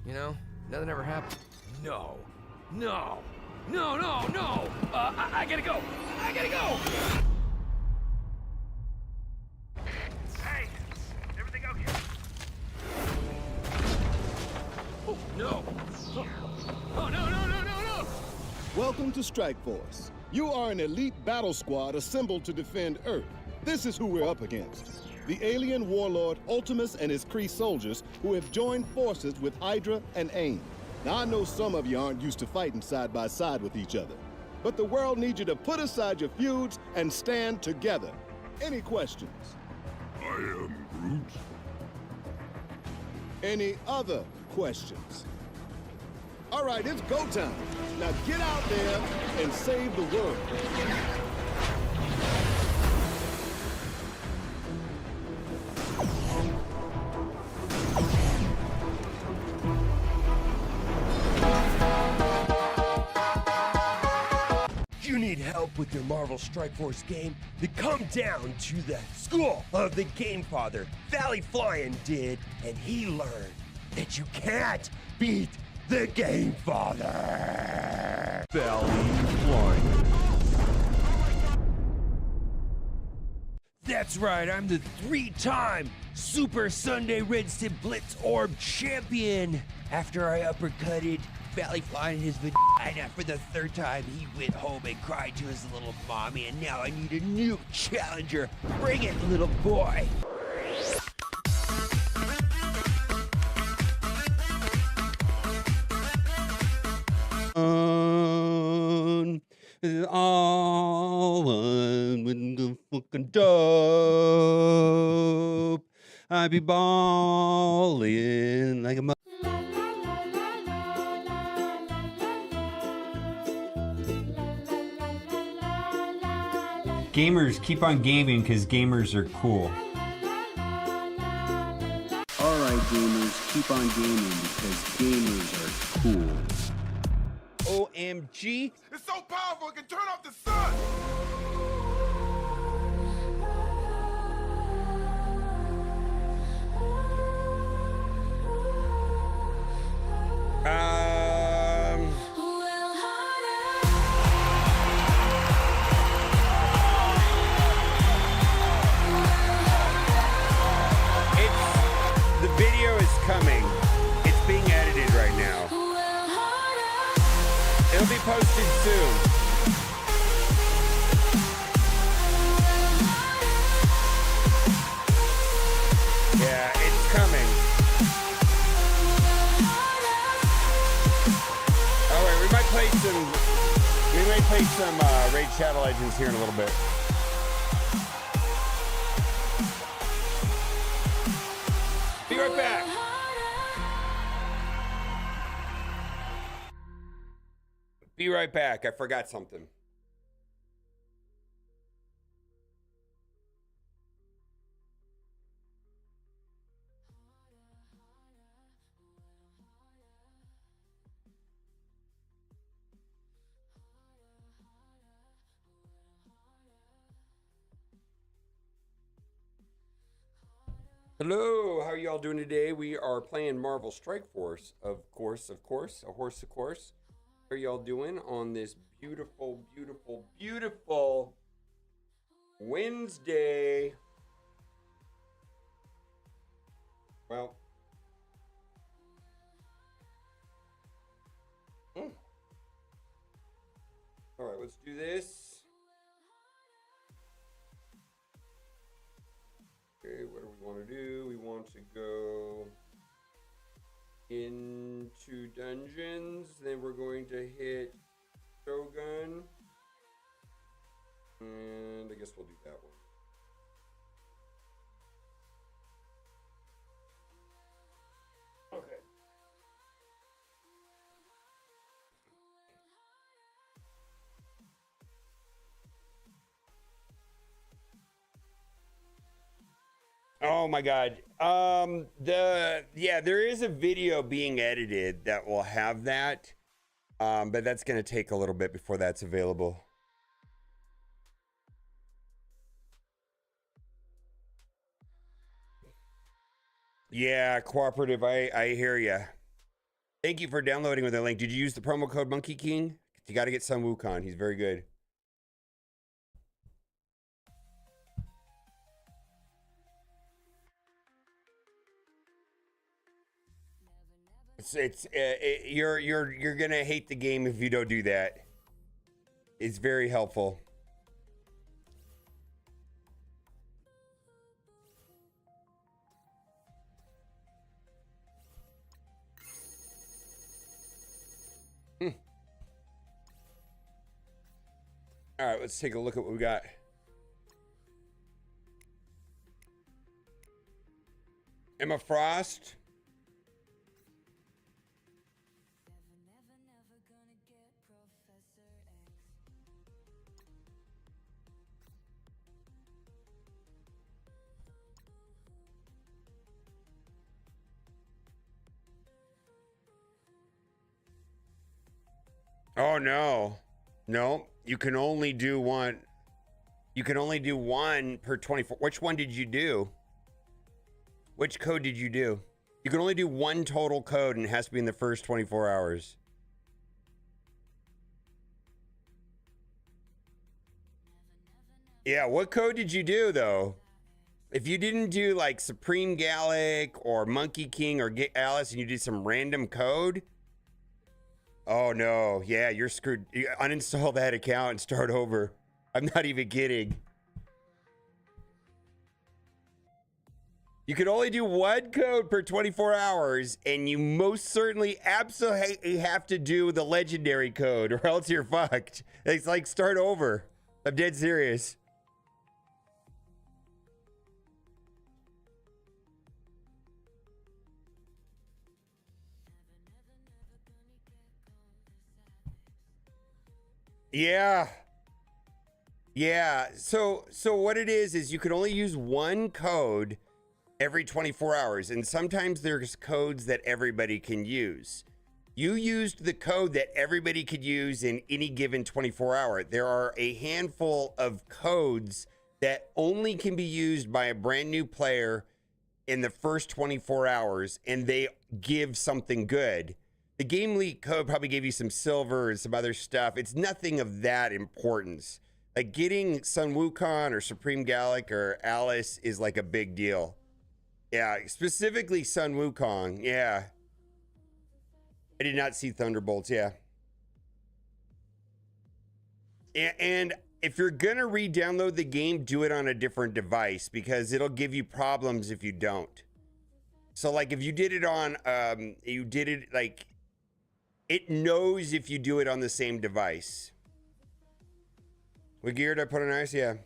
You know, nothing ever happened. No. No. No, no, no! I gotta go! I gotta go! Hey! Everything okay? Oh, no! Oh, no, no, no, no, no! Welcome to Strike Force. You are an elite battle squad assembled to defend Earth. This is who we're up against. The alien warlord Ultimus and his Kree soldiers who have joined forces with Hydra and AIM. Now, I know some of you aren't used to fighting side by side with each other, but the world needs you to put aside your feuds and stand together. Any questions? I am Groot. Any other questions? All right, it's go time. Now get out there and save the world. You need help with your Marvel Strike Force game? Then come down to the school of the Game Father. Valley Flyin did, and he learned that you can't beat the Game Father. Valley Flyin. That's right, I'm the 3-time Super Sunday Red Stip Blitz Orb champion. After I uppercutted Valley Flyin in his vagina for the 3rd time, he went home and cried to his little mommy, and now I need a new challenger. Bring it, little boy. All with the fucking dope. I be ballin' like a Gamers, keep on gaming because gamers are cool. Alright gamers, keep on gaming because gamers are cool. OMG. It's so powerful it can turn off the sun! The video is coming. It's being edited right now. It'll be posted soon. Yeah, it's coming. All right, we might play some Raid Shadow Legends here in a little bit. Be right back. Be right back. I forgot something. Hello, how are y'all doing today? We are playing Marvel Strike Force, of course, a horse, of course. How are y'all doing on this beautiful, beautiful, beautiful Wednesday? Well, all right, let's do this. Okay, what do we want to do? We want to go into dungeons. Then we're going to hit Shogun. And I guess we'll do that one. Okay. Oh my God. There is a video being edited that will have that. But that's going to take a little bit before that's available. Yeah, cooperative. I hear you. Thank you for downloading with a link. Did you use the promo code Monkey King? You got to get Sun Wukong. He's very good. You're gonna hate the game if you don't do that. It's very helpful. All right, let's take a look at what we got. Emma Frost. Oh no. No, you can only do one. You can only do one per 24. Which one did you do? Which code did you do? You can only do one total code and it has to be in the first 24 hours. Yeah, what code did you do though? If you didn't do like Supreme Gallic or Monkey King or Get Alice and you did some random code, oh no, yeah, you're screwed. You uninstall that account and start over. I'm not even kidding. You can only do one code per 24 hours, and you most certainly absolutely have to do the legendary code, or else you're fucked. It's like start over. I'm dead serious. Yeah. Yeah. So what it is you can only use one code every 24 hours. And sometimes there's codes that everybody can use. You used the code that everybody could use in any given 24 hour. There are a handful of codes that only can be used by a brand new player in the first 24 hours, and they give something good. The Game Leak code probably gave you some silver and some other stuff. It's nothing of that importance. Like getting Sun Wukong or Supreme Gallic or Alice is like a big deal. Yeah, specifically Sun Wukong. Yeah. I did not see Thunderbolts. Yeah. And if you're going to re-download the game, do it on a different device because it'll give you problems if you don't. So like if you did it on, it knows if you do it on the same device. What gear did I put on Alice? Yeah.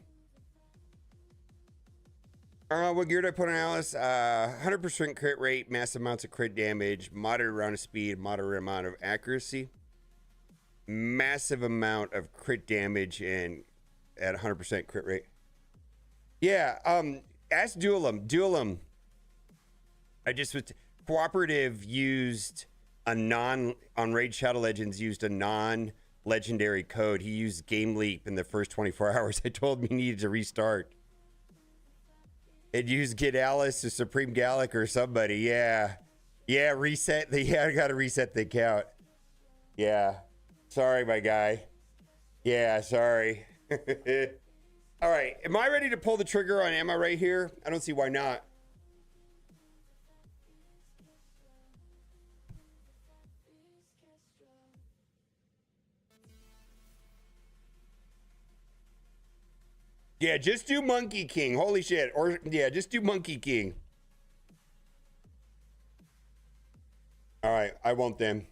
What gear did I put on Alice? 100% crit rate, massive amounts of crit damage, moderate amount of speed, moderate amount of accuracy, massive amount of crit damage, and at 100% crit rate. Yeah. Ask Duelim. I just was cooperative used a on Raid Shadow Legends used a non-legendary code. He used Game Leap in the first 24 hours. I told him he needed to restart. And use Get Alice or Supreme Gallic or somebody. Yeah. Yeah, reset the I gotta reset the account. Yeah. Sorry, my guy. Yeah, sorry. All right. Am I ready to pull the trigger on Emma right here? I don't see why not. Yeah, just do Monkey King. Holy shit. Or, yeah, just do Monkey King. All right, I won't then.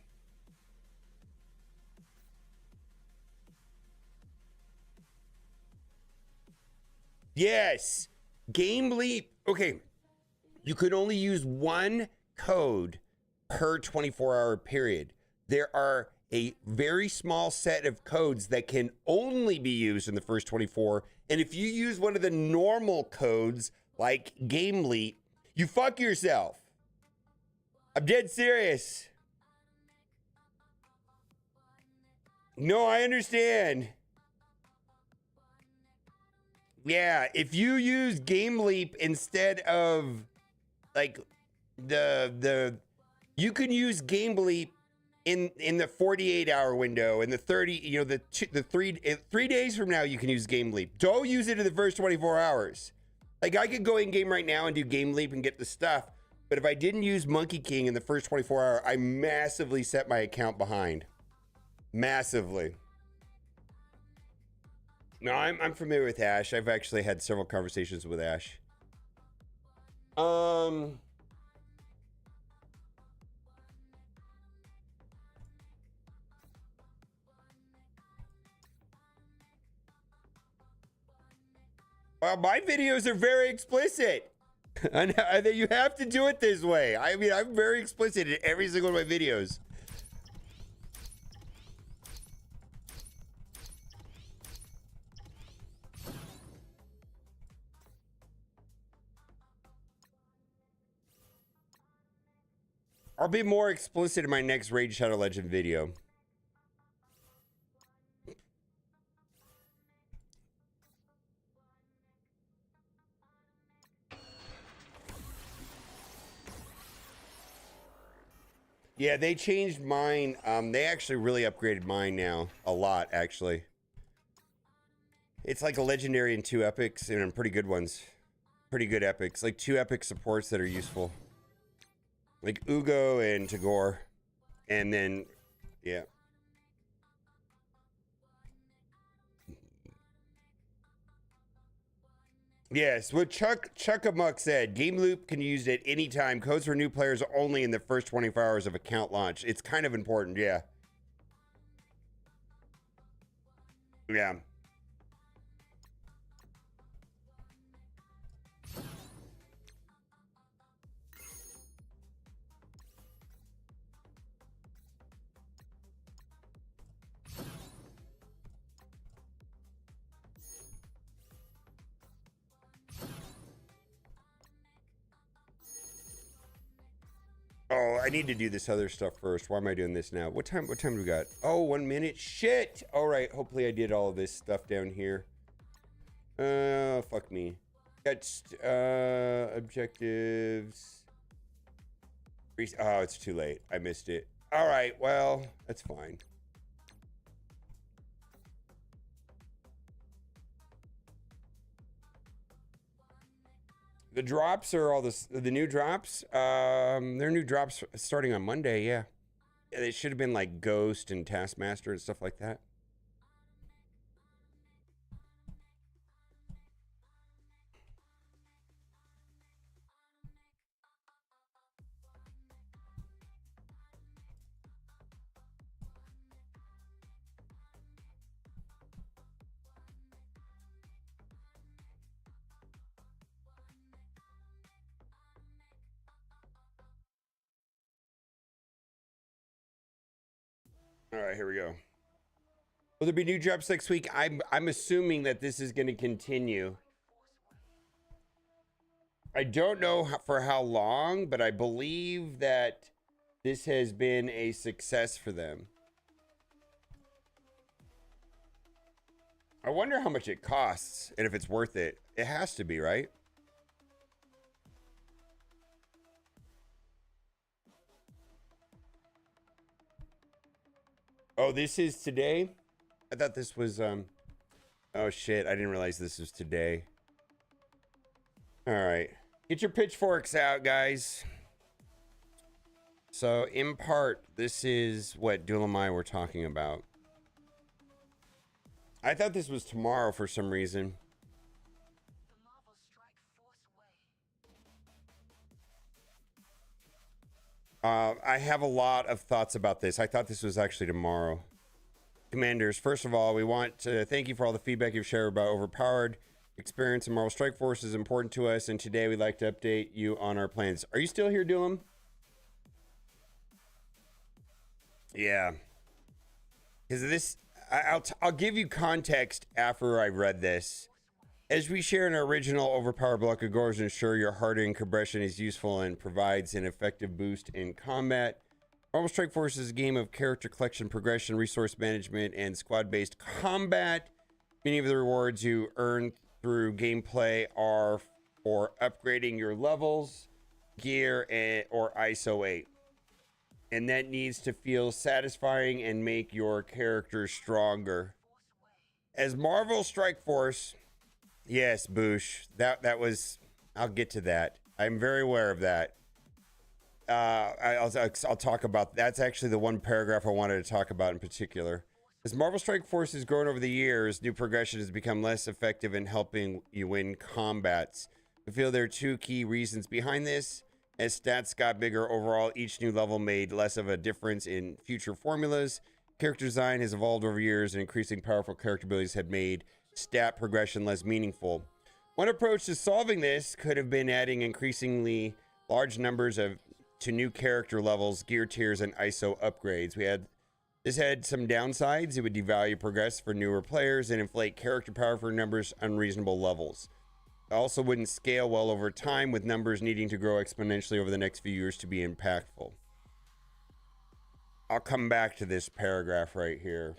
Yes. Game Leap. Okay. You could only use one code per 24-hour period. There are a very small set of codes that can only be used in the first 24. And if you use one of the normal codes like Game Leap, you fuck yourself. I'm dead serious. No, I understand. Yeah, if you use Game Leap instead of like you can use Game Leap in the 48-hour window, in the 30, you know, the 3 days from now, you can use Game Leap. Don't use it in the first 24 hours. Like, I could go in game right now and do Game Leap and get the stuff, but if I didn't use Monkey King in the first 24 hours, I massively set my account behind. Massively. No, I'm familiar with Ash. I've actually had several conversations with Ash. Well, my videos are very explicit. And you have to do it this way. I mean, I'm very explicit in every single one of my videos. I'll be more explicit in my next Raid Shadow Legend video. Yeah, they changed mine. They actually really upgraded mine now. A lot, actually. It's like a legendary and 2 epics, and pretty good ones. Pretty good epics. Like 2 epic supports that are useful. Like Ugo and Tagore. And then, yeah. Yes, what Chuck-a-Muck said, Game Loop can use it anytime. Codes for new players only in the first 24 hours of account launch. It's kind of important, yeah. Yeah. Oh, I need to do this other stuff first. Why am I doing this now? What time do we got? Oh, 1 minute. Shit. All right. Hopefully I did all of this stuff down here. Fuck me. Got objectives. Oh, it's too late. I missed it. All right. Well, that's fine. The drops are all the new drops. They're new drops starting on Monday. Yeah, they should have been like Ghost and Taskmaster and stuff like that. All right, here we go. Will there be new drops next week? I'm assuming that this is going to continue. I don't know for how long, but I believe that this has been a success for them. I wonder how much it costs and if it's worth it. It has to be, right? Oh, this is today? I thought this was, oh shit, I didn't realize this was today. All right. Get your pitchforks out, guys. So, in part, this is what Dulamai we're talking about. I thought this was tomorrow for some reason. I have a lot of thoughts about this. I thought this was actually tomorrow. Commanders, first of all, we want to thank you for all the feedback you've shared about Overpowered. Experience in Marvel Strike Force is important to us, and today we'd like to update you on our plans. Are you still here, Dulam? Yeah. Because this, I'll give you context after I read this. As we share in our original Overpowered block of goals, ensure your hardening compression is useful and provides an effective boost in combat. Marvel Strike Force is a game of character collection, progression, resource management, and squad-based combat. Many of the rewards you earn through gameplay are for upgrading your levels, gear, or ISO 8. and that needs to feel satisfying and make your character stronger. As Marvel Strike Force, yes, Boosh, that was, I'll get to that. I'm very aware of that. I'll talk about, that's actually the one paragraph I wanted to talk about in particular. As Marvel Strike Force has grown over the years, new progression has become less effective in helping you win combats. I feel there are two key reasons behind this. As stats got bigger overall, each new level made less of a difference in future formulas. Character design has evolved over years, and increasing powerful character abilities have made stat progression less meaningful. One approach to solving this could have been adding increasingly large numbers to new character levels, gear tiers, and ISO upgrades. This had some downsides. It would devalue progress for newer players and inflate character power for numbers unreasonable levels. It also wouldn't scale well over time, with numbers needing to grow exponentially over the next few years to be impactful. I'll come back to this paragraph right here.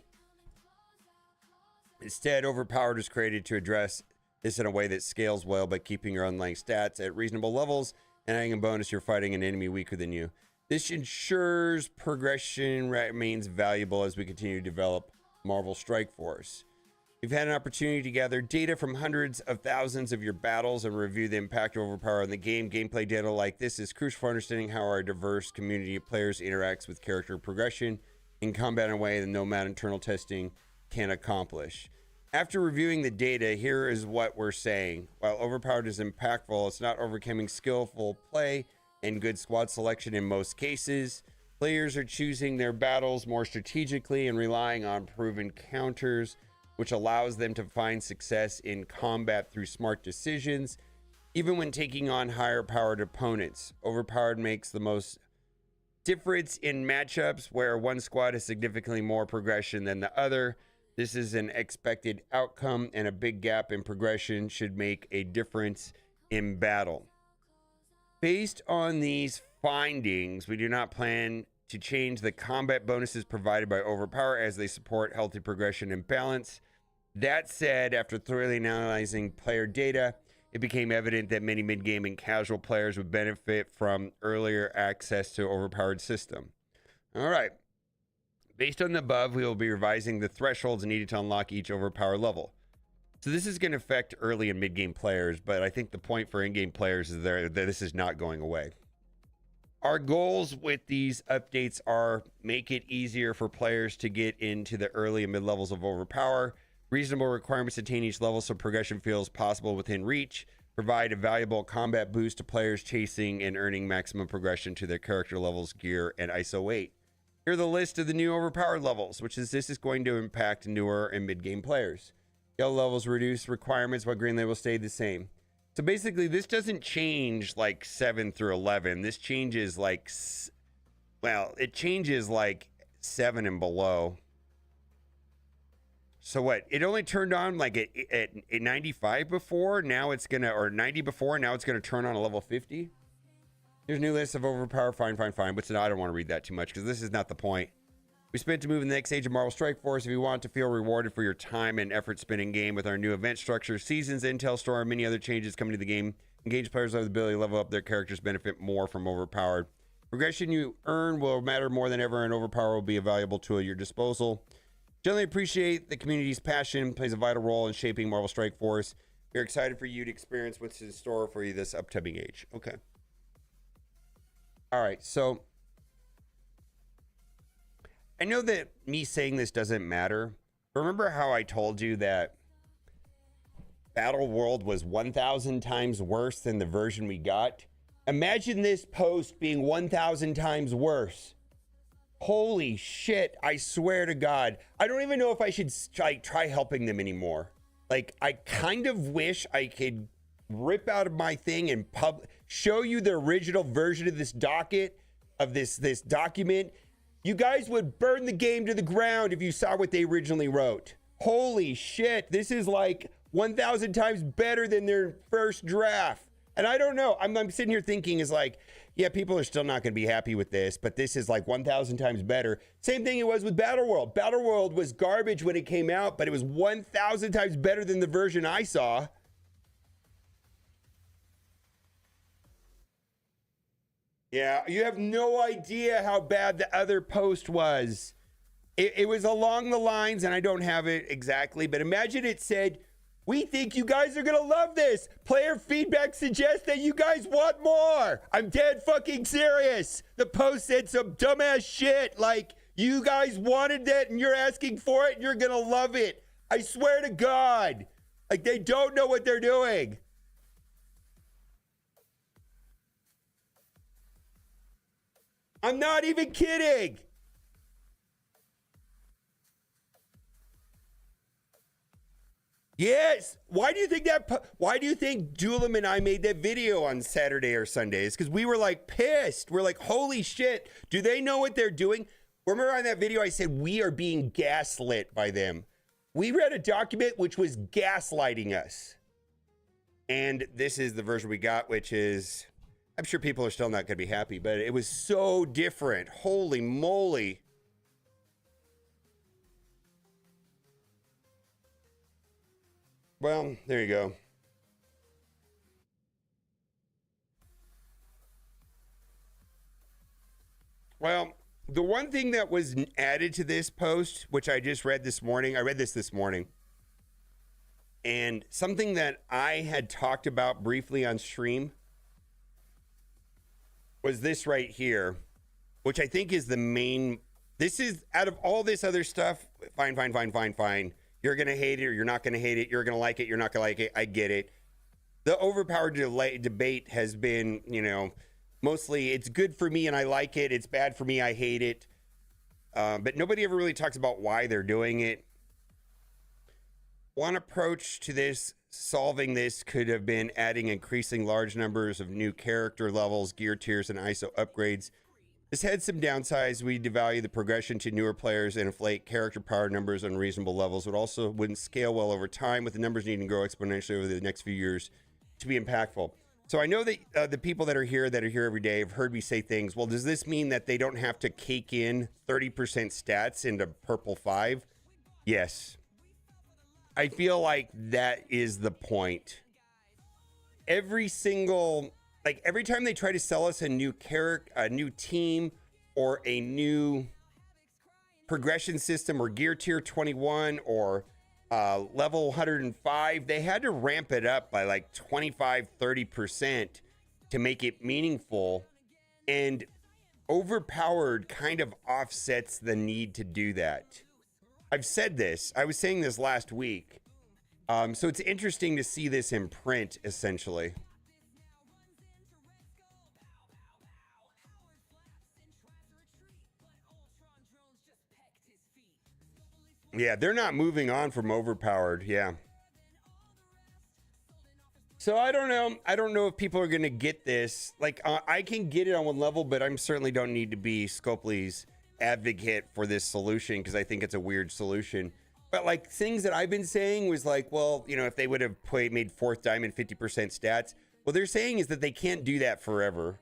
Instead, Overpowered was created to address this in a way that scales well by keeping your underlying stats at reasonable levels and adding a bonus you're fighting an enemy weaker than you. This ensures progression remains valuable as we continue to develop Marvel Strike Force. We've had an opportunity to gather data from hundreds of thousands of your battles and review the impact of Overpower on the game. Gameplay data like this is crucial for understanding how our diverse community of players interacts with character progression in combat in a way that no amount of internal testing can accomplish. After reviewing the data, here is what we're saying. While Overpowered is impactful, it's not overcoming skillful play and good squad selection in most cases. Players are choosing their battles more strategically and relying on proven counters, which allows them to find success in combat through smart decisions, even when taking on higher powered opponents. Overpowered makes the most difference in matchups where one squad has significantly more progression than the other. This is an expected outcome, and a big gap in progression should make a difference in battle. Based on these findings, we do not plan to change the combat bonuses provided by Overpower, as they support healthy progression and balance. That said, after thoroughly analyzing player data, it became evident that many mid-game and casual players would benefit from earlier access to Overpowered system. All right. Based on the above, we will be revising the thresholds needed to unlock each Overpower level. So this is going to affect early and mid-game players, but I think the point for in-game players is that this is not going away. Our goals with these updates are make it easier for players to get into the early and mid levels of Overpower, reasonable requirements to attain each level so progression feels possible within reach, provide a valuable combat boost to players chasing and earning maximum progression to their character levels, gear, and ISO 8. Here are the list of the new Overpowered levels, this is going to impact newer and mid-game players. Yellow levels reduce requirements while green levels stay the same. So basically, this doesn't change like 7 through 11. This changes like, well, it changes like 7 and below. So what? It only turned on like at 95 before. Now it's gonna, or 90 before. Now it's gonna turn on a level 50. Here's a new list of Overpower. Fine. But no, I don't want to read that too much because this is not the point. We spent to move in the next stage of Marvel Strike Force. If you want to feel rewarded for your time and effort spent in game with our new event structure, seasons, intel store, and many other changes coming to the game, engage players have the ability to level up their characters, benefit more from Overpowered. Progression you earn will matter more than ever, and Overpower will be a valuable tool at your disposal. Generally appreciate the community's passion, plays a vital role in shaping Marvel Strike Force. We're excited for you to experience what's in store for you this upcoming age. Okay. All right, so I know that me saying this doesn't matter. Remember how I told you that Battle World was 1,000 times worse than the version we got? Imagine this post being 1,000 times worse. Holy shit, I swear to God. I don't even know if I should try helping them anymore. Like, I kind of wish I could rip out of my thing and show you the original version of this docket, of this document. You guys would burn the game to the ground if you saw what they originally wrote. Holy shit, this is like 1,000 times better than their first draft. And I don't know, I'm sitting here thinking is like, yeah, people are still not going to be happy with this, but this is like 1,000 times better. Same thing it was with Battle World. Battle World was garbage when it came out, but it was 1,000 times better than the version I saw. Yeah, you have no idea how bad the other post was. It was along the lines, and I don't have it exactly, but imagine it said, "We think you guys are going to love this. Player feedback suggests that you guys want more." I'm dead fucking serious. The post said some dumbass shit like, "You guys wanted that and you're asking for it and you're going to love it." I swear to God. Like, they don't know what they're doing. I'm not even kidding. Yes. Why do you think Duelam and I made that video on Saturday or Sundays? Because we were like pissed. We're like, holy shit. Do they know what they're doing? Remember on that video, I said we are being gaslit by them. We read a document which was gaslighting us. And this is the version we got, which is, I'm sure people are still not going to be happy, but it was so different. Holy moly. Well, there you go. Well, the one thing that was added to this post, which I just read this morning, I read this morning, and something that I had talked about briefly on stream was this right here, which I think is the main. This is, out of all this other stuff, fine. You're going to hate it or you're not going to hate it. You're going to like it. You're not going to like it. I get it. The overpowered debate has been, mostly it's good for me and I like it. It's bad for me. I hate it. But nobody ever really talks about why they're doing it. One approach to this, solving this, could have been adding increasing large numbers of new character levels, gear tiers, and ISO upgrades. This had some downsides. We devalue the progression to newer players and inflate character power numbers on reasonable levels. It also wouldn't scale well over time, with the numbers needing to grow exponentially over the next few years to be impactful. So I know that the people that are here every day have heard me say things. Well, does this mean that they don't have to cake in 30% stats into Purple 5? Yes. I feel like that is the point. Every time they try to sell us a new character, a new team, or a new progression system, or gear tier 21, or level 105, they had to ramp it up by like 25-30% to make it meaningful. And overpowered kind of offsets the need to do that. I've said this. I was saying this last week. So it's interesting to see this in print, essentially. Yeah, they're not moving on from overpowered. Yeah. So I don't know. I don't know if people are going to get this. Like, I can get it on one level, but I certainly don't need to be Scopely's advocate for this solution, because I think it's a weird solution. But like, things that I've been saying was like, well, if they would have made fourth diamond 50% stats. What they're saying is that they can't do that forever.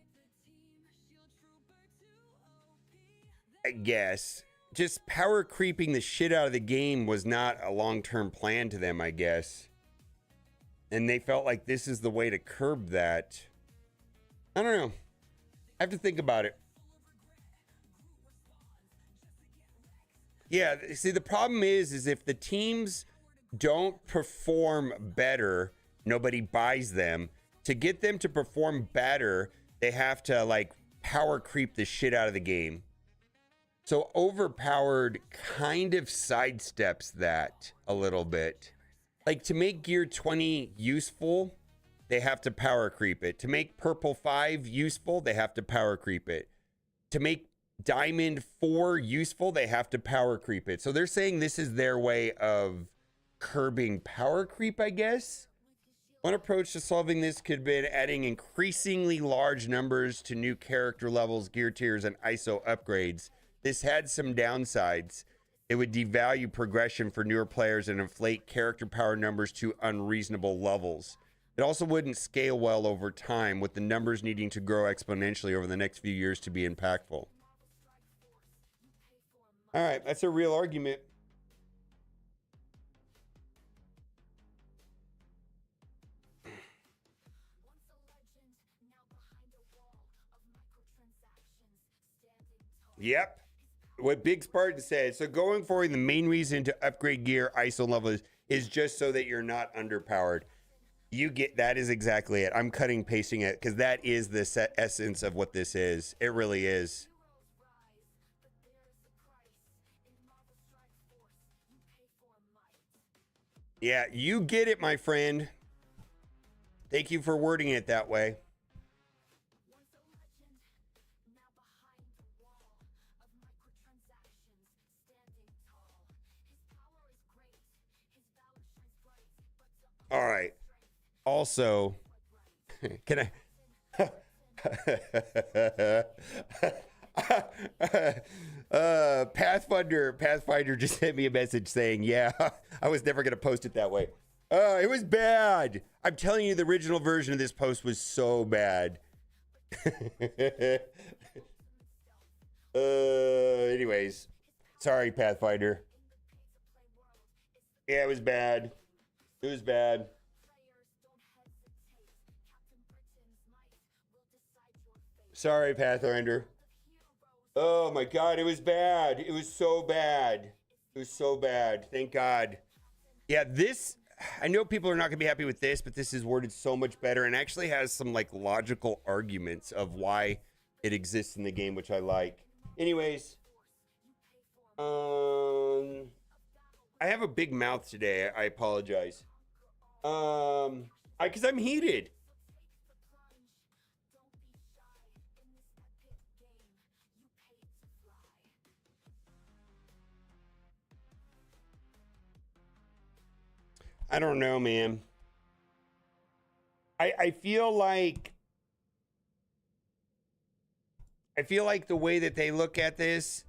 I guess. Just power creeping the shit out of the game was not a long-term plan to them, I guess. And they felt like this is the way to curb that. I don't know. I have to think about it. Yeah, see, the problem is if the teams don't perform better, nobody buys them. To get them to perform better, they have to like power creep the shit out of the game. So overpowered kind of sidesteps that a little bit. Like, to make gear 20 useful, they have to power creep it. To make purple 5 useful, they have to power creep it. To make diamond 4 useful, they have to power creep it. So they're saying this is their way of curbing power creep, I guess. One approach to solving this could be adding increasingly large numbers to new character levels, gear tiers, and ISO upgrades. This had some downsides. It would devalue progression for newer players and inflate character power numbers to unreasonable levels. It also wouldn't scale well over time, with the numbers needing to grow exponentially over the next few years to be impactful. All right, that's a real argument. Yep. What Big Spartan said. So going forward, the main reason to upgrade gear ISO level is just so that you're not underpowered. You get that is exactly it. I'm cutting pasting it because that is the essence of what this is. It really is. Yeah, you get it, my friend. Thank you for wording it that way. All right. Also, can I? Pathfinder just sent me a message saying, "Yeah, I was never gonna post it that way. It was bad. I'm telling you, the original version of this post was so bad." Anyways, sorry, Pathfinder. Yeah, it was bad. It was bad. Sorry, Pathfinder. Oh my God, it was bad. It was so bad. It was so bad. Thank God. Yeah, this, I know people are not gonna be happy with this, but this is worded so much better and actually has some like logical arguments of why it exists in the game, which I like. Anyways, I have a big mouth today. I apologize. Because I'm heated. I don't know, man. I feel like the way that they look at this.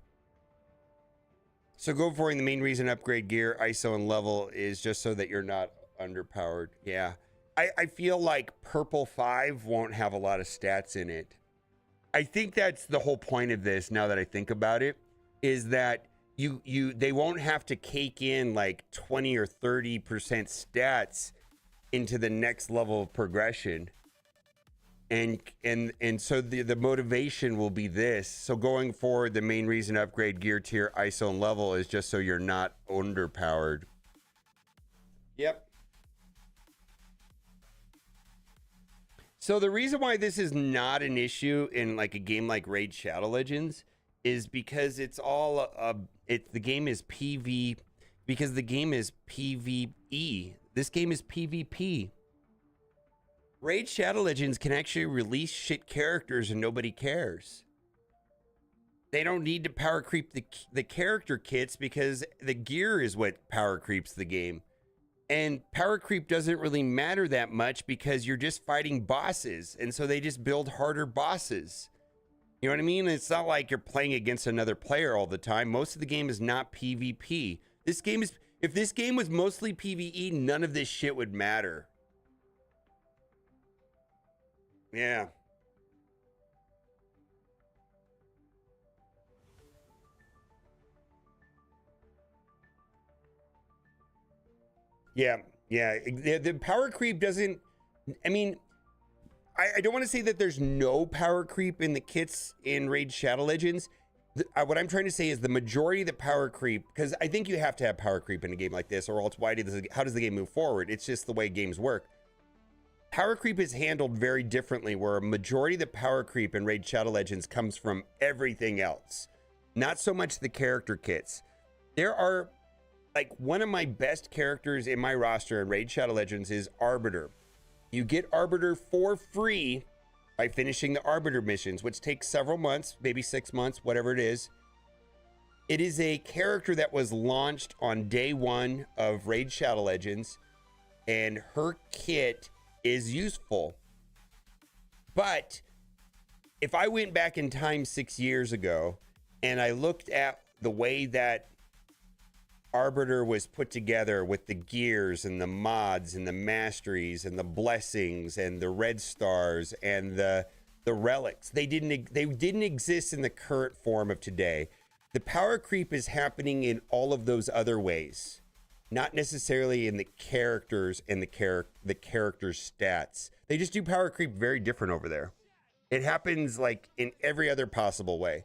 So go for it. The main reason upgrade gear, ISO, and level is just so that you're not underpowered. Yeah. I feel like Purple 5 won't have a lot of stats in it. I think that's the whole point of this, now that I think about it, is that they won't have to cake in like 20 or 30% stats into the next level of progression. And so the motivation will be this. So going forward, the main reason to upgrade gear tier, ISO, and level is just so you're not underpowered. Yep. So the reason why this is not an issue in like a game like Raid Shadow Legends is because it's all the game is PV, because the game is PvE. This game is PvP. Raid Shadow Legends can actually release shit characters and nobody cares. They don't need to power creep the character kits because the gear is what power creeps the game. And power creep doesn't really matter that much because you're just fighting bosses. And so they just build harder bosses. You know what I mean? It's not like you're playing against another player all the time. Most of the game is not PvP. This game is, if this game was mostly PvE, none of this shit would matter. Yeah. Yeah. The power creep doesn't, I mean, I don't want to say that there's no power creep in the kits in Raid Shadow Legends. What I'm trying to say is the majority of the power creep, because I think you have to have power creep in a game like this, or else how does the game move forward? It's just the way games work. Power creep is handled very differently, where a majority of the power creep in Raid Shadow Legends comes from everything else. Not so much the character kits. There are, like, one of my best characters in my roster in Raid Shadow Legends is Arbiter. You get Arbiter for free by finishing the Arbiter missions, which takes several months, maybe 6 months, whatever it is. It is a character that was launched on day 1 of Raid Shadow Legends, and her kit is useful. But if I went back in time 6 years ago and I looked at the way that Arbiter was put together with the gears and the mods and the masteries and the blessings and the red stars and the relics, they didn't exist in the current form of today. The power creep is happening in all of those other ways, not necessarily in the characters and the character's stats. They just do power creep very different over there. It happens like in every other possible way.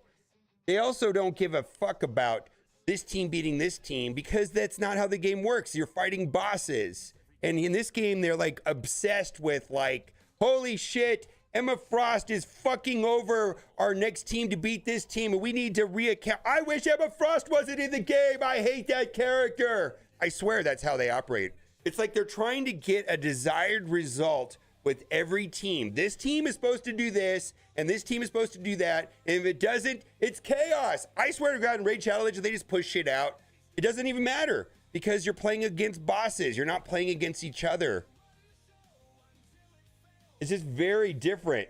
They also don't give a fuck about this team beating this team because that's not how the game works. You're fighting bosses. And in this game, they're like obsessed with like, holy shit, Emma Frost is fucking over our next team to beat this team, and we need to reaccount. I wish Emma Frost wasn't in the game. I hate that character. I swear that's how they operate. It's like they're trying to get a desired result with every team. This team is supposed to do this, and this team is supposed to do that. And if it doesn't, it's chaos. I swear to God, in Raid Shadow Legends, they just push shit out. It doesn't even matter because you're playing against bosses. You're not playing against each other. It's just very different.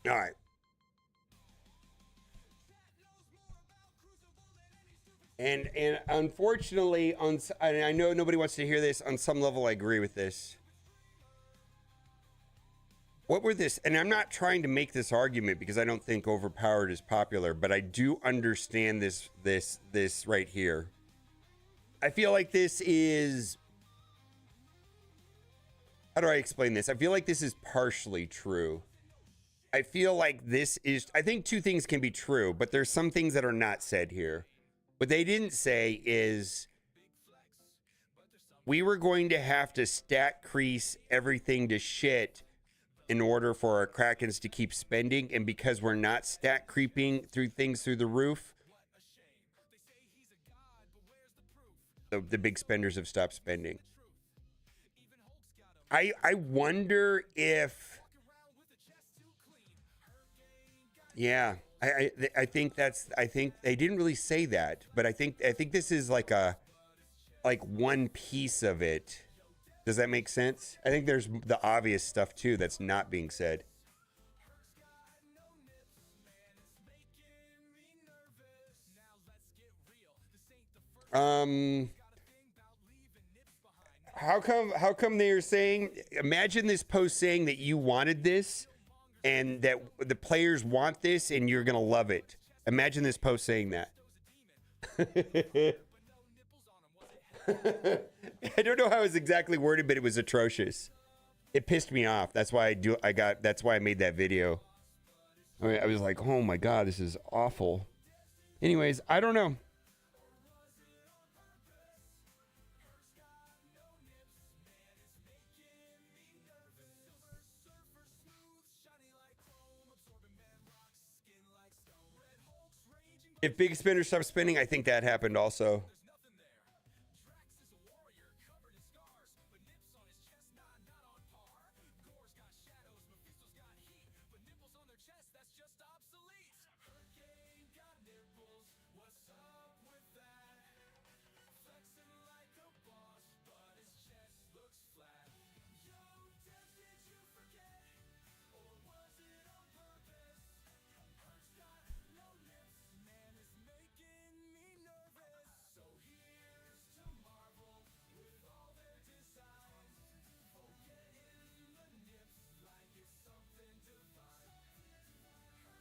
All right. And unfortunately, and I know nobody wants to hear this, on some level I agree with this. What were this? And I'm not trying to make this argument because I don't think Overpowered is popular, but I do understand this right here. I feel like this is, how do I explain this? I feel like this is partially true. I feel like this is, I think two things can be true, but there's some things that are not said here. What they didn't say is we were going to have to stat crease everything to shit in order for our Krakens to keep spending. And because we're not stat creeping through things through the roof, the big spenders have stopped spending. I wonder if, yeah, I think they didn't really say that, but I think this is like one piece of it. Does that make sense? I think there's the obvious stuff too that's not being said. How come they're saying, imagine this post saying that you wanted this and that the players want this and you're gonna love it. Imagine this post saying that. I don't know how it was exactly worded, but it was atrocious. It pissed me off. That's why that's why I made that video. I was like, oh my God, this is awful. Anyways, I don't know. If big spenders stop spending, I think that happened also.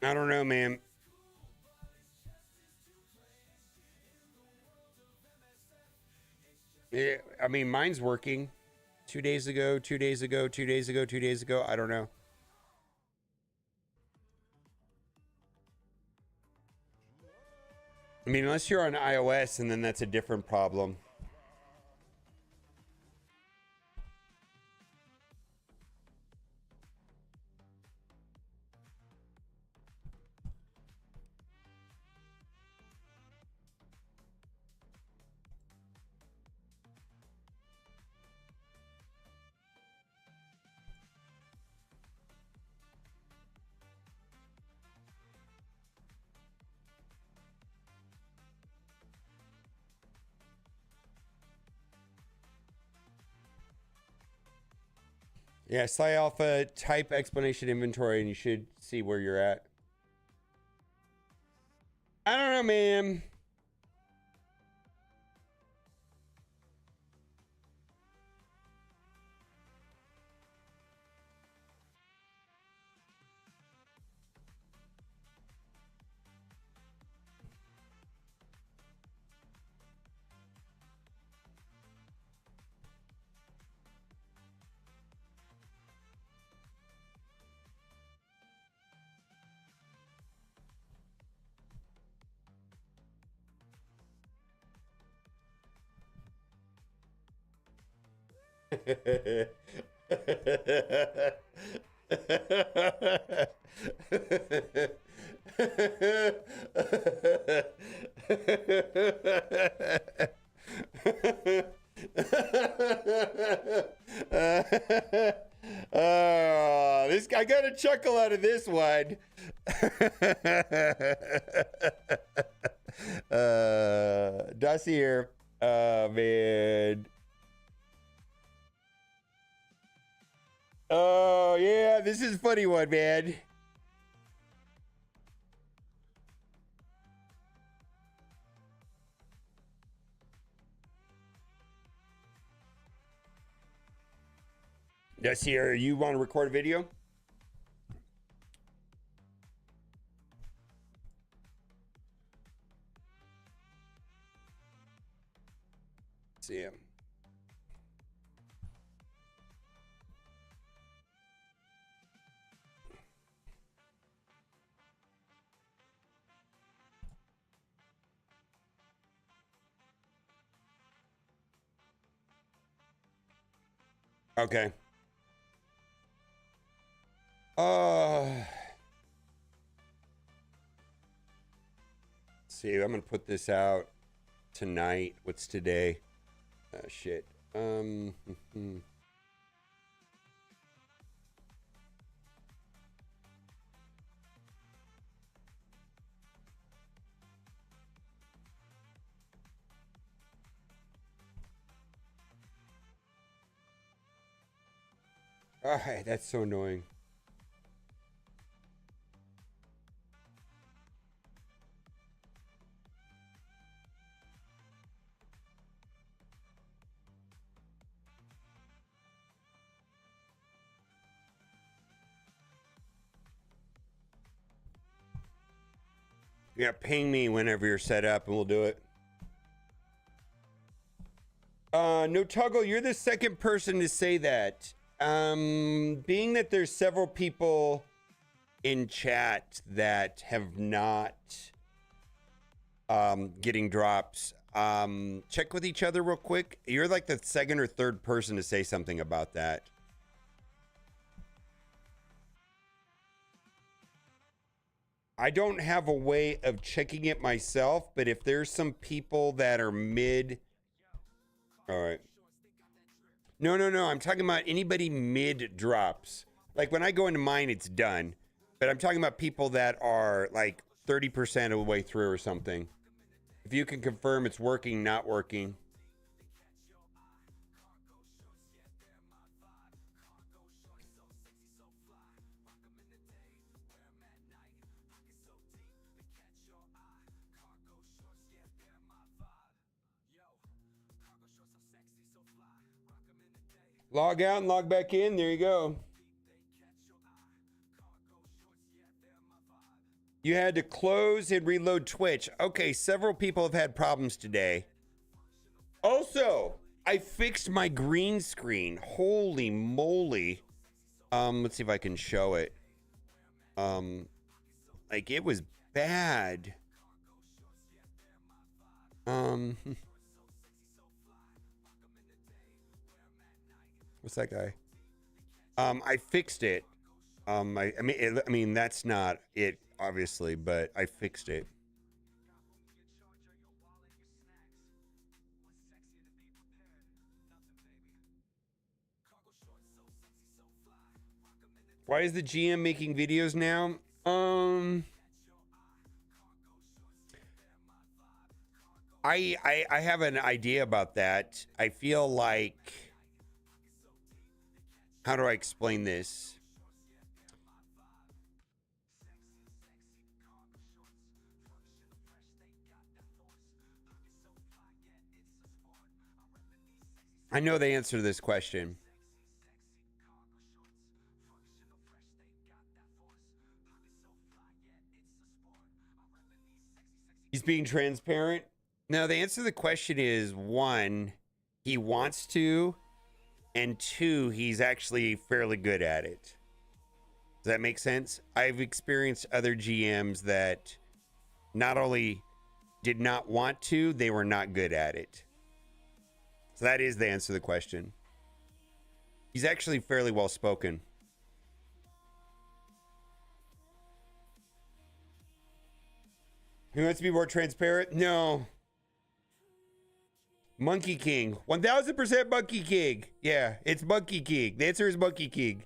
I don't know, man. Yeah, I mean, mine's working. 2 days ago, 2 days ago, 2 days ago, 2 days ago. I don't know. I mean, unless you're on iOS, and then that's a different problem. Yeah, Sci Alpha, type explanation inventory, and you should see where you're at. I don't know, man. This I got a chuckle out of this one. Dossier. Oh man. Oh yeah, this is a funny one, man. Dossier, you want to record a video? See him. Okay. See, I'm gonna put this out tonight. What's today? Shit. All right, that's so annoying. Yeah, ping me whenever you're set up and we'll do it. No Toggle, you're the second person to say that. Being that there's several people in chat that have not getting drops, check with each other real quick. You're like the second or third person to say something about that. I don't have a way of checking it myself, but if there's some people that are mid... All right. No. I'm talking about anybody mid drops. Like when I go into mine, it's done. But I'm talking about people that are like 30% of the way through or something. If you can confirm it's working, not working. Log out and log back in. There you go. You had to close and reload Twitch. Okay, several people have had problems today. Also, I fixed my green screen. Holy moly. Let's see if I can show it. Like it was bad. What's that guy? I fixed it. I mean, that's not it, obviously, but I fixed it. Why is the GM making videos now? I have an idea about that. I feel like, how do I explain this? I know the answer to this question. He's being transparent. Now, the answer to the question is, one, he wants to, and two, he's actually fairly good at it. Does that make sense? I've experienced other GMs that not only did not want to, they were not good at it. So that is the answer to the question. He's actually fairly well spoken. He wants to be more transparent? No. Monkey King. 1000% Monkey King. Yeah, it's Monkey King. The answer is Monkey King.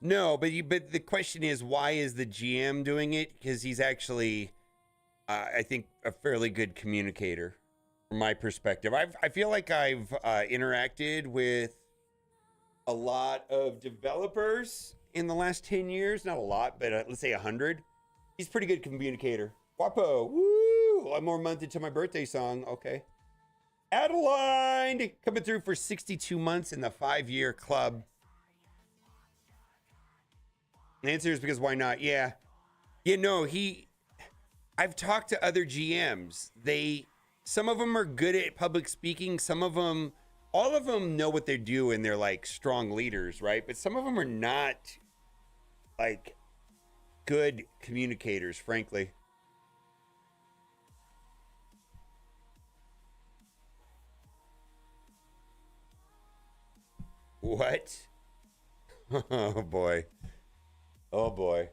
No, but the question is, why is the GM doing it? Because he's actually, I think, a fairly good communicator from my perspective. I feel like I've interacted with a lot of developers in the last 10 years. Not a lot, but let's say 100. He's a pretty good communicator. Guapo. Woo! One more month into my birthday song. Okay. Adeline coming through for 62 months in the 5-year club. The answer is because why not? Yeah. You know, I've talked to other GMs. Some of them are good at public speaking. Some of them, all of them know what they do and they're like strong leaders, right? But some of them are not like good communicators, frankly. What? Oh boy. Oh boy.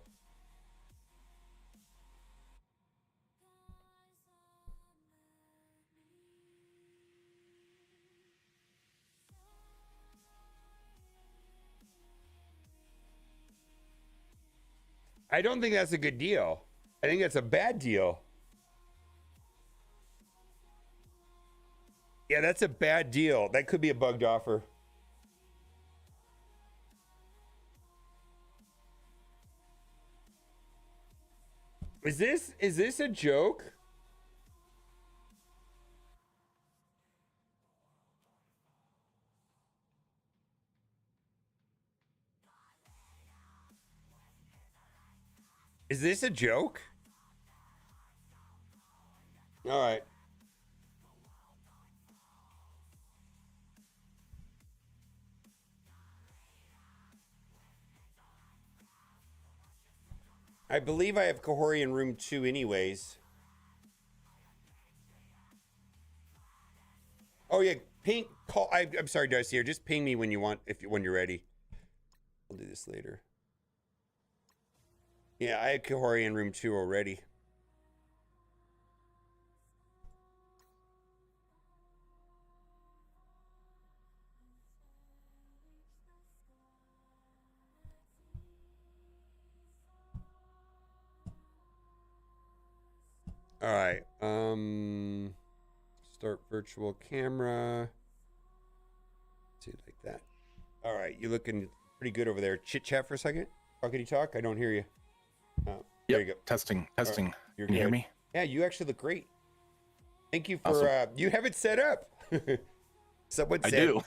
I don't think that's a good deal. I think that's a bad deal. Yeah, that's a bad deal. That could be a bugged offer. Is this a joke? Is this a joke? All right. I believe I have Kahori in room 2 anyways. Oh yeah, ping call. I'm sorry, Darcy. Just ping me when you want, when you're ready. I'll do this later. Yeah, I had Kahori in room 2 already. All right. Start virtual camera. Let's do it like that. All right, you looking pretty good over there. Chit chat for a second. Talkity talk. I don't hear you. Oh, there you go. Testing. Right. You're Can you hear good. me? Yeah, you actually look great. Thank you for Awesome. you have it set up. Someone I said do.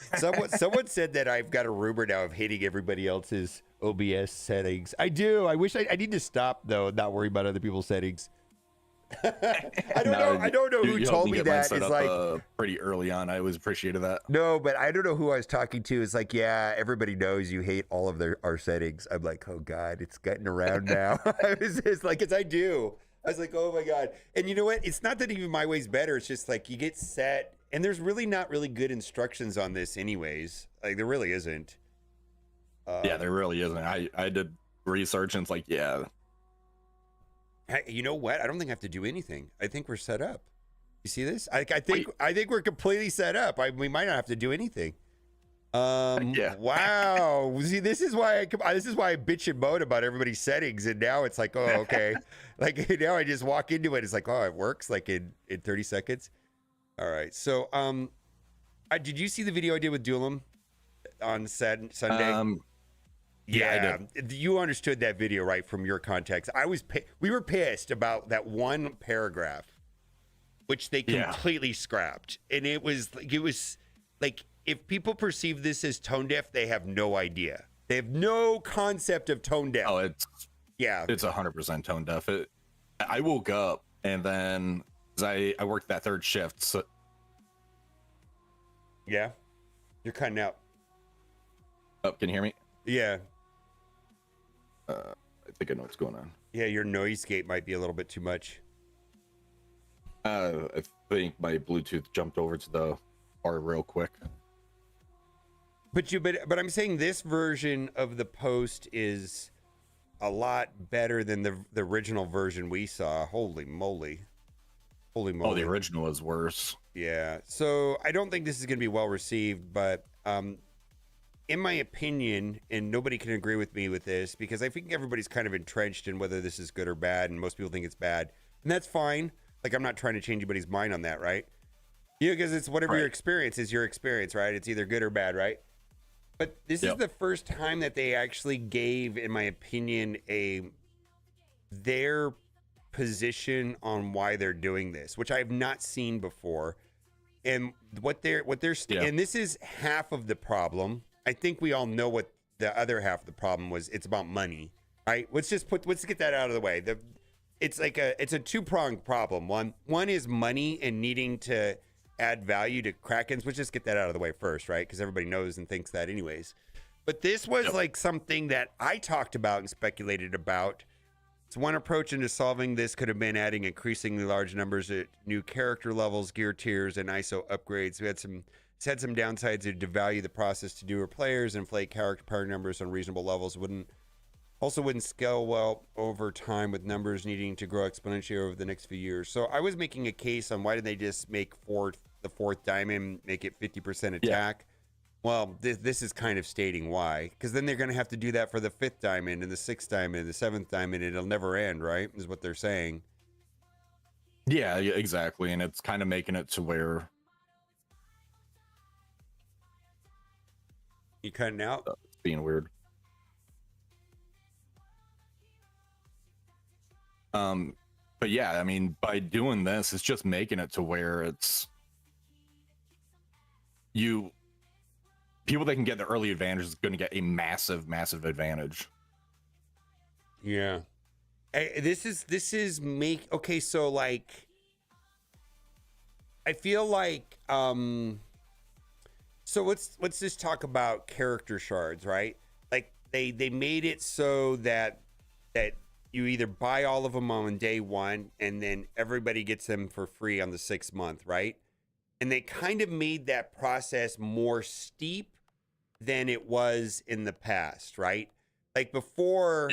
someone said that I've got a rumor now of hating everybody else's OBS settings. I do. I wish I need to stop though, not worry about other people's settings. I don't know who you told helped me get mine that. set It's up, like pretty early on. I always appreciated that. no, but I don't know who I was talking to. It's like, yeah, everybody knows you hate all of our settings. I'm like, oh God, it's getting around now. It's like, I do. I was like, oh my God. And you know what? It's not that even my way's better. It's just like you get set, and there's really not really good instructions on this anyways. Like there really isn't. Yeah, there really isn't. I did research and it's like, yeah. Hey, you know what? I don't think I have to do anything. I think we're set up. You see this? I think we're completely set up. We might not have to do anything. Yeah. Wow. See, this is why I bitch and moan about everybody's settings, and now it's like, oh, okay. Like now I just walk into it. It's like, oh, it works like in 30 seconds. All right. So, did you see the video I did with Duelim on Sunday? Yeah, I did. You understood that video, right? From your context. We were pissed about that one paragraph, which they completely scrapped. And it was like, if people perceive this as tone deaf, they have no idea. They have no concept of tone deaf. Oh, it's 100% tone deaf. I woke up and then I worked that third shift. So yeah, you're cutting out. oh, can you hear me? Yeah. I think I know what's going on. Yeah, your noise gate might be a little bit too much. I think my Bluetooth jumped over to the bar real quick. But I'm saying this version of the post is a lot better than the original version we saw. Holy moly. Holy moly. Oh, the original was worse. Yeah. So I don't think this is going to be well received, but in my opinion, and nobody can agree with me with this, because I think everybody's kind of entrenched in whether this is good or bad, and most people think it's bad, and that's fine. Like, I'm not trying to change anybody's mind on that, right? Yeah, because it's whatever your experience is, your experience, right? It's either good or bad, right? But this is the first time that they actually gave, in my opinion, their position on why they're doing this, which I have not seen before. And and this is half of the problem. I think we all know what the other half of the problem was. It's about money, right? Let's get that out of the way. It's a two-pronged problem. One is money and needing to add value to Krakens. Let's just get that out of the way first, right? Because everybody knows and thinks that anyways. But this was like something that I talked about and speculated about. So one approach into solving this could have been adding increasingly large numbers of new character levels, gear tiers, and ISO upgrades. It's had some downsides to devalue the process to newer players, inflate character power numbers on reasonable levels. Wouldn't scale well over time, with numbers needing to grow exponentially over the next few years. So I was making a case on why did they just make the fourth diamond, make it 50% attack? Well, this is kind of stating why, because then they're going to have to do that for the fifth diamond and the sixth diamond and the seventh diamond, and it'll never end, right? Is what they're saying. Yeah, exactly. And it's kind of making it to where you cutting out? It's being weird. But yeah, I mean, by doing this, it's just making it to where it's people that can get the early advantage is going to get a massive advantage. Yeah. Okay, so like I feel like so let's just talk about character shards, right? Like they made it so that you either buy all of them on day one and then everybody gets them for free on the 6th month, right? And they kind of made that process more steep than it was in the past, right? Like before,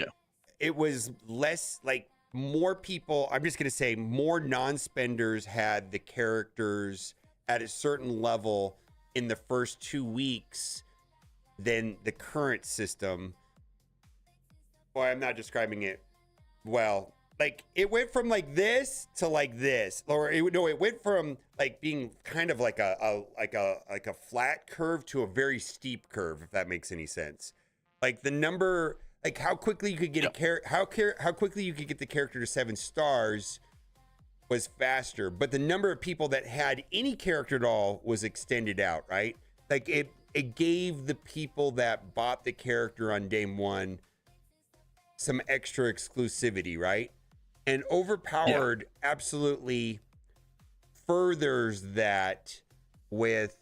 it was less, like more people, I'm just going to say more non-spenders had the characters at a certain level in the first 2 weeks than the current system. Boy, I'm not describing it well. Like it went from like this to like this, or it went from like being kind of like a flat curve to a very steep curve, if that makes any sense. Like the number, like how quickly you could get how quickly you could get the character to 7 stars was faster, but the number of people that had any character at all was extended out, right? Like it gave the people that bought the character on day one some extra exclusivity, right? And Overpowered absolutely furthers that with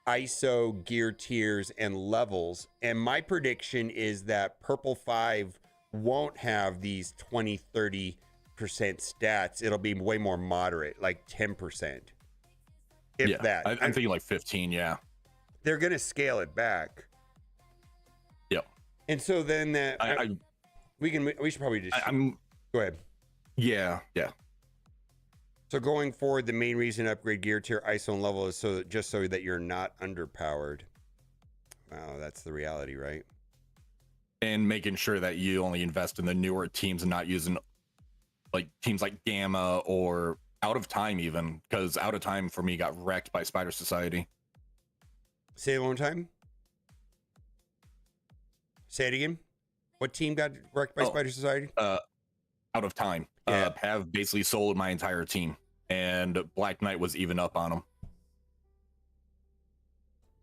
ISO, gear tiers, and levels. And my prediction is that Purple 5 won't have these 20-30% stats. It'll be way more moderate, like 10%. If that. I'm thinking like 15, yeah. They're going to scale it back. Yep. And so then that... we should probably just... Go ahead. Yeah. So going forward, the main reason to upgrade gear tier, ISO, and level is so that you're not underpowered. Wow, that's the reality, right? And making sure that you only invest in the newer teams and not using like teams like Gamma or Out of Time, even, because Out of Time for me got wrecked by Spider Society. Say it one time. Say it again. What team got wrecked by Spider Society? Out of Time. Yeah. Have basically sold my entire team, and Black Knight was even up on them.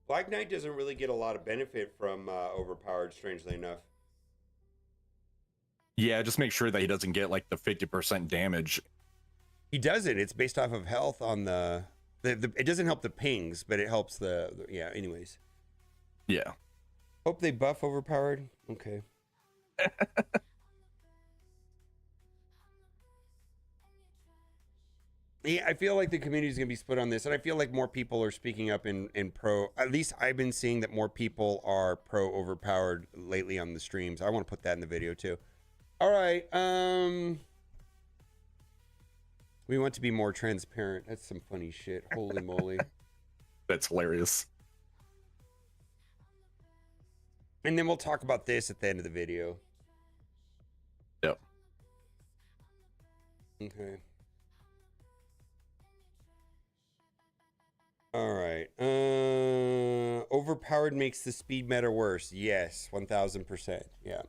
Black Knight doesn't really get a lot of benefit from Overpowered, strangely enough. Yeah, just make sure that he doesn't get like the 50% damage. He doesn't. It's based off of health on the it doesn't help the pings, but it helps the yeah, anyways. Yeah. Hope they buff Overpowered. Okay. Yeah, I feel like the community is going to be split on this, and I feel like more people are speaking up in pro. At least I've been seeing that more people are pro overpowered lately on the streams. I want to put that in the video too. All right, we want to be more transparent. That's some funny shit. Holy moly. That's hilarious. And then we'll talk about this at the end of the video. Yep. Okay. All right. Overpowered makes the speed meta worse. Yes, 1000%. Yeah.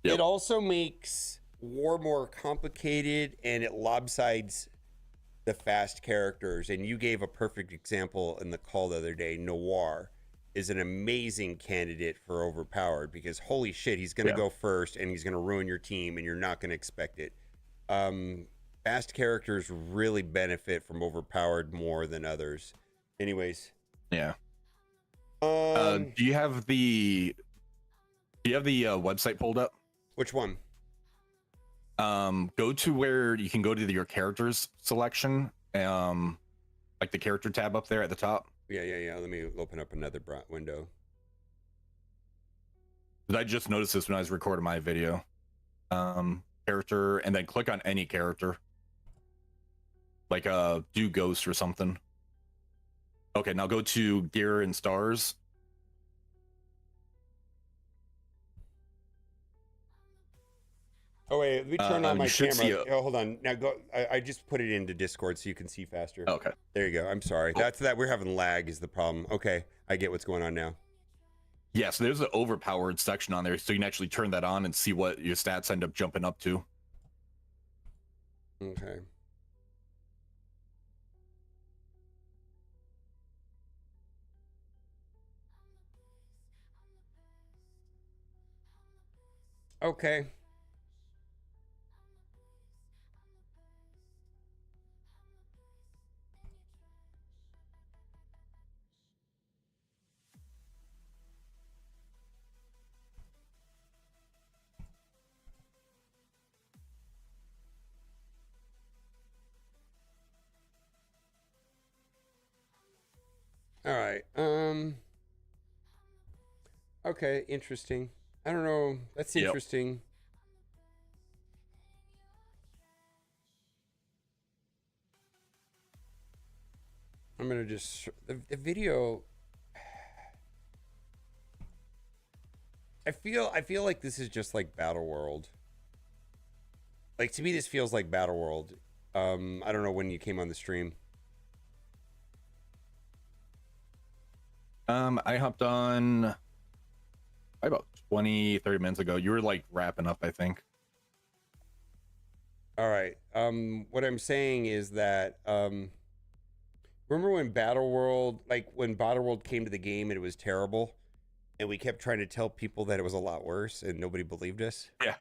Yep. It also makes war more complicated, and it lopsides the fast characters. And you gave a perfect example in the call the other day. Noir is an amazing candidate for overpowered because holy shit, he's going to go first and he's going to ruin your team and you're not going to expect it. Fast characters really benefit from overpowered more than others. Anyways. Yeah. Do you have the website pulled up? Which one? Go to where you can go to your characters selection, like the character tab up there at the top. Yeah. Let me open up another window. I just noticed this when I was recording my video. Character, and then click on any character. Like do Ghost or something. Okay, now go to Gear and Stars. Oh wait, let me turn on my should camera. Oh, hold on. Now go. I just put it into Discord so you can see faster. Okay. There you go. I'm sorry. Cool. That's that. We're having lag is the problem. Okay, I get what's going on now. Yeah, so there's an overpowered section on there, so you can actually turn that on and see what your stats end up jumping up to. Okay. Okay. All right. Okay, interesting. I don't know. That's interesting. I'm gonna just the video. I feel like this is just like Battle World. Like to me, this feels like Battle World. I don't know when you came on the stream. I hopped on about 20-30 minutes ago. You were like wrapping up, I think. All right. What I'm saying is that remember when Battle World, like when Battle World came to the game and it was terrible, and we kept trying to tell people that it was a lot worse, and nobody believed us. Yeah.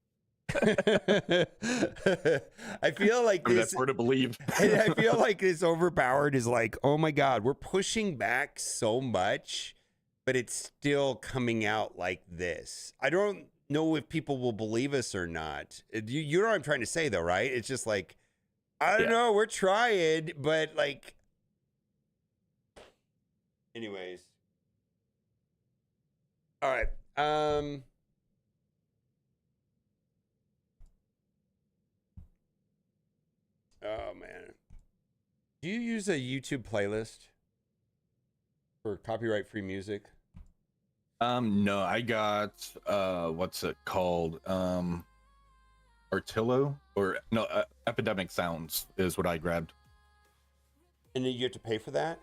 I feel like this. That's hard to believe. I feel like this overpowered is like, oh my god, we're pushing back so much, but it's still coming out like this. I don't know if people will believe us or not. You know what I'm trying to say, though, right? It's just like, I don't know. We're trying, but like, anyways. All right. Oh man. Do you use a YouTube playlist for copyright free music? No, I got what's it called? Artillo or no, Epidemic Sounds is what I grabbed. And then you have to pay for that?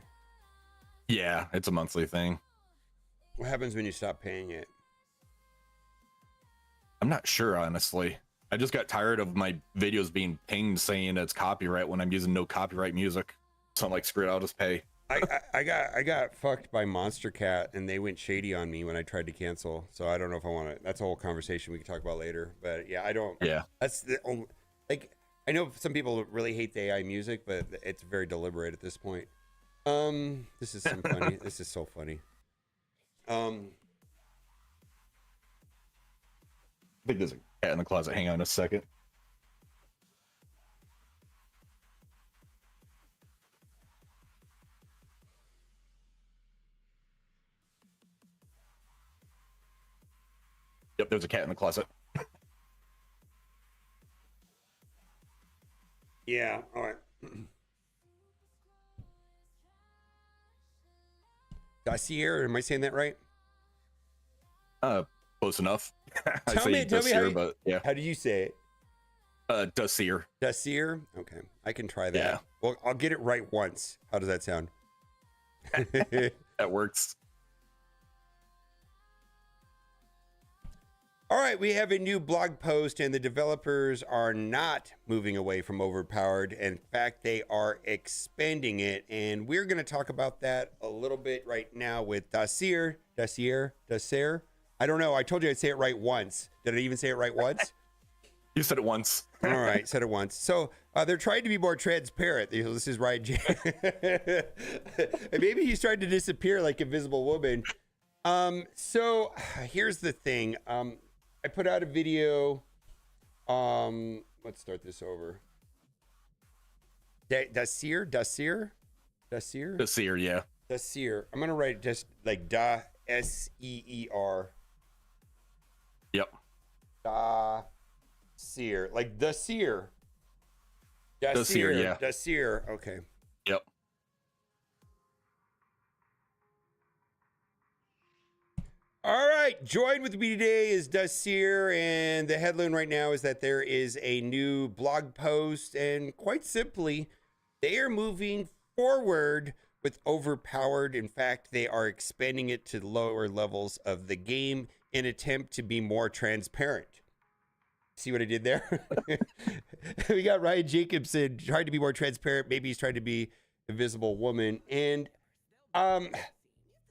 Yeah, it's a monthly thing. What happens when you stop paying it? I'm not sure, honestly. I just got tired of my videos being pinged saying it's copyright when I'm using no copyright music. So I'm like, screw it, I'll just pay. I got fucked by Monster Cat and they went shady on me when I tried to cancel. So I don't know if I want to. That's a whole conversation we can talk about later. But yeah, I don't. Yeah. That's the only. Like, I know some people really hate the AI music, but it's very deliberate at this point. This is some funny. This is so funny. I think there's a cat in the closet. Hang on a second. Yep, there's a cat in the closet. Yeah, all right. Dacier, am I saying that right? Close enough. I Tell say me how Dacier, you- but yeah. How do you say it? Dacier. Dacier? Okay, I can try that. Yeah. Well, I'll get it right once. How does that sound? That works. All right, we have a new blog post, and the developers are not moving away from Overpowered. In fact, they are expanding it, and we're going to talk about that a little bit right now with Dacier. I don't know. I told you I'd say it right once. Did I even say it right once? You said it once. All right, said it once. So they're trying to be more transparent. This is Ryan J. And maybe he's trying to disappear like Invisible Woman. So here's the thing. I put out a video. Let's start this over. Dacier. Dacier, yeah. Dacier. I'm gonna write just like Da S-E-E-R. Yep. Dacier, like the seer. Dacier, yeah. Dacier. Okay. Yep. All right, joined with me today is Dacier, and the headline right now is that there is a new blog post, and quite simply, they are moving forward with Overpowered. In fact, they are expanding it to lower levels of the game in attempt to be more transparent. See what I did there? We got Ryan Jacobson trying to be more transparent. Maybe he's trying to be Invisible Woman, and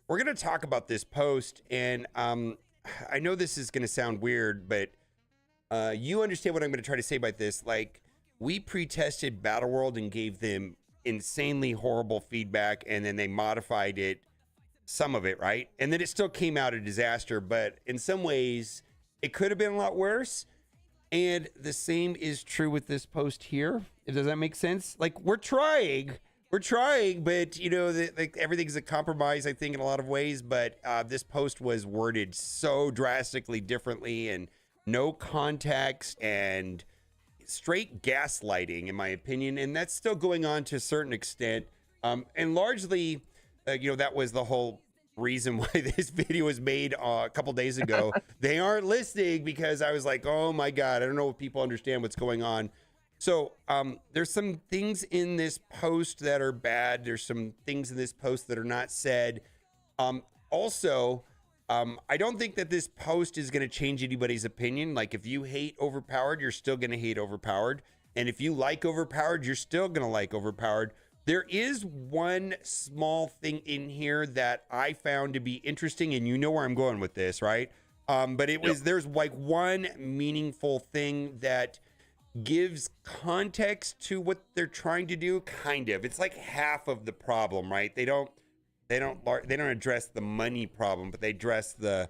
we're going to talk about this post, and I know this is going to sound weird, but you understand what I'm going to try to say about this. Like, we pre-tested Battleworld and gave them insanely horrible feedback, and then they modified it, some of it, right? And then it still came out a disaster, but in some ways, it could have been a lot worse. And the same is true with this post here. Does that make sense? Like, we're trying, but you know, like everything's a compromise, I think, in a lot of ways. But this post was worded so drastically differently, and no context, and straight gaslighting, in my opinion. And that's still going on to a certain extent. And largely, you know, that was the whole reason why this video was made a couple days ago. They aren't listening because I was like, oh my God, I don't know if people understand what's going on. So there's some things in this post that are bad. There's some things in this post that are not said. Also, I don't think that this post is going to change anybody's opinion. Like, if you hate Overpowered, you're still going to hate Overpowered. And if you like Overpowered, you're still going to like Overpowered. There is one small thing in here that I found to be interesting, and you know where I'm going with this, right? But it was, there's like one meaningful thing that gives context to what they're trying to do, kind of. It's like half of the problem, right? They don't address the money problem, but they address the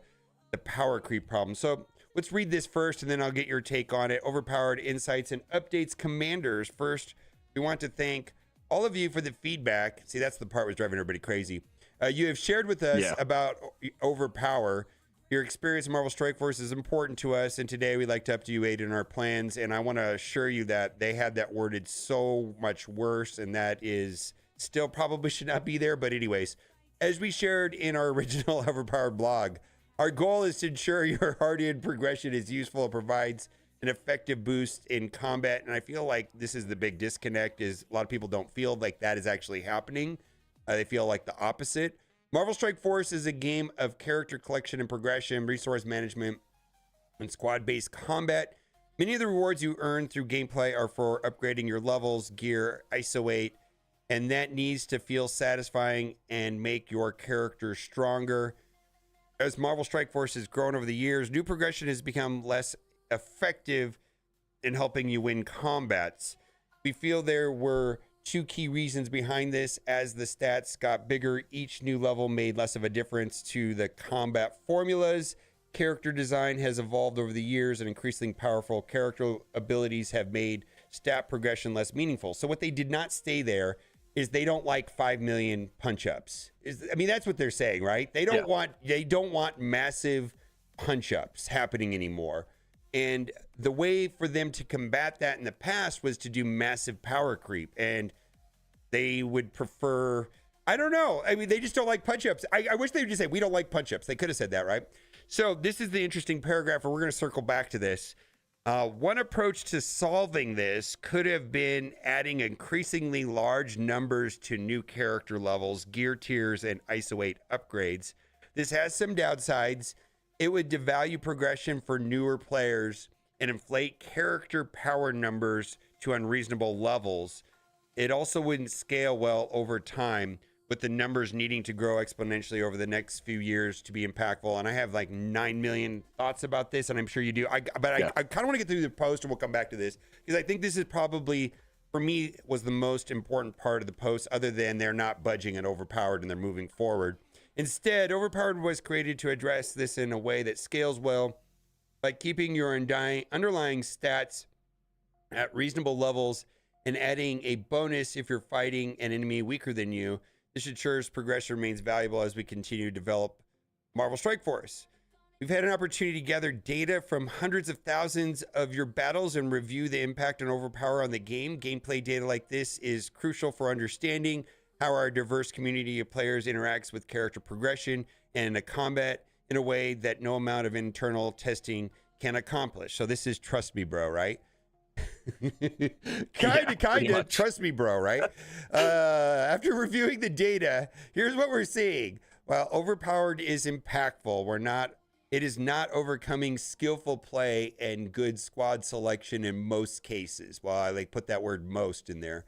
power creep problem. So let's read this first, and then I'll get your take on it. Overpowered insights and updates. Commanders. First, we want to thank all of you for the feedback. See, that's the part that was driving everybody crazy. You have shared with us about Overpower. Your experience in Marvel Strike Force is important to us, and today we'd like to update you in our plans. And I want to assure you that they had that worded so much worse, and that is still probably should not be there. But anyways, as we shared in our original Overpowered blog, our goal is to ensure your hard-earned progression is useful and provides an effective boost in combat. And I feel like this is the big disconnect, is a lot of people don't feel like that is actually happening. They feel like the opposite. Marvel Strike Force is a game of character collection and progression, resource management, and squad-based combat. Many of the rewards you earn through gameplay are for upgrading your levels, gear, ISO 8, and that needs to feel satisfying and make your character stronger. As Marvel Strike Force has grown over the years, new progression has become less effective in helping you win combats. We feel there were two key reasons behind this. As the stats got bigger, each new level made less of a difference to the combat formulas. Character design has evolved over the years, and increasingly powerful character abilities have made stat progression less meaningful. So what they did not stay there is they don't like 5 million punch-ups. I mean, that's what they're saying, right? They don't want massive punch-ups happening anymore. And the way for them to combat that in the past was to do massive power creep. And they would prefer, I don't know. I mean, they just don't like punch-ups. I wish they would just say, we don't like punch-ups. They could have said that, right? So this is the interesting paragraph where we're going to circle back to this. One approach to solving this could have been adding increasingly large numbers to new character levels, gear tiers, and ISO 8 upgrades. This has some downsides. It would devalue progression for newer players and inflate character power numbers to unreasonable levels. It also wouldn't scale well over time, with the numbers needing to grow exponentially over the next few years to be impactful. And I have like 9 million thoughts about this, and I'm sure you do. I kind of want to get through the post, and we'll come back to this, because I think this is probably, for me, was the most important part of the post, other than they're not budging and overpowered and they're moving forward. Instead, Overpowered was created to address this in a way that scales well by keeping your underlying stats at reasonable levels and adding a bonus if you're fighting an enemy weaker than you. This ensures progression remains valuable as we continue to develop Marvel Strike Force. We've had an opportunity to gather data from hundreds of thousands of your battles and review the impact on overpower on the game. Gameplay data like this is crucial for understanding how our diverse community of players interacts with character progression and a combat in a way that no amount of internal testing can accomplish. So this is trust me, bro, right? kind of trust me, bro, right? After reviewing the data, here's what we're seeing. While Overpowered is impactful, it is not overcoming skillful play and good squad selection in most cases. Well, I like put that word most in there.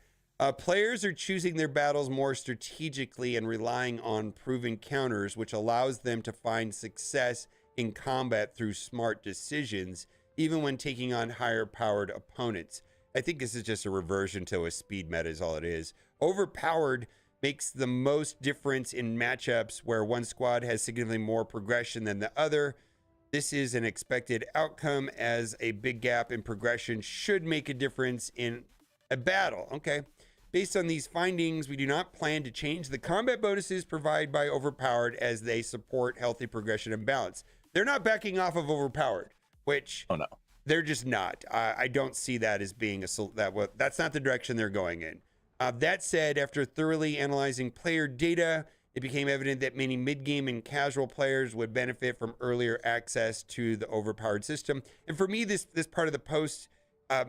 Players are choosing their battles more strategically and relying on proven counters, which allows them to find success in combat through smart decisions, even when taking on higher powered opponents. I think this is just a reversion to a speed meta is all it is. Overpowered makes the most difference in matchups where one squad has significantly more progression than the other. This is an expected outcome, as a big gap in progression should make a difference in a battle. Okay. Based on these findings, we do not plan to change the combat bonuses provided by Overpowered, as they support healthy progression and balance. They're not backing off of Overpowered, which they're just not. I don't see that as being that's not the direction they're going in. That said, after thoroughly analyzing player data, it became evident that many mid-game and casual players would benefit from earlier access to the Overpowered system. And for me, this part of the post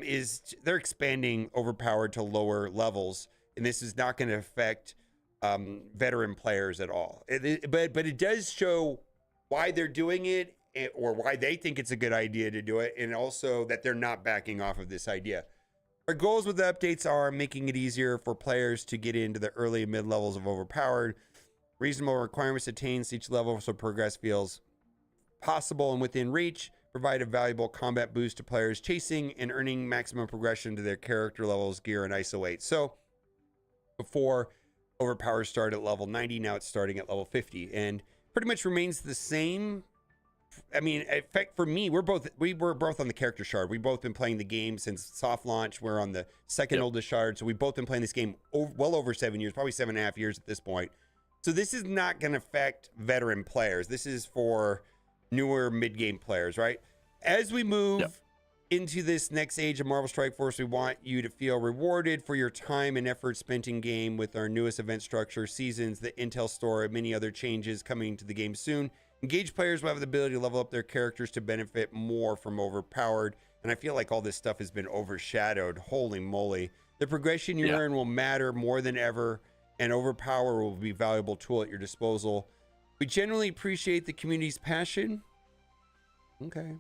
is they're expanding Overpowered to lower levels, and this is not going to affect veteran players at all. But it does show why they're doing it, or why they think it's a good idea to do it, and also that they're not backing off of this idea. Our goals with the updates are making it easier for players to get into the early and mid levels of Overpowered, reasonable requirements attained to each level so progress feels possible and within reach, provide a valuable combat boost to players chasing and earning maximum progression to their character levels, gear, and ISO 8. So before, Overpowered started at level 90, now it's starting at level 50, and pretty much remains the same. I mean, in fact, for me, we were both on the character shard. We've both been playing the game since soft launch. We're on the second oldest shard, so we've both been playing this game well over 7 years, probably 7.5 years at this point. So this is not going to affect veteran players. This is for newer mid-game players, right? As we move into this next age of Marvel Strike Force, we want you to feel rewarded for your time and effort spent in game with our newest event structure, seasons, the Intel store, and many other changes coming to the game soon. Engaged players will have the ability to level up their characters to benefit more from Overpowered, and I feel like all this stuff has been overshadowed. Holy moly. The progression you earn will matter more than ever, and Overpower will be a valuable tool at your disposal. We generally appreciate the community's passion. Okay.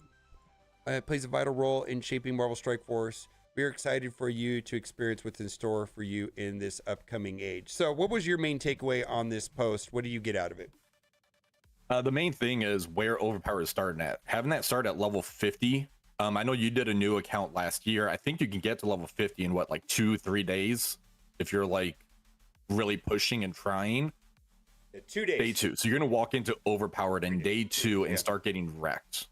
It plays a vital role in shaping Marvel Strike Force. We are excited for you to experience what's in store for you in this upcoming age. So what was your main takeaway on this post? What do you get out of it? The main thing is where Overpower is starting at. Having that start at level 50. I know you did a new account last year. I think you can get to level 50 in what, like 2-3 days, if you're like really pushing and trying. 2 days. Day 2. So you're gonna walk into Overpowered in day 2 and start getting wrecked.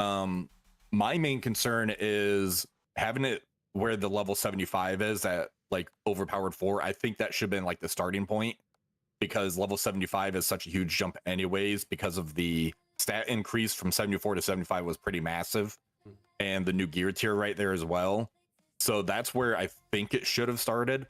My main concern is having it where the level 75 is at like Overpowered 4. I think that should have been like the starting point, because level 75 is such a huge jump anyways because of the stat increase from 74 to 75 was pretty massive, and the new gear tier right there as well. So that's where I think it should have started.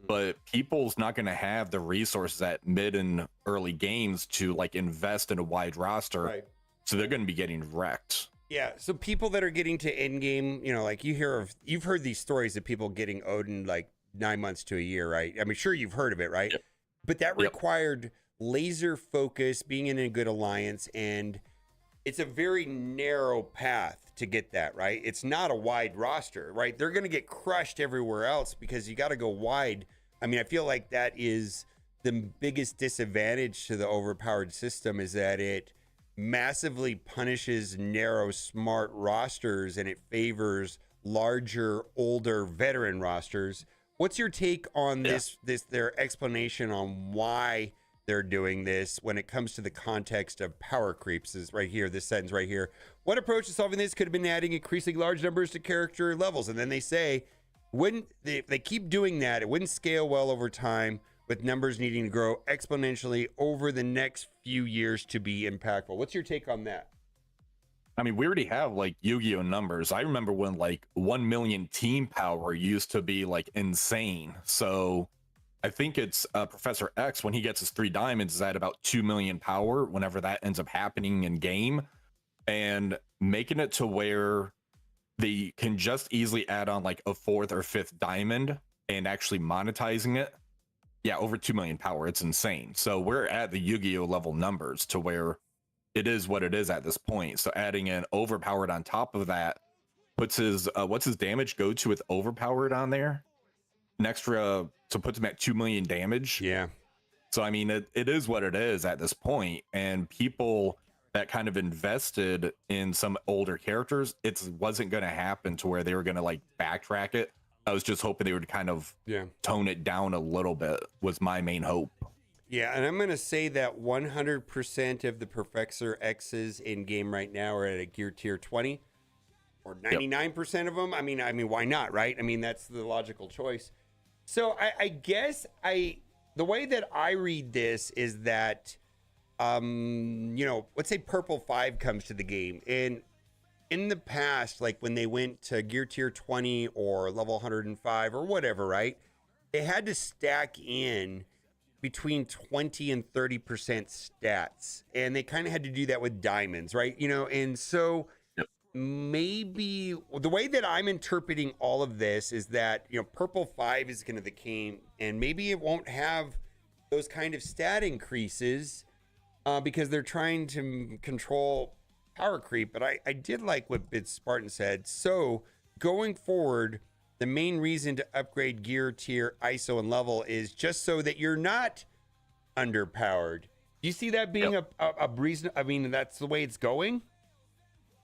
But people's not going to have the resources at mid and early games to like invest in a wide roster. Right. So they're going to be getting wrecked. Yeah, so people that are getting to end game, you know, like you've heard these stories of people getting Odin like 9 months to a year, right? I mean, sure, you've heard of it, right? Yep. But that required laser focus, being in a good alliance, and it's a very narrow path to get that, right? It's not a wide roster, right? They're going to get crushed everywhere else because you got to go wide. I mean, I feel like that is the biggest disadvantage to the overpowered system, is that it massively punishes narrow, smart rosters and it favors larger, older veteran rosters. What's your take on their explanation on why they're doing this when it comes to the context of power creeps? Is right here, this sentence right here. What approach to solving this could have been adding increasingly large numbers to character levels? And then they say, wouldn't they keep doing that, it wouldn't scale well over time, with numbers needing to grow exponentially over the next few years to be impactful. What's your take on that? I mean, we already have like Yu-Gi-Oh numbers. I remember when like 1 million team power used to be like insane. So I think it's Professor X, when he gets his 3 diamonds, is at about 2 million power whenever that ends up happening in game, and making it to where they can just easily add on like a 4th or 5th diamond and actually monetizing it. Yeah, over 2 million power. It's insane. So we're at the Yu-Gi-Oh level numbers to where it is what it is at this point. So adding in overpowered on top of that puts his what's his damage go to with overpowered on there? An extra, so puts him at 2 million damage. Yeah. So I mean, it is what it is at this point. And people that kind of invested in some older characters, it wasn't going to happen to where they were going to like backtrack it. I was just hoping they would kind of tone it down a little bit, was my main hope. Yeah, and I'm going to say that 100% of the Professor X's in game right now are at a gear tier 20, or 99% of them. I mean, why not, right? I mean, that's the logical choice. So I guess the way that I read this is that, you know, let's say Purple 5 comes to the game, and in the past, like when they went to gear tier 20 or level 105 or whatever, right? They had to stack in between 20 and 30% stats. And they kind of had to do that with diamonds, right? You know, and so maybe the way that I'm interpreting all of this is that, you know, Purple 5 is going to the game, and maybe it won't have those kind of stat increases because they're trying to control power creep. But I did like what Bid Spartan said. So going forward, the main reason to upgrade gear, tier, ISO, and level is just so that you're not underpowered. Do you see that being a reason? I mean, that's the way it's going.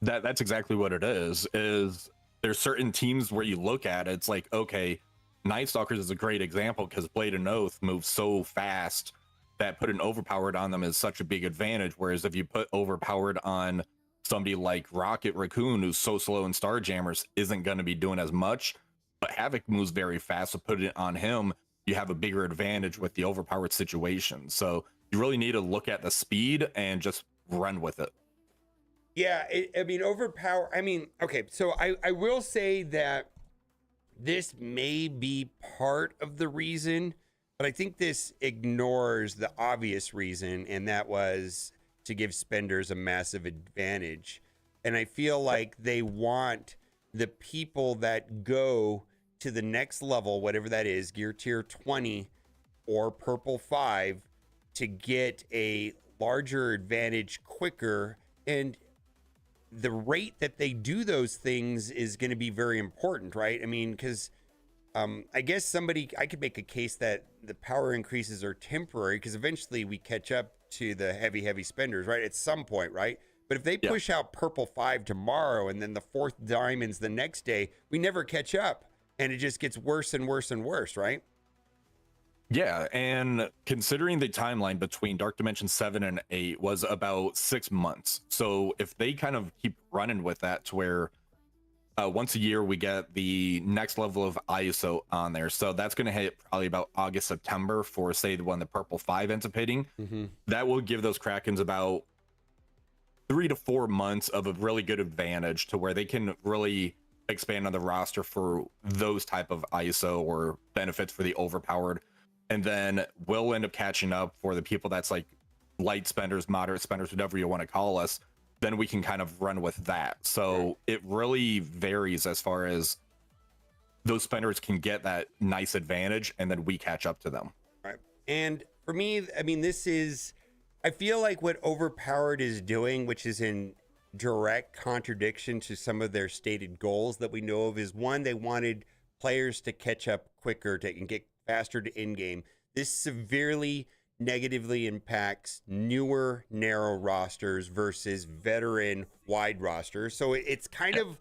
That's exactly what it is. Is there's certain teams where you look at it, it's like, okay, Night Stalkers is a great example because Blade and Oath moves so fast that putting overpowered on them is such a big advantage. Whereas if you put overpowered on somebody like Rocket Raccoon, who's so slow in Starjammers, isn't going to be doing as much. But Havoc moves very fast, so put it on him, you have a bigger advantage with the overpowered situation. So you really need to look at the speed and just run with it. Yeah, I mean, overpower. I mean, okay, so I will say that this may be part of the reason, but I think this ignores the obvious reason, and that was to give spenders a massive advantage. And I feel like they want the people that go to the next level, whatever that is, gear tier 20 or Purple 5, to get a larger advantage quicker. And the rate that they do those things is going to be very important, right? I mean, because I guess I could make a case that the power increases are temporary, because eventually we catch up to the heavy spenders, right? At some point, right? But if they push out Purple 5 tomorrow and then the 4th diamonds the next day, we never catch up, and it just gets worse and worse and worse, right? Yeah, and considering the timeline between Dark Dimension 7 and 8 was about 6 months. So if they kind of keep running with that to where once a year we get the next level of ISO on there. So that's going to hit probably about August, September for, say, the one the Purple 5 ends up hitting. That will give those Krakens about 3 to 4 months of a really good advantage to where they can really expand on the roster for those type of ISO or benefits for the overpowered. And then we'll end up catching up for the people that's like light spenders, moderate spenders, whatever you want to call us. Then we can kind of run with that. So it really varies as far as those spenders can get that nice advantage, and then we catch up to them. Right. And for me, I mean, I feel like what Overpowered is doing, which is in direct contradiction to some of their stated goals that we know of, is one, they wanted players to catch up quicker and get faster to in-game. This severely negatively impacts newer narrow rosters versus veteran wide rosters. So it's kind of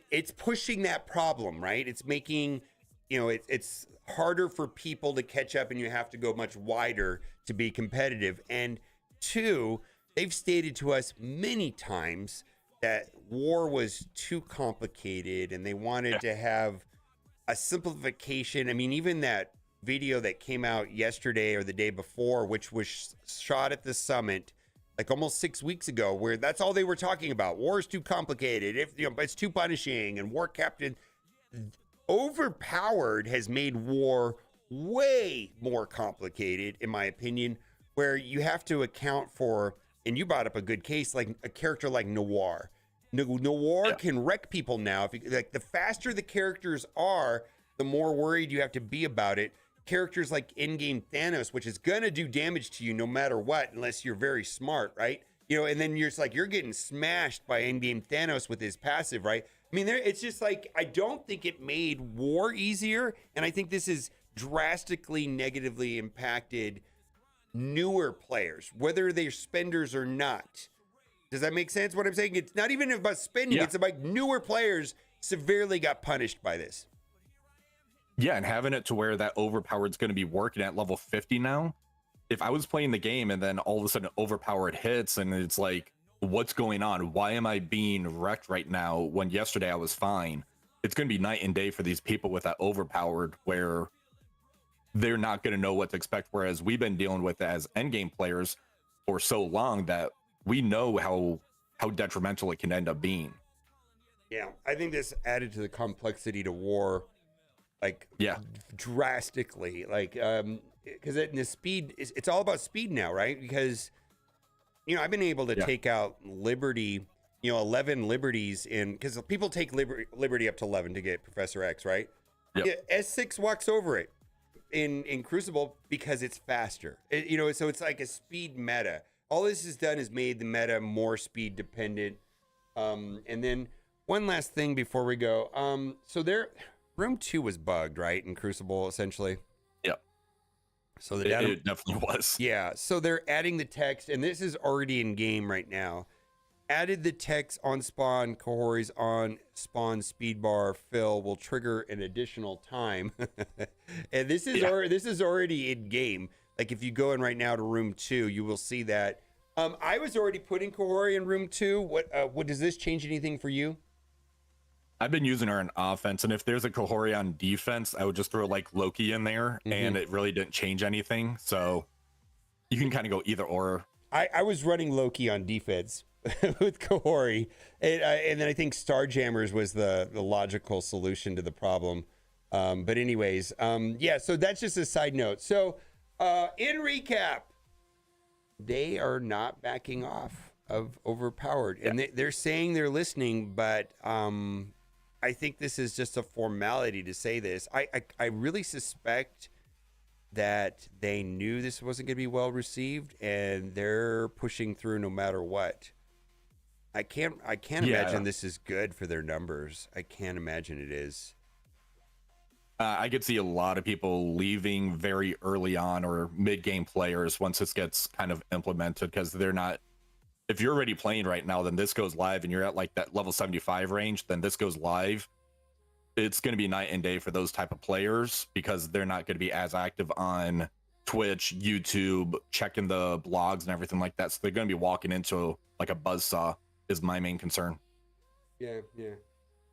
it's pushing that problem, right? It's making, it's harder for people to catch up, and you have to go much wider to be competitive. And two, they've stated to us many times that war was too complicated and they wanted to have a simplification. I mean, even that video that came out yesterday or the day before, which was shot at the summit like almost 6 weeks ago, where that's all they were talking about. War is too complicated. It's too punishing, and war captain. Overpowered has made war way more complicated, in my opinion, where you have to account for, and you brought up a good case, like a character like Noir. Noir can wreck people now. Like, the faster the characters are, the more worried you have to be about it. Characters like in-game Thanos, which is gonna do damage to you no matter what, unless you're very smart, right? And then you're getting smashed by in-game Thanos with his passive, right? I mean, it's just like, I don't think it made war easier, and I think this has drastically negatively impacted newer players, whether they're spenders or not. Does that make sense what I'm saying? It's not even about spending, it's about newer players severely got punished by this. Yeah, and having it to where that overpowered's going to be working at level 50 now. If I was playing the game and then all of a sudden overpowered hits and it's like, what's going on? Why am I being wrecked right now when yesterday I was fine? It's going to be night and day for these people with that overpowered, where they're not going to know what to expect. Whereas we've been dealing with it as endgame players for so long that we know how detrimental it can end up being. Yeah, I think this added to the complexity to war, like, drastically, like, because the speed it's all about speed now, right? Because I've been able to take out Liberty, 11 liberties because people take Liberty up to 11 to get Professor X, right? S6 walks over it in Crucible because it's faster, so it's like a speed meta. All this has done is made the meta more speed dependent. And then one last thing before we go, so Room 2 was bugged, right, in Crucible, essentially? Yep. So it definitely was. Yeah, so they're adding the text, and this is already in game right now. Added the text on spawn, Kahori's on spawn speed bar fill will trigger an additional time. And this is already in game. Like, if you go in right now to Room 2, you will see that. I was already putting Kahori in Room 2. What does this change anything for you? I've been using her in offense, and if there's a Kahori on defense, I would just throw like Loki in there, and it really didn't change anything. So you can kind of go either or. I was running Loki on defense with Kahori, and then I think Starjammers was the logical solution to the problem. But anyways, so that's just a side note. So in recap, they are not backing off of Overpowered, and they're saying they're listening, but I think this is just a formality to say this. I really suspect that they knew this wasn't going to be well received, and they're pushing through no matter what. I can't imagine this is good for their numbers. I can't imagine it is. I could see a lot of people leaving very early on, or mid-game players, once this gets kind of implemented, because they're not. If you're already playing right now, then this goes live, and you're at like that level 75 range, then this goes live. It's going to be night and day for those type of players, because they're not going to be as active on Twitch, YouTube, checking the blogs and everything like that. So they're going to be walking into like a buzzsaw is my main concern. Yeah.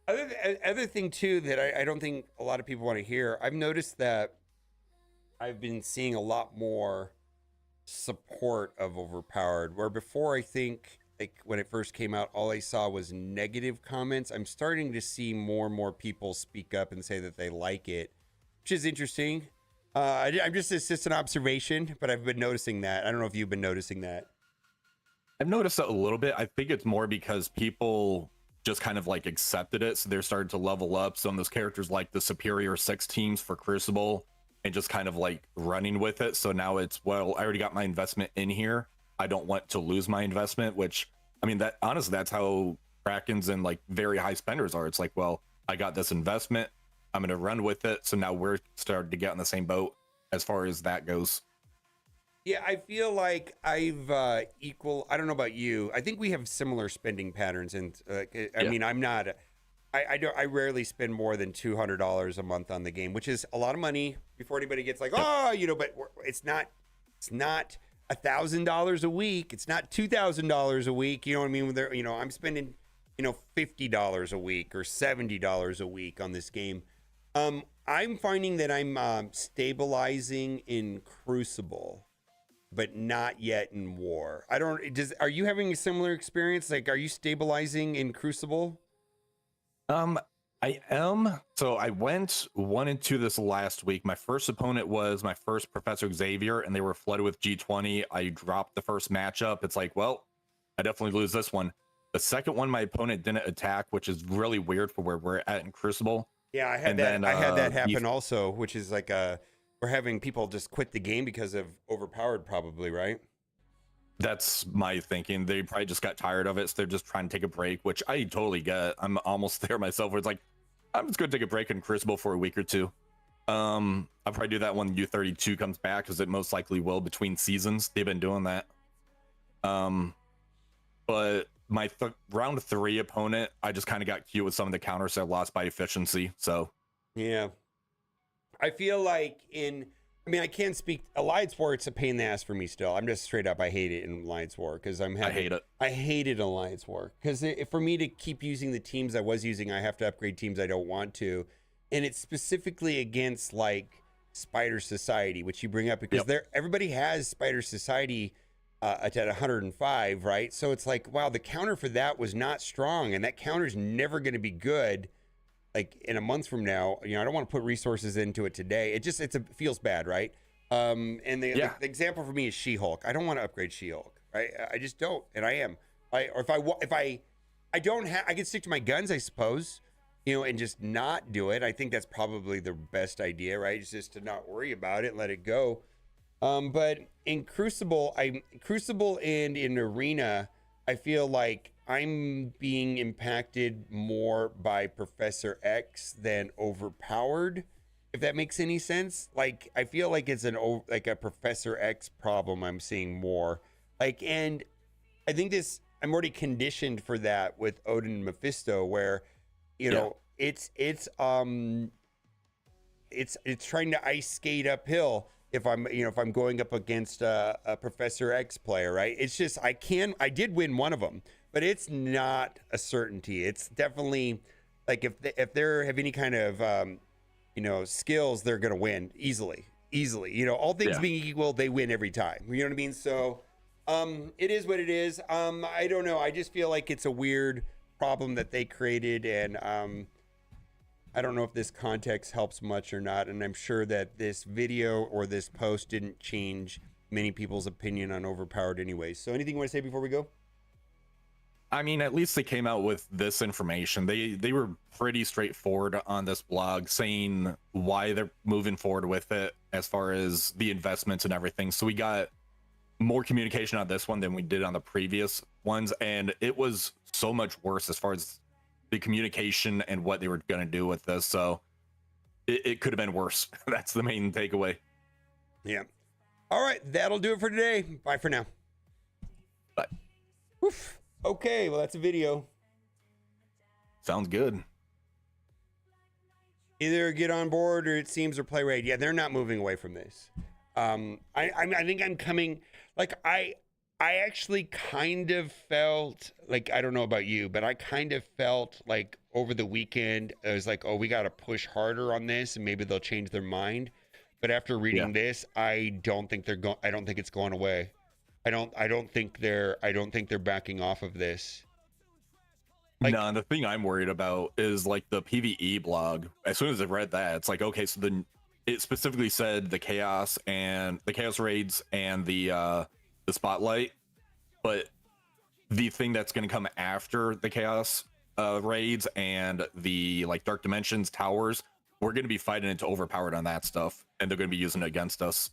Other thing too that I don't think a lot of people want to hear. I've noticed that I've been seeing a lot more support of Overpowered, where before I think like when it first came out, all I saw was negative comments. I'm starting to see more and more people speak up and say that they like it, which is interesting. I'm just, it's just an observation, but I've been noticing that. I don't know if you've been noticing that. I've noticed it a little bit. I think it's more because people just kind of like accepted it, so they're starting to level up. Some of those characters like the Superior 6 teams for Crucible and just kind of like running with it. So now it's, well, I already got my investment in here. I don't want to lose my investment, which, I mean, that honestly, that's how Krakens and like very high spenders are. It's like, well, I got this investment, I'm going to run with it. So now we're starting to get on the same boat as far as that goes. Yeah, I feel like I've equal. I don't know about you. I think we have similar spending patterns, and I mean, I'm not. I don't. I rarely spend more than $200 a month on the game, which is a lot of money. Before anybody gets like, oh, you know, but it's not. It's not $1,000 a week. It's not $2,000 a week. You know what I mean? There, you know, I'm spending, you know, $50 a week or $70 a week on this game. I'm finding that I'm stabilizing in Crucible, but not yet in War. I don't. Are you having a similar experience? Like, are you stabilizing in Crucible? I am. So I went 1 and 2 this last week. My first opponent was my first Professor Xavier, and they were flooded with G20. I dropped the first matchup. It's like, well, I definitely lose this one. The second one, my opponent didn't attack, which is really weird for where we're at in Crucible. Yeah, I had that. I had that happen also, which is like we're having people just quit the game because of Overpowered, probably, right? That's my thinking. They probably just got tired of it, so they're just trying to take a break, which I totally get. I'm almost there myself, where it's like, I'm just going to take a break in Crucible for a week or two. I'll probably do that when U32 comes back, because it most likely will between seasons. They've been doing that. But my round 3 opponent, I just kind of got cute with some of the counters I lost by efficiency. So yeah, I feel like I mean, I can't speak. Alliance War, it's a pain in the ass for me still. I'm just straight up, I hate it in Alliance War because I hate it. I hated Alliance War because for me to keep using the teams I was using, I have to upgrade teams I don't want to, and it's specifically against like Spider Society, which you bring up because everybody has Spider Society at 105, right? So it's like, wow, the counter for that was not strong, and that counter is never going to be good. Like in a month from now, you know, I don't want to put resources into it today. It feels bad, right? And the example for me is She-Hulk. I don't want to upgrade She-Hulk, right? I just don't, and I am. Or if I don't have, I can stick to my guns, I suppose, you know, and just not do it. I think that's probably the best idea, right? It's just to not worry about it, let it go. But in Crucible, and in Arena, I feel like I'm being impacted more by Professor X than Overpowered, if that makes any sense. Like, I feel like it's a Professor X problem I'm seeing more. Like, and I think I'm already conditioned for that with Odin and Mephisto, where, you know, it's trying to ice skate uphill if I'm going up against a Professor X player, right? It's just, I did win one of them, but it's not a certainty. It's definitely like if they have any kind of you know, skills, they're gonna win easily. You know, all things being equal, they win every time. You know what I mean? So it is what it is. I don't know. I just feel like it's a weird problem that they created, and I don't know if this context helps much or not. And I'm sure that this video or this post didn't change many people's opinion on Overpowered anyway. So anything you want to say before we go? I mean, at least they came out with this information. They were pretty straightforward on this blog, saying why they're moving forward with it as far as the investments and everything. So we got more communication on this one than we did on the previous ones, and it was so much worse as far as the communication and what they were going to do with this. So it could have been worse. That's the main takeaway. Yeah. All right, that'll do it for today. Bye for now. Bye. Oof. Okay, well, that's a video. Sounds good. Either get on board or it seems or play raid. Yeah, they're not moving away from this. I think I'm coming. Like I actually kind of felt like, I don't know about you, but I kind of felt like over the weekend it was like, oh, we got to push harder on this and maybe they'll change their mind. But after reading this, I don't think they're going. I don't think it's going away. I don't think they're backing off of this. Like, no, the thing I'm worried about is like the PvE blog. As soon as I read that, it's like, okay, so then it specifically said the chaos raids and the spotlight, but the thing that's going to come after the chaos raids and the like dark dimensions towers, we're going to be fighting into overpowered on that stuff, and they're going to be using it against us.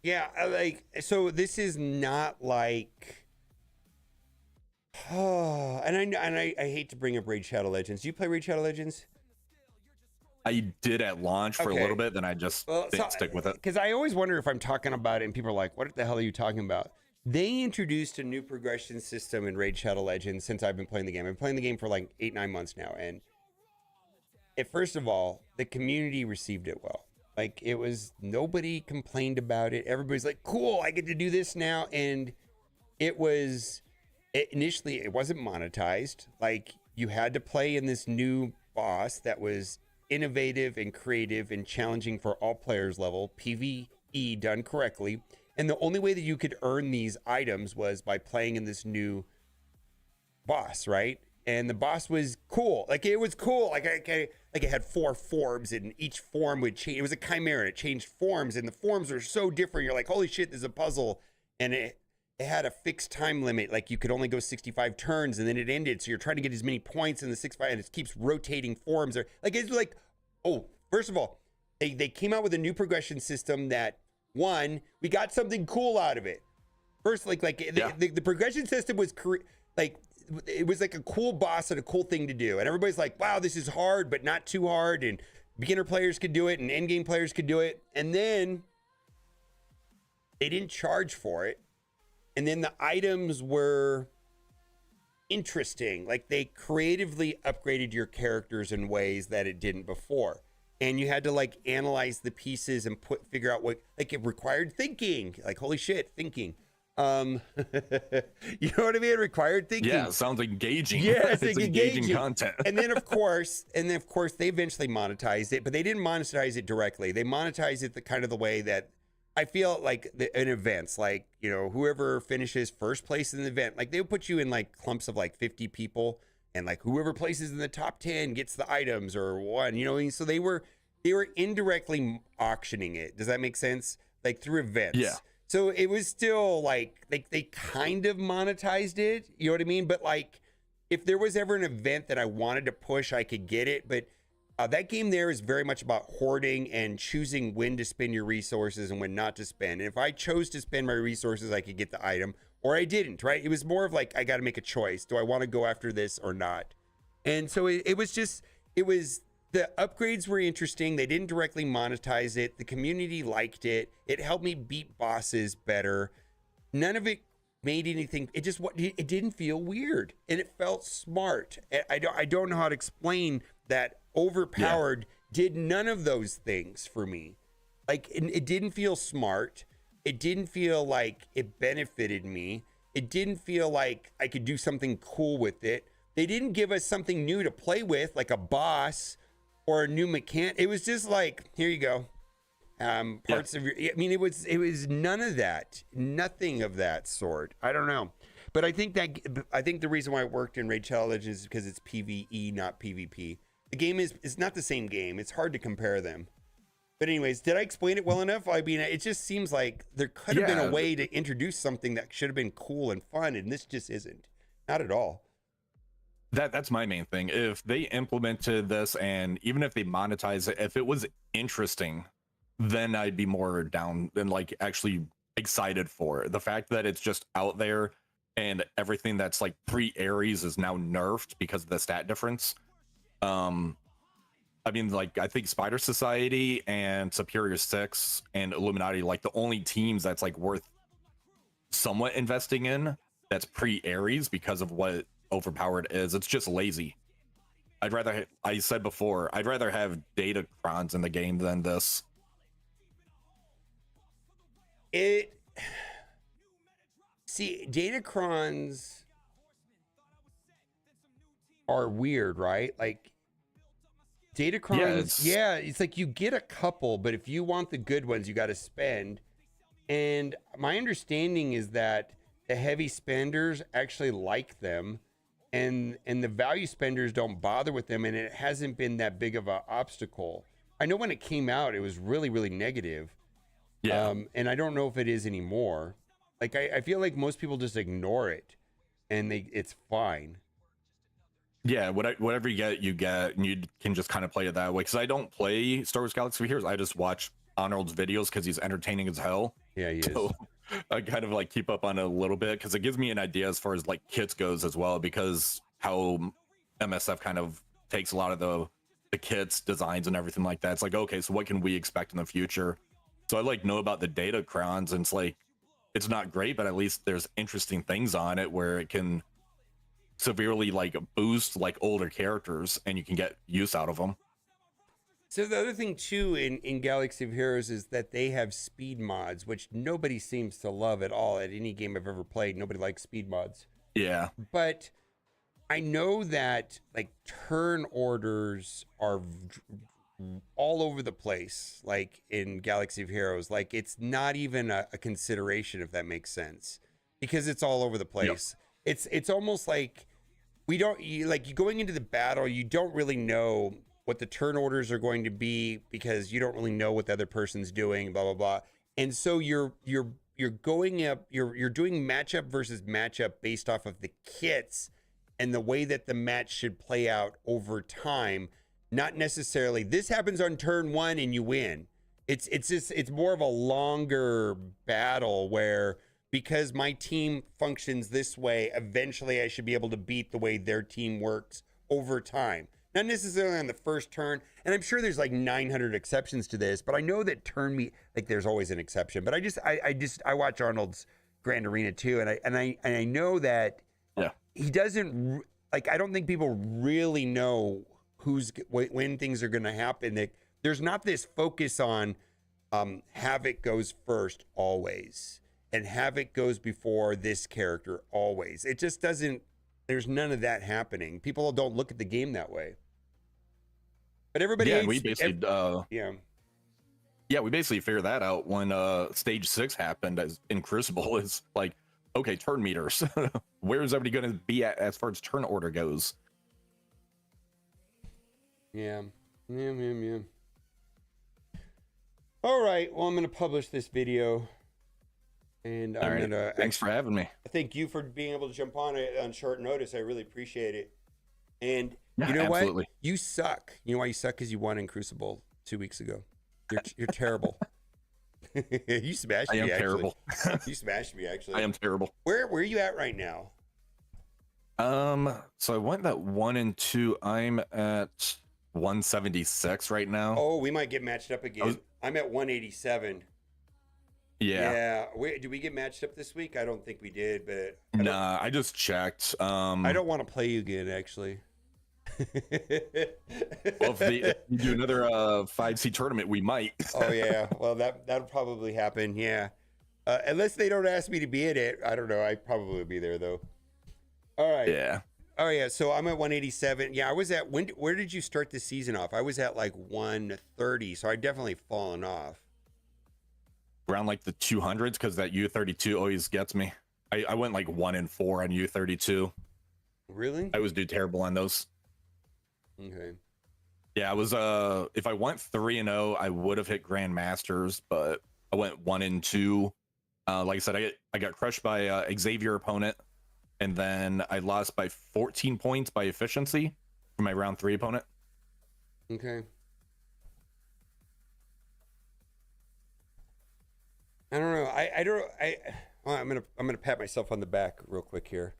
yeah, like, so this is not like. Oh, and I hate to bring up Raid Shadow Legends. Do you play Raid Shadow Legends? I did at launch for a little bit, then I just didn't stick with it. Because I always wonder if I'm talking about it and people are like, what the hell are you talking about? They introduced a new progression system in Raid Shadow Legends since I've been playing the game. I've been playing the game for like 8-9 months now. And first of all, the community received it well. Like, it was, nobody complained about it. Everybody's like, cool, I get to do this now. And initially it wasn't monetized. Like, you had to play in this new boss that was innovative and creative and challenging for all players level, PvE done correctly. And the only way that you could earn these items was by playing in this new boss, right? And the boss was cool. Like, it was cool. Like, it had 4 forms, and each form would change. It was a chimera. It changed forms, and the forms are so different. You're like, holy shit, there's a puzzle. And it had a fixed time limit. Like, you could only go 65 turns, and then it ended. So you're trying to get as many points in the 65, and it keeps rotating forms. Like, it's like, oh, first of all, they came out with a new progression system that, one, we got something cool out of it. First, the progression system was it was like a cool boss and a cool thing to do. And everybody's like, wow, this is hard, but not too hard. And beginner players could do it, and endgame players could do it. And then they didn't charge for it. And then the items were interesting. Like, they creatively upgraded your characters in ways that it didn't before. And you had to like analyze the pieces and figure out what, like, it required thinking. Like, holy shit, thinking. You know what I mean? It required thinking. Yeah, it sounds engaging. Yeah, it's engaging content. and then of course they eventually monetized it, but they didn't monetize it directly. They monetized it the way that I feel like in events, like, you know, whoever finishes first place in the event, like, they would put you in like clumps of like 50 people, and like whoever places in the top 10 gets the items or one, you know what I mean? So they were indirectly auctioning it. Does that make sense? Like, through events. Yeah. So it was still like they kind of monetized it, you know what I mean? But like, if there was ever an event that I wanted to push, I could get it. But that game there is very much about hoarding and choosing when to spend your resources and when not to spend. And if I chose to spend my resources, I could get the item, or I didn't, right? It was more of like, I got to make a choice. Do I want to go after this or not? And so it was the upgrades were interesting. They didn't directly monetize it. The community liked it. It helped me beat bosses better. None of it made anything. It didn't feel weird, and it felt smart. I don't know how to explain that. Overpowered did none of those things for me. Like, it didn't feel smart. It didn't feel like it benefited me. It didn't feel like I could do something cool with it. They didn't give us something new to play with, like a boss or a new mechanic. It was just like, here you go. Parts of your, I mean, it was none of that, nothing of that sort. I don't know. But I think the reason why it worked in Raid Shadow Legends is because it's PvE, not PvP. The game is not the same game. It's hard to compare them. But anyways, did I explain it well enough? I mean, it just seems like there could have been a way to introduce something that should have been cool and fun, and this just isn't. Not at all. That's my main thing. If they implemented this, and even if they monetize it, if it was interesting, then I'd be more down and like actually excited for it. The fact that it's just out there and everything that's like pre-Ares is now nerfed because of the stat difference. I mean, like, I think Spider Society and Superior 6 and Illuminati, like, the only teams that's like worth somewhat investing in that's pre-Ares because of what overpowered is. It's just lazy. I said before, I'd rather have Datacrons in the game than this. Datacrons are weird, right? Like, Datacrons, it's like you get a couple, but if you want the good ones, you got to spend. And my understanding is that the heavy spenders actually like them, and the value spenders don't bother with them, and it hasn't been that big of an obstacle. I know when it came out, it was really, really negative. Yeah. And I don't know if it is anymore. Like I feel like most people just ignore it, and it's fine. Yeah, whatever you get, and you can just kind of play it that way. Because I don't play Star Wars Galaxy of Heroes. I just watch Arnold's videos because he's entertaining as hell. Yeah, he So is. I kind of like keep up on it a little bit because it gives me an idea as far as like kits goes as well. Because how MSF kind of takes a lot of the kits, designs, and everything like that. It's like, okay, so what can we expect in the future? So I like know about the Datacrons, and it's like it's not great, but at least there's interesting things on it where it can severely like boost like older characters and you can get use out of them. So the other thing too in Galaxy of Heroes is that they have speed mods, which nobody seems to love at all at any game I've ever played. Nobody likes speed mods. Yeah. But I know that like turn orders are all over the place, like in Galaxy of Heroes. Like it's not even a consideration, if that makes sense, because it's all over the place. Yep. It's almost like you going into the battle, you don't really know what the turn orders are going to be because you don't really know what the other person's doing, blah blah blah. And so you're going up, you're doing matchup versus matchup based off of the kits and the way that the match should play out over time. Not necessarily this happens on turn 1 and you win. It's more of a longer battle where, because my team functions this way, eventually I should be able to beat the way their team works over time. Not necessarily on the first turn. And I'm sure there's like 900 exceptions to this, but I know that like there's always an exception. But I watch Arnold's Grand Arena too, and I know that he doesn't like. I don't think people really know when things are going to happen. There's not this focus on Havoc goes first always, and Havoc goes before this character always. It just doesn't. There's none of that happening. People don't look at the game that way. But everybody, we basically we basically figured that out when stage 6 happened as in Crucible. Is like, okay, turn meters. Where's everybody going to be at as far as turn order goes? Yeah. All right. Well, I'm going to publish this video. And I'm going to... Thanks for having me. Thank you for being able to jump on it on short notice. I really appreciate it. And Yeah, you know absolutely. what? You suck. You know why you suck? Because you won in Crucible 2 weeks ago. You're terrible. You smashed me. I am terrible. You smashed me, actually. I am terrible. Where are you at right now? So I went that 1 and 2. I'm at 176 right now. Oh, we might get matched up again. I'm at 187. Yeah. Did we get matched up this week? I don't think we did, but Nah, I just checked. I don't want to play you again, actually. Well, if you do another 5C tournament, we might. Oh yeah, well that'll probably happen. Yeah, unless they don't ask me to be in it. I don't know. I probably would be there though. All right. Yeah. Oh yeah. So I'm at 187. Yeah, I was at where did you start the season off? I was at like 130. So I definitely fallen off. Around like the 200s, because that U32 always gets me. I went like 1 and 4 on U32. Really? I always do terrible on those. Okay. Yeah, I was if I went 3 and 0, I would have hit Grandmasters, but I went 1 and 2. Like I said, I got crushed by Xavier opponent, and then I lost by 14 points by efficiency from my round 3 opponent. Okay. I don't know. I'm gonna pat myself on the back real quick here.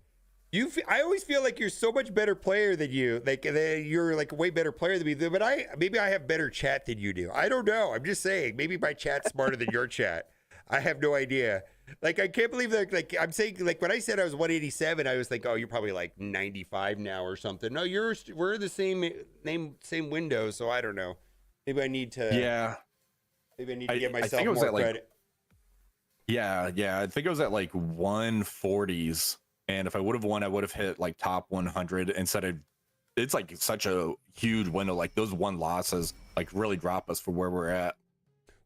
I always feel like you're so much better player than you. Like you're like a way better player than me. But maybe I have better chat than you do. I don't know. I'm just saying. Maybe my chat's smarter than your chat. I have no idea. Like I can't believe that. Like I'm saying. Like when I said I was 187, I was like, oh, you're probably like 95 now or something. No, we're the same window. So I don't know. Maybe I need to. Yeah. Maybe I need to give myself more credit. Yeah. I think it was at like 140s. And if I would have won, I would have hit like top 100 instead of it's like such a huge window. Like those one losses like really drop us for where we're at.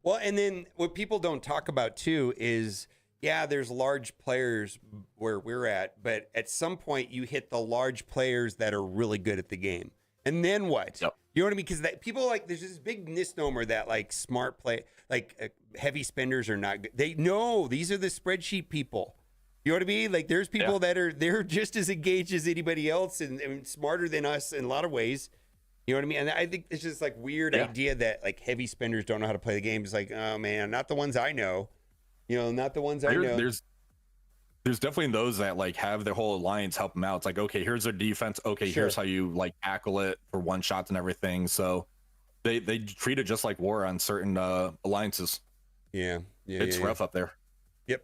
Well, and then what people don't talk about too is, yeah, there's large players where we're at, but at some point you hit the large players that are really good at the game. And then what? Yep. You know what I mean? Because people like, there's this big misnomer that like smart play, like heavy spenders are not good. These are the spreadsheet people. You know what I mean? Like there's people that they're just as engaged as anybody else and smarter than us in a lot of ways. You know what I mean? And I think it's just like weird idea that like heavy spenders don't know how to play the game. It's like, oh man, not the ones I know. You know, not the ones I know. There's definitely those that like have their whole alliance help them out. It's like, okay, here's their defense. Okay, here's how you like tackle it for one shots and everything. So they treat it just like war on certain alliances. Yeah. It's rough up there. Yep.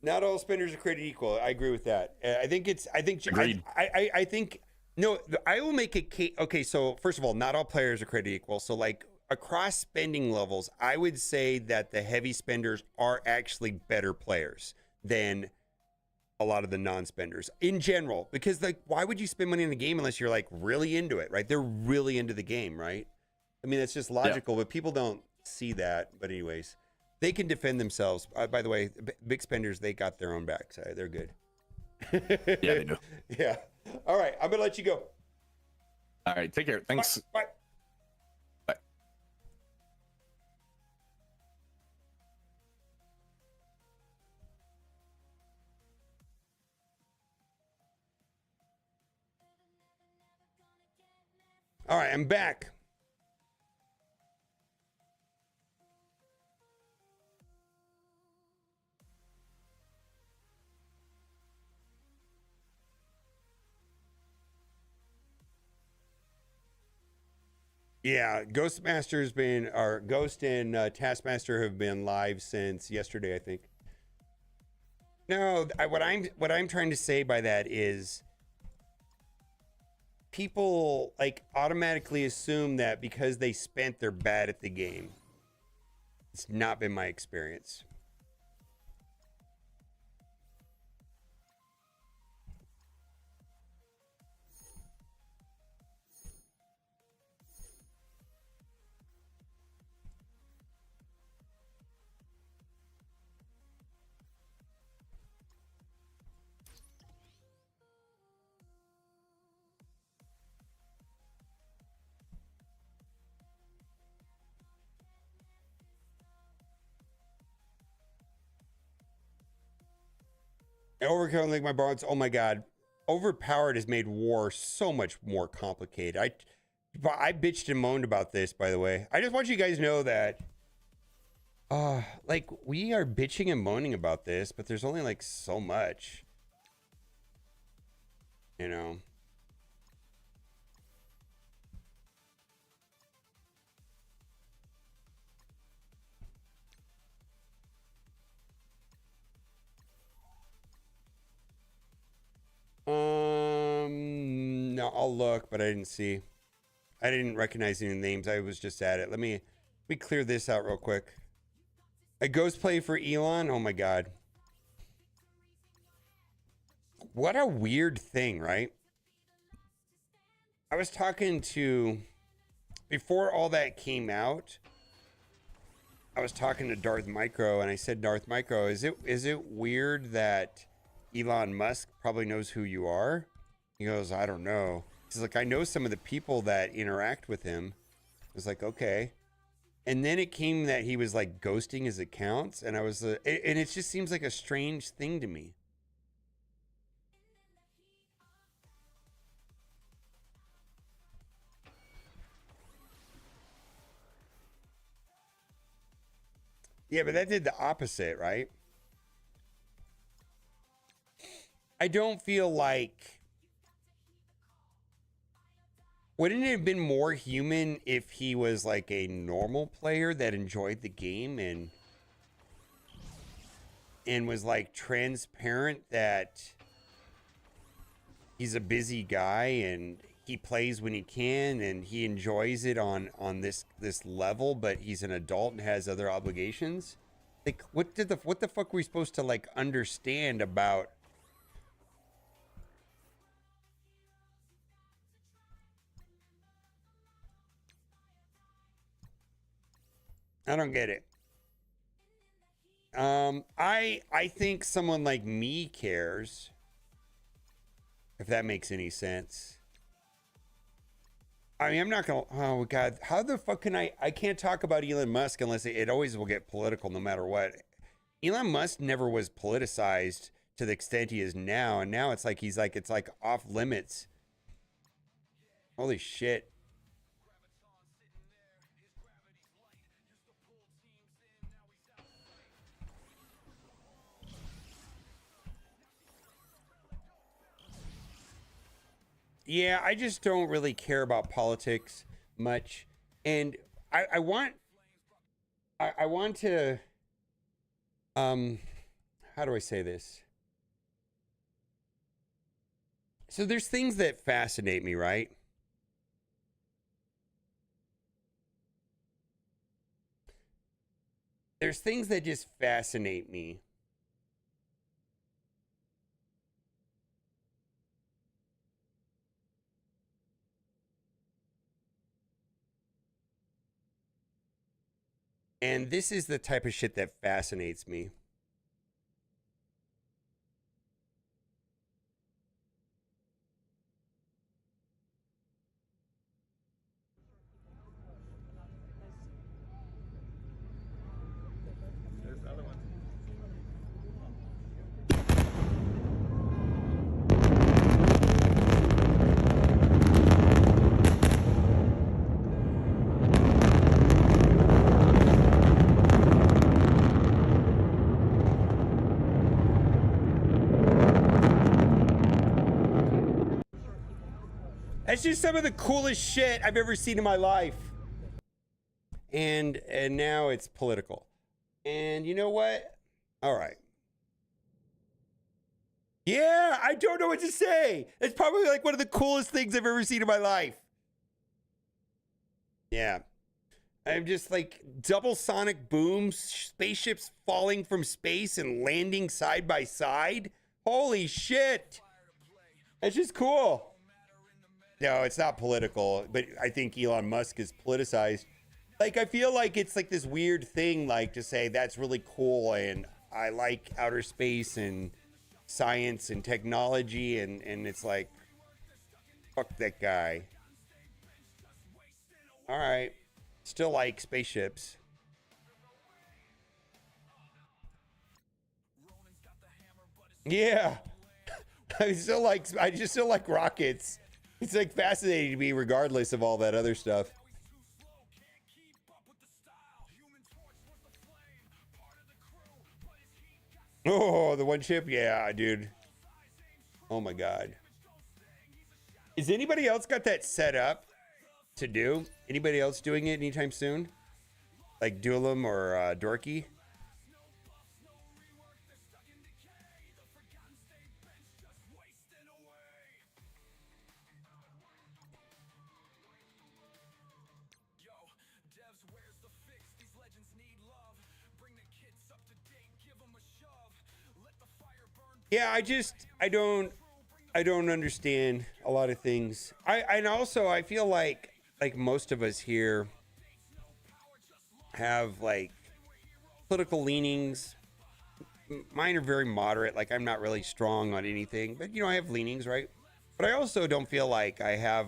Not all spenders are created equal. I agree with that. Agreed. I think no. I will make a case. Okay, so first of all, not all players are created equal. So like across spending levels, I would say that the heavy spenders are actually better players than a lot of the non-spenders in general. Because like, why would you spend money in the game unless you're like really into it, right? They're really into the game, right? I mean, it's just logical, but people don't see that. But anyways, they can defend themselves. By the way, big spenders, they got their own backs. They're good. Yeah, they do. Yeah. All right, I'm gonna let you go. All right, take care. Thanks. Bye. Bye. All right, I'm back. Yeah, Ghost and Taskmaster have been live since yesterday, I think. No, what I'm trying to say by that is people like automatically assume that because they spent, they're bad at the game. It's not been my experience. Overkill, like my bonds. Oh my god, overpowered has made war so much more complicated. I bitched and moaned about this, by the way. I just want you guys to know that, like we are bitching and moaning about this, but there's only like so much, you know. No, I'll look, but I didn't see. I didn't recognize any names. I was just at it. Let me clear this out real quick. A ghost play for Elon? Oh my god. What a weird thing, right? I was talking to, before all that came out, I was talking to Darth Micro, and I said, Darth Micro, is it weird that Elon Musk probably knows who you are? He goes, I don't know. He's like, I know some of the people that interact with him. I was like, okay. And then it came that he was like ghosting his accounts, and I was, and it just seems like a strange thing to me. Yeah, but that did the opposite, right? I don't feel like... Wouldn't it have been more human if he was like a normal player that enjoyed the game and was like transparent that he's a busy guy and he plays when he can and he enjoys it on this level, but he's an adult and has other obligations? Like, what the fuck were we supposed to like understand about I don't get it. I think someone like me cares, if that makes any sense. I mean, I'm not gonna. Oh God, how the fuck can I can't talk about Elon Musk unless it always will get political, no matter what. Elon Musk never was politicized to the extent he is now, and now it's like it's like off limits. Holy shit. Yeah, I just don't really care about politics much. And I want to how do I say this? So there's things that fascinate me, right? There's things that just fascinate me. And this is the type of shit that fascinates me. That's just some of the coolest shit I've ever seen in my life. And now it's political. And you know what? All right. Yeah, I don't know what to say. It's probably like one of the coolest things I've ever seen in my life. Yeah. I'm just like double sonic booms, spaceships falling from space and landing side by side. Holy shit. That's just cool. No, it's not political, but I think Elon Musk is politicized. Like, I feel like it's like this weird thing, like to say that's really cool and I like outer space and science and technology, and it's like, fuck that guy. All right. Still like spaceships. Yeah. I just still like rockets. It's like fascinating to me regardless of all that other stuff. Oh, the one chip? Yeah, dude. Oh my God. Is anybody else got that set up to do? Anybody else doing it anytime soon? Like Duelim or Dorky? Yeah, I don't understand a lot of things. And also I feel like most of us here have like political leanings. Mine are very moderate. Like, I'm not really strong on anything, but I have leanings, right? But I also don't feel like I have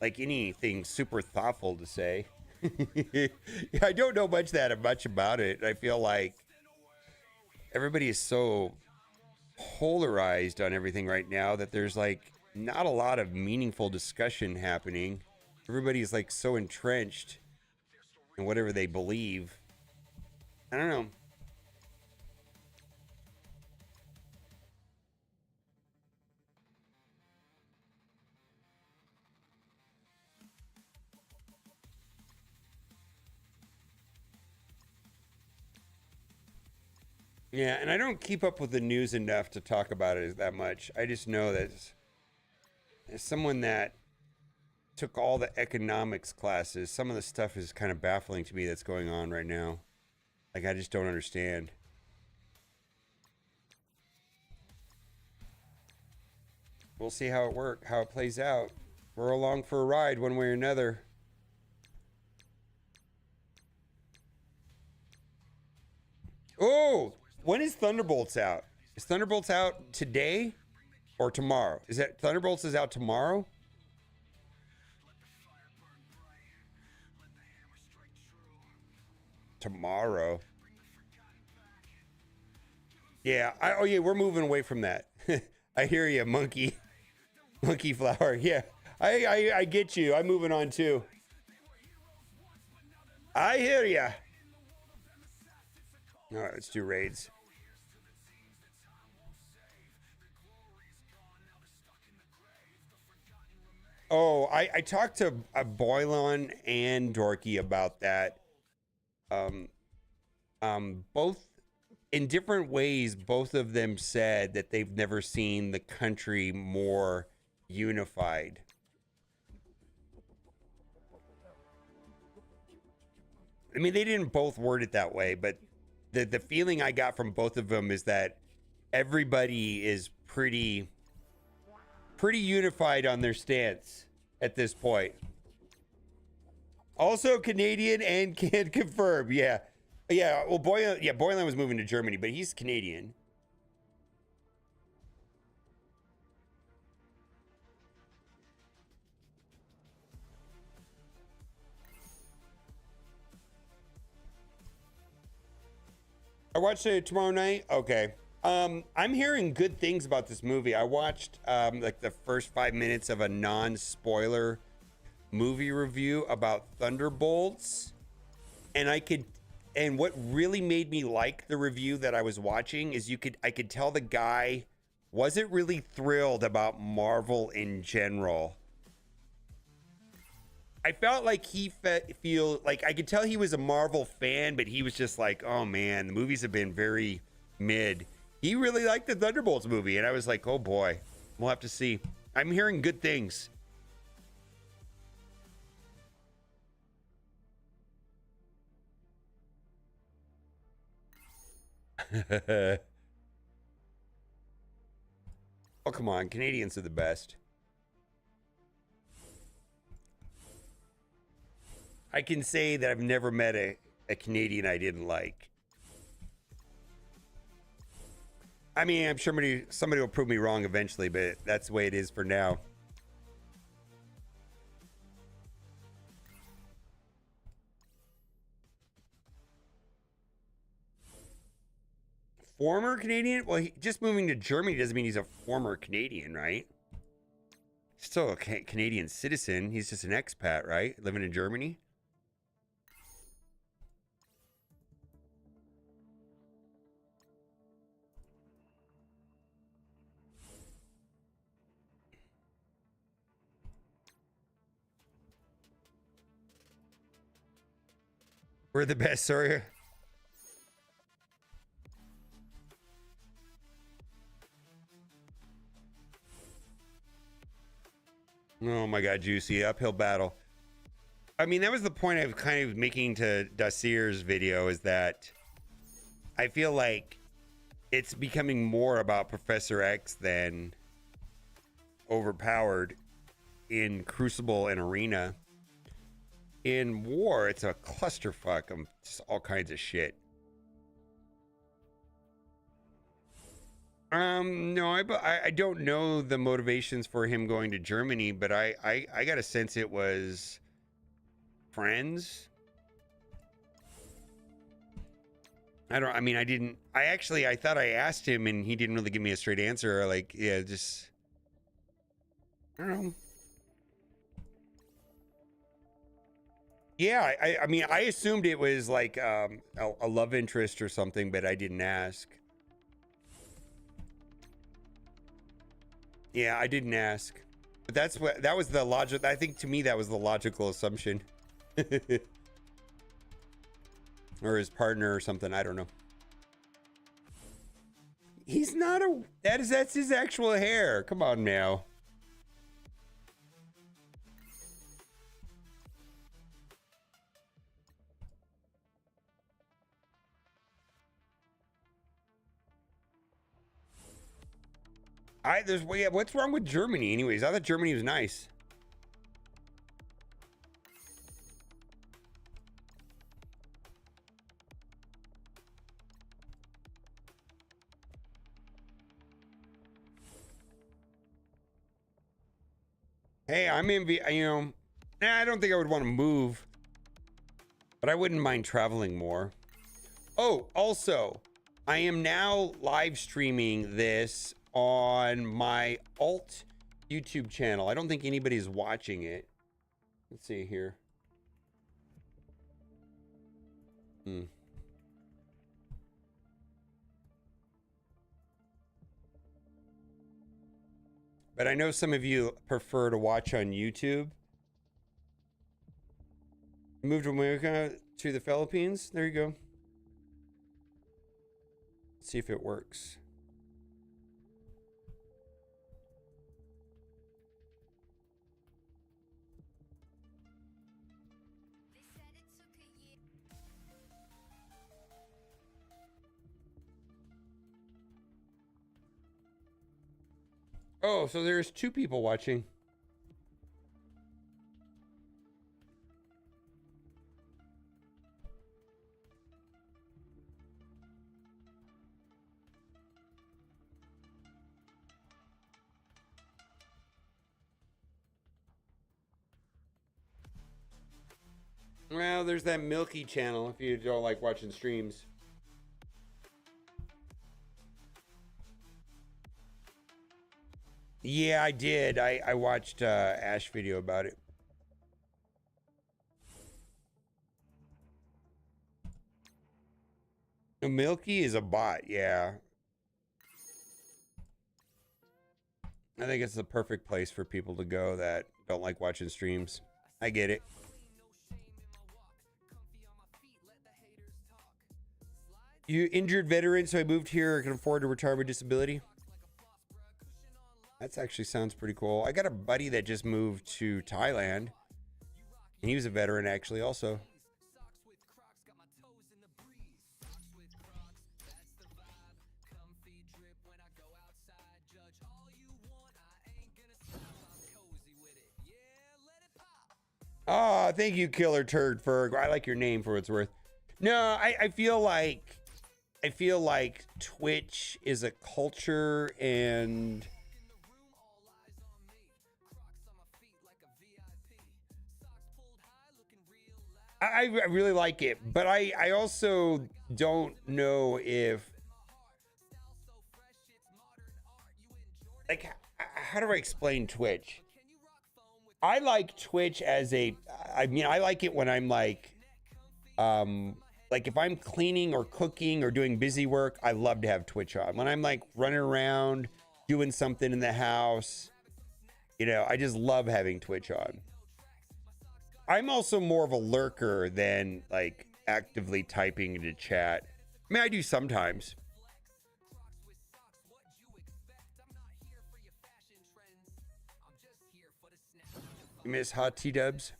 like anything super thoughtful to say. I don't know much about it. I feel like everybody is so polarized on everything right now that there's like not a lot of meaningful discussion happening. Everybody's like so entrenched in whatever they believe. I don't know. Yeah, and I don't keep up with the news enough to talk about it that much. I just know that as someone that took all the economics classes, some of the stuff is kind of baffling to me that's going on right now. Like, I just don't understand. We'll see how it plays out. We're along for a ride one way or another. Oh, when is Thunderbolts out? Is Thunderbolts out today or tomorrow? Is that Thunderbolts is out tomorrow? Tomorrow. Yeah. Oh yeah, we're moving away from that. I hear you, monkey. Monkey flower. Yeah. I get you. I'm moving on too. I hear ya. All right, let's do raids. Oh, I talked to Boylon and Dorky about that. Both in different ways, both of them said that they've never seen the country more unified. I mean, they didn't both word it that way, but the feeling I got from both of them is that everybody is pretty unified on their stance at this point. Also Canadian and can confirm. Yeah. Well, Boylan was moving to Germany, but he's Canadian. I watched it tomorrow night. Okay. I'm hearing good things about this movie. I watched like the first 5 minutes of a non-spoiler movie review about Thunderbolts, and what really made me like the review that I was watching is I could tell the guy wasn't really thrilled about Marvel in general. I felt like I could tell he was a Marvel fan, but he was just like, oh man, the movies have been very mid. He really liked the Thunderbolts movie, and I was like, oh boy, we'll have to see. I'm hearing good things. Oh, come on. Canadians are the best. I can say that I've never met a Canadian I didn't like. I mean, I'm sure somebody will prove me wrong eventually, but that's the way it is for now. Former Canadian? Well, just moving to Germany doesn't mean he's a former Canadian, right? Still a Canadian citizen. He's just an expat, right? Living in Germany. We're the best, sorry. Oh my god, Juicy. Uphill battle. I mean, that was the point I was kind of making to Dasir's video, is that I feel like it's becoming more about Professor X than overpowered in Crucible and Arena. In War, it's a clusterfuck of just all kinds of shit. No, I don't know the motivations for him going to Germany, but I got a sense it was friends. I thought I asked him and he didn't really give me a straight answer. Like, yeah, just, I don't know. Yeah, I mean, I assumed it was like a love interest or something, but I didn't ask. Yeah, I didn't ask. But that was the logic. I think to me that was the logical assumption. Or his partner or something, I don't know. He's not that's his actual hair. Come on now. What's wrong with Germany anyways? I thought Germany was nice. Hey, I'm envy. I don't think I would want to move, but I wouldn't mind traveling more. Oh, also, I am now live streaming this on my alt YouTube channel. I don't think anybody's watching it. Let's see here. But I know some of you prefer to watch on YouTube. Moved from America to the Philippines. There you go. Let's see if it works. Oh, so there's 2 people watching. Well, there's that Milky channel if you don't like watching streams. Yeah, I did. I watched Ash video about it. Milky is a bot, yeah. I think it's the perfect place for people to go that don't like watching streams. I get it. You injured veteran, so I moved here. I can afford to retire with disability. That actually sounds pretty cool. I got a buddy that just moved to Thailand, and he was a veteran actually also. Oh, thank you, Killer Turd Ferg. I like your name for what it's worth. No, I feel like Twitch is a culture, and I really like it, but I also don't know if, like, how do I explain Twitch? I like Twitch as I like it when I'm like if I'm cleaning or cooking or doing busy work, I love to have Twitch on. When I'm like running around doing something in the house, I just love having Twitch on. I'm also more of a lurker than like actively typing into chat. I mean, I do sometimes. You miss Hot T-dubs?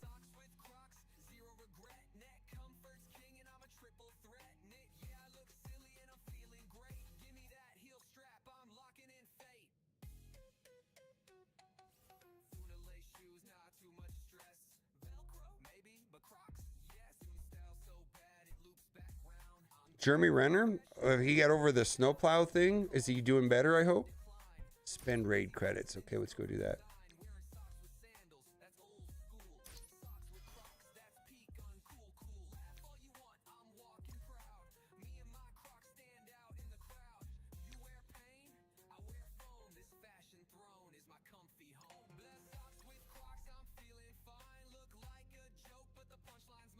Jeremy Renner, he got over the snowplow thing. Is he doing better, I hope? Spend raid credits. Okay, let's go do that.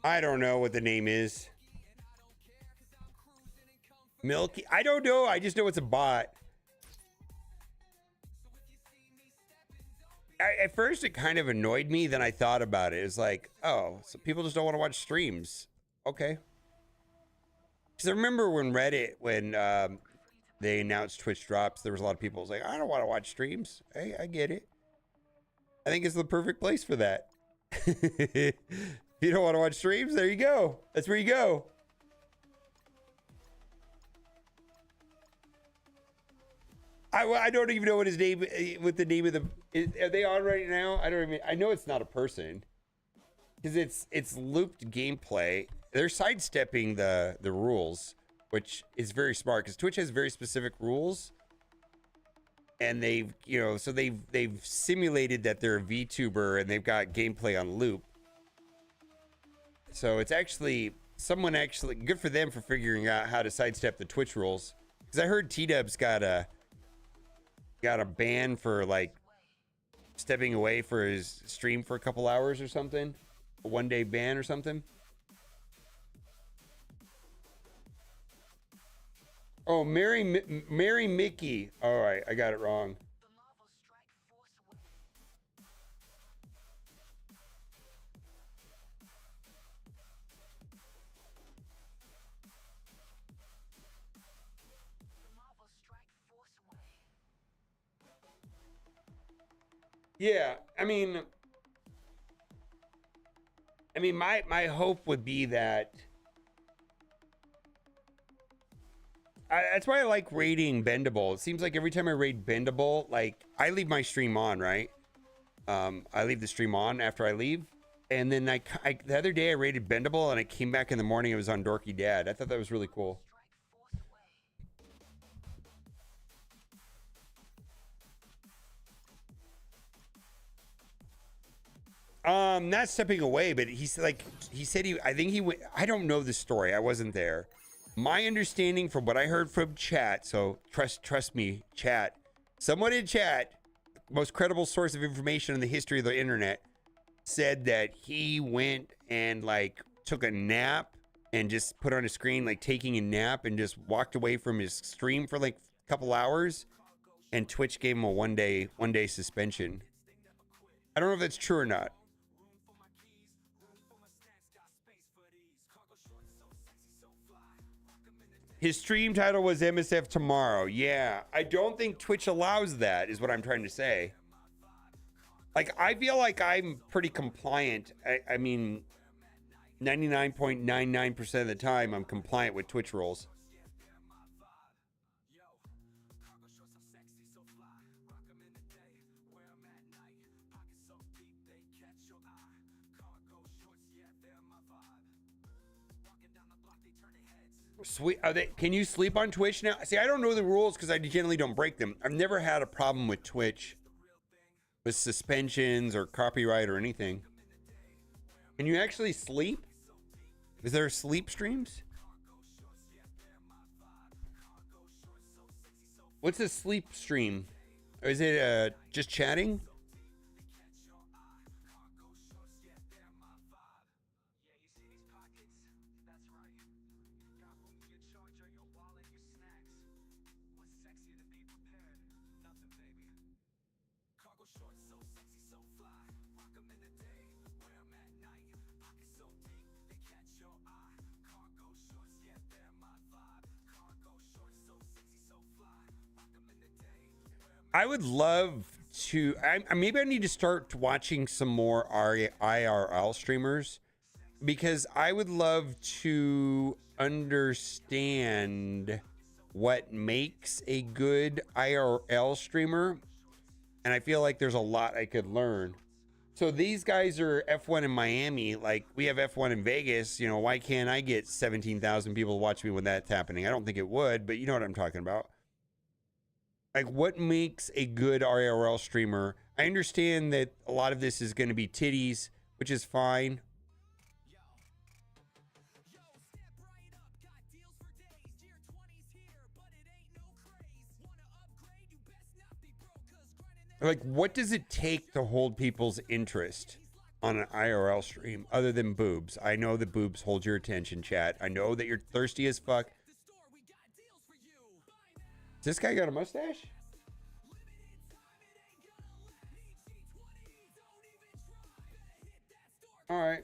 I don't know what the name is. Milky? I don't know. I just know it's a bot. At first, it kind of annoyed me. Then I thought about it. It's like, oh, so people just don't want to watch streams. Okay. Because I remember when Reddit, when they announced Twitch drops, there was a lot of people who was like, I don't want to watch streams. Hey, I get it. I think it's the perfect place for that. If you don't want to watch streams, there you go. That's where you go. I don't even know what his name, what the name of the, are they on right now? I don't even, I know it's not a person because it's looped gameplay. They're sidestepping the the rules, which is very smart because Twitch has very specific rules. and they've, you know, so they've simulated that they're a VTuber and they've got gameplay on loop. So it's actually someone actually good for them for figuring out how to sidestep the Twitch rules. Because I heard T-Dub's got a ban for like stepping away for his stream for a couple hours or something, a 1-day ban or something. Oh, Mary Mickey. All right, I got it wrong. Yeah, I mean, my hope would be that. That's why I like raiding Bendable. It seems like every time I raid Bendable, like I leave my stream on, right? I leave the stream on after I leave, and then I the other day I raided Bendable and I came back in the morning. It was on Dorky Dad. I thought that was really cool. Not stepping away, but he said I think he went. I don't know the story. I wasn't there. My understanding from what I heard from chat, so trust me, chat. Someone in chat, most credible source of information in the history of the internet, said that he went and like took a nap and just put on a screen like taking a nap and just walked away from his stream for like a couple hours, and Twitch gave him a one day suspension. I don't know if that's true or not. His stream title was MSF Tomorrow. Yeah, I don't think Twitch allows that, is what I'm trying to say. Like, I feel like I'm pretty compliant. I mean, 99.99% of the time, I'm compliant with Twitch rules. Sweet. Can you sleep on Twitch now? See, I don't know the rules because I generally don't break them. I've never had a problem with Twitch with suspensions or copyright or anything. Can you actually sleep? Is there sleep streams? What's a sleep stream? Or is it just chatting? I would love to. Maybe I need to start watching some more IRL streamers, because I would love to understand what makes a good IRL streamer, and I feel like there's a lot I could learn. So these guys are F1 in Miami, like we have F1 in Vegas. You know, why can't I get 17,000 people to watch me when that's happening? I don't think it would, but you know what I'm talking about. Like, what makes a good IRL streamer? I understand that a lot of this is going to be titties, which is fine. Like, what does it take to hold people's interest on an IRL stream other than boobs? I know that boobs hold your attention, chat. I know that you're thirsty as fuck. This guy got a mustache? All right.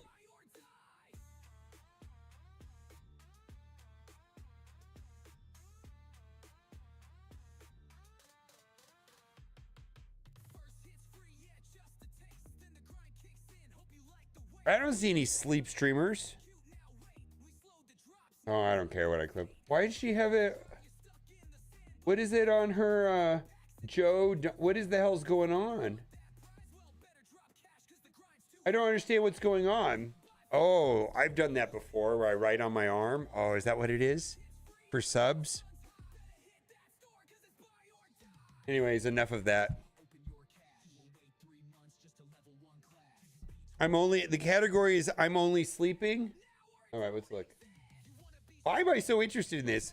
I don't see any sleep streamers. Oh, I don't care what I clip. Why did she have it? What is it on her, Joe? What is the hell's going on? I don't understand what's going on. Oh, I've done that before where I write on my arm. Oh, is that what it is? For subs? Anyways, enough of that. The category is I'm only sleeping. All right, let's look. Why am I so interested in this?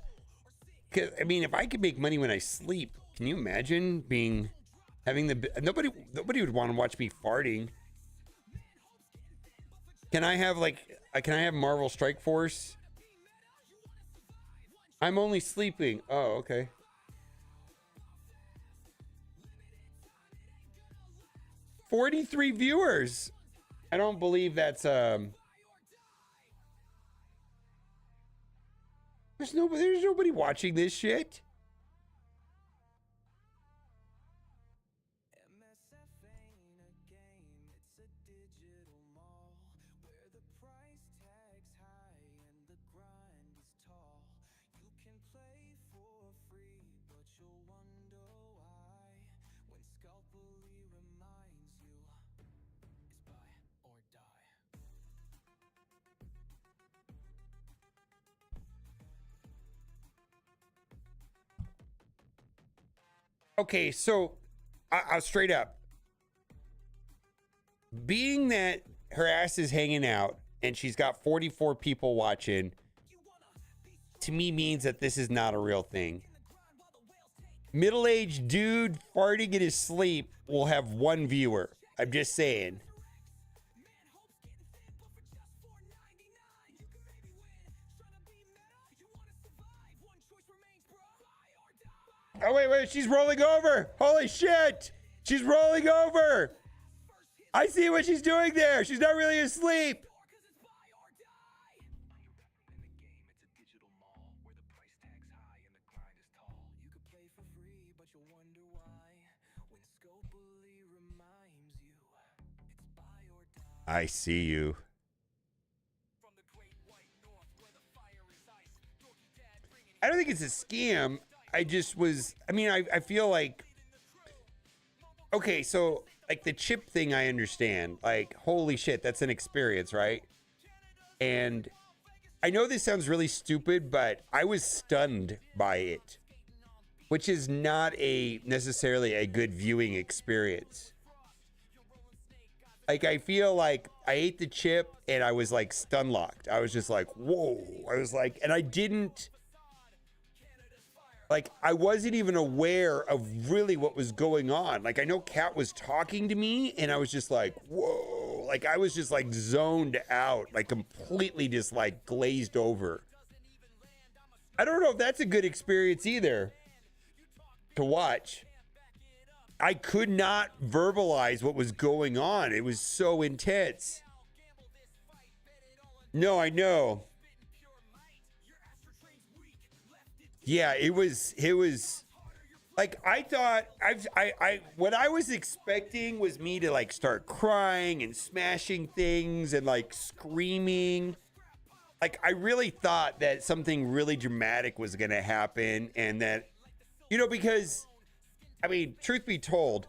Because, I mean, if I could make money when I sleep, can you imagine nobody would want to watch me farting. Can I have Marvel Strike Force? I'm only sleeping. Oh, okay. $43 viewers. I don't believe that's there's nobody watching this shit. Okay, so I'll straight up. Being that her ass is hanging out and she's got 44 people watching, to me means that this is not a real thing. Middle-aged dude farting in his sleep will have 1 viewer. I'm just saying. Oh, wait, she's rolling over. Holy shit. She's rolling over. I see what she's doing there. She's not really asleep. I see you. I don't think it's a scam. I feel like, okay, so like the chip thing, I understand. Like, holy shit, that's an experience, right? And I know this sounds really stupid, but I was stunned by it, which is not necessarily a good viewing experience. Like, I feel like I ate the chip and I was like stun locked. I was just like, whoa. I was like, and I wasn't even aware of really what was going on. Like, I know Kat was talking to me and I was just like, whoa. Like, I was just like zoned out, like completely just like glazed over. I don't know if that's a good experience either to watch. I could not verbalize what was going on. It was so intense. No, I know. Yeah, it was like, I thought what I was expecting was me to like start crying and smashing things and like screaming. Like, I really thought that something really dramatic was going to happen, and that, because I mean, truth be told,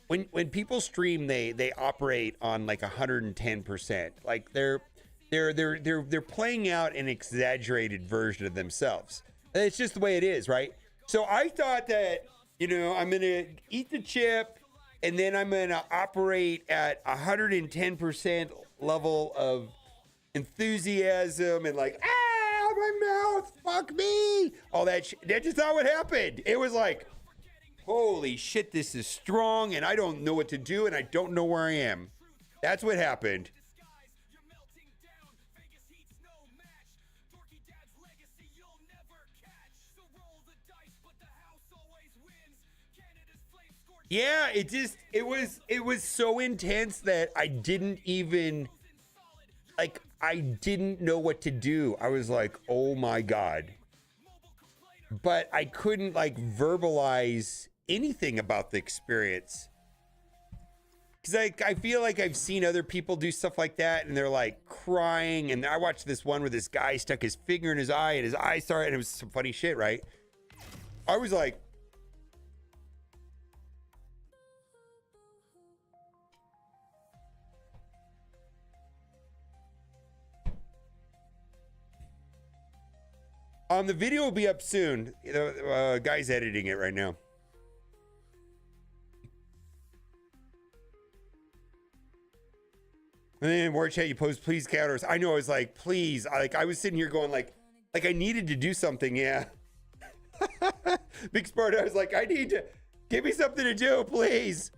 when people stream, they operate on like 110%. Like, they're playing out an exaggerated version of themselves. And it's just the way it is, right? So I thought that, I'm going to eat the chip and then I'm going to operate at 110% level of enthusiasm and like, my mouth, fuck me. All that shit. That's just not what happened. It was like, holy shit, this is strong and I don't know what to do and I don't know where I am. That's what happened. Yeah, it was so intense that I didn't even, like, I didn't know what to do. I was like, oh my God. But I couldn't like verbalize anything about the experience. Because I feel like I've seen other people do stuff like that and they're like crying. And I watched this one where this guy stuck his finger in his eye and his eye started, and it was some funny shit, right? I was like, the video will be up soon. The guy's editing it right now. And then War Chat, you post please counters. I know, I was like, please. I was sitting here going like I needed to do something, yeah. Big Sparta, I was like, I need to give me something to do, please.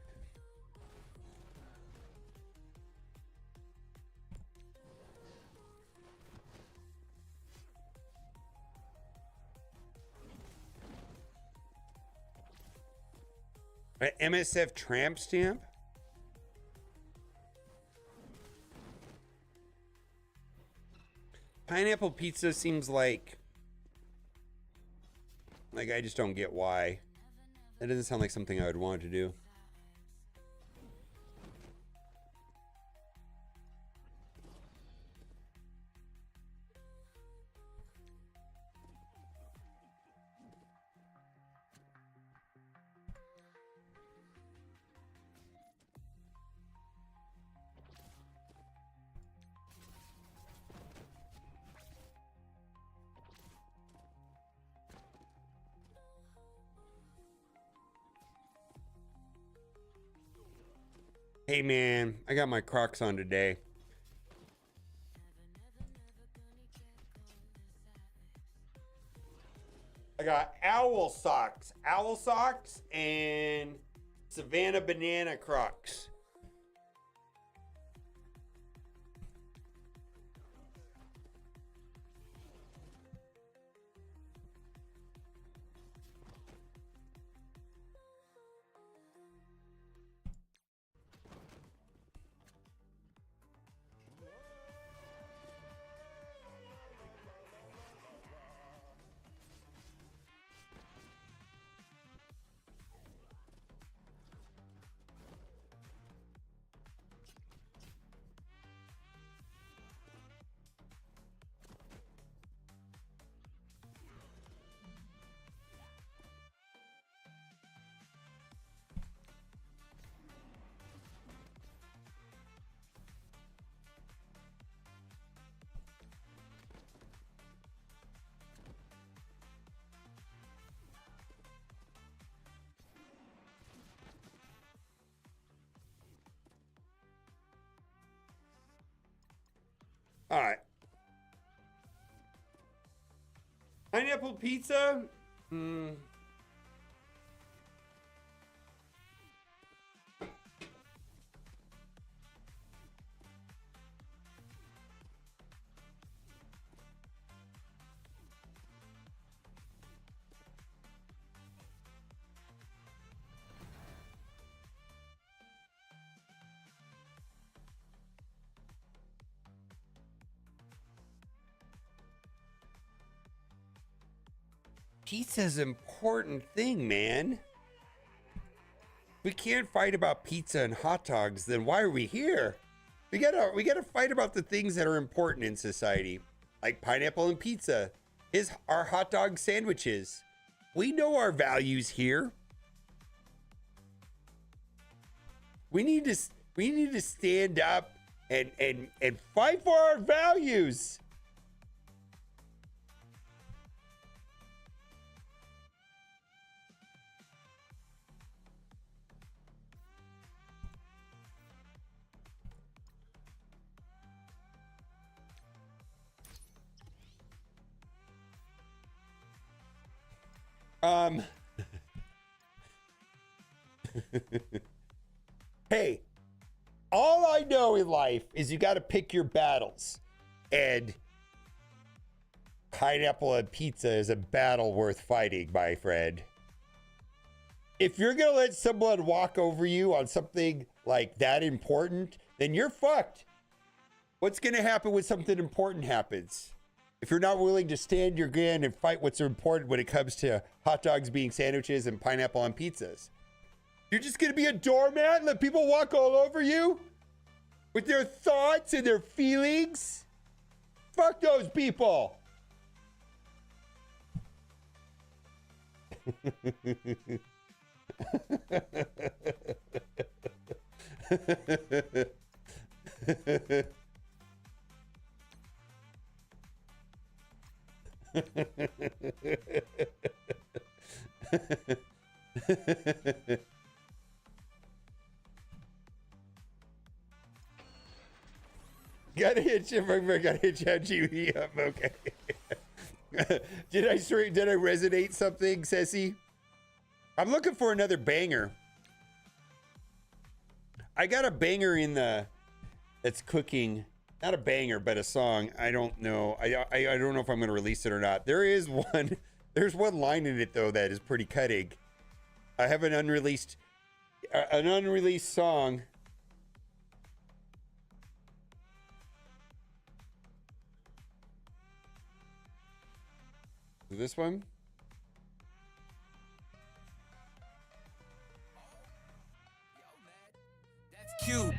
MSF tramp stamp? Pineapple pizza seems like I just don't get why. That doesn't sound like something I would want to do. Hey man, I got my Crocs on today. I got owl socks and Savannah banana Crocs. All right. Pineapple pizza? Pizza's an important thing, man. We can't fight about pizza and hot dogs, then why are we here? We gotta fight about the things that are important in society, like pineapple and pizza, our hot dog sandwiches. We know our values here. We need to stand up and fight for our values. Hey, all I know in life is you got to pick your battles, and pineapple and pizza is a battle worth fighting, my friend. If you're gonna let someone walk over you on something like that important, then you're fucked. What's gonna happen when something important happens? If you're not willing to stand your ground and fight what's important when it comes to hot dogs being sandwiches and pineapple on pizzas, you're just gonna be a doormat and let people walk all over you with their thoughts and their feelings? Fuck those people. Gotta hit you, gotta hit you, GV up. Okay. Did I resonate something, Ceci? I'm looking for another banger. I got a banger in the that's cooking. Not a banger, but a song. I don't know. I don't know if I'm gonna release it or not. There is one. There's one line in it though that is pretty cutting. I have an unreleased song. This one? That's cute.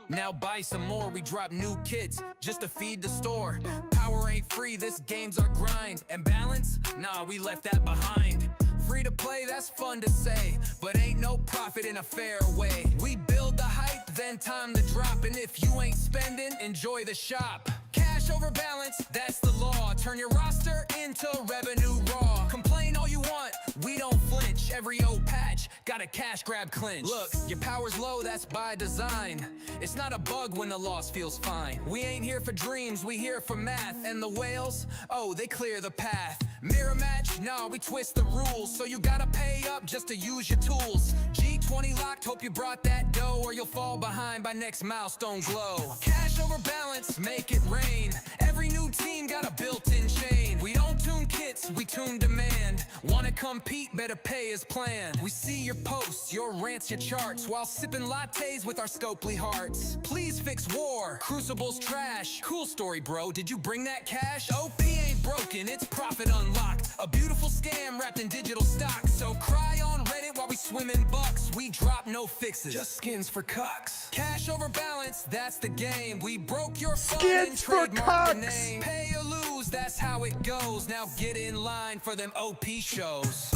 Now buy some more, we drop new kits just to feed the store. Power ain't free, this game's our grind. And balance? Nah, we left that behind. Free to play, that's fun to say, but ain't no profit in a fair way. We build the hype, then time to drop. And if you ain't spending, enjoy the shop. Cash over balance, that's the law. Turn your roster into revenue raw. Complain all you want, we don't flinch. Every old patch, got a cash grab clinch. Look, your power's low, that's by design. It's not a bug when the loss feels fine. We ain't here for dreams, we here for math. And the whales, oh, they clear the path. Mirror match, nah, we twist the rules. So you gotta pay up just to use your tools. G20 locked, hope you brought that dough, or you'll fall behind by next milestone glow. Cash over balance, make it rain. Every new team got a built-in chain. We don't tune kits, we tune demand. Wanna compete, better pay as planned. We see your posts, your rants, your charts, while sipping lattes with our Scopely hearts. Please fix war, Crucible's trash. Cool story, bro, did you bring that cash? OP ain't broken, it's profit unlocked. A beautiful scam wrapped in digital stock. So cry on Reddit while we swim in bucks. We drop no fixes, just skins for cucks. Cash over balance, that's the game. We broke your phone and trademarked the name. Pay or lose, that's how it goes. Now get in line for them OP shows.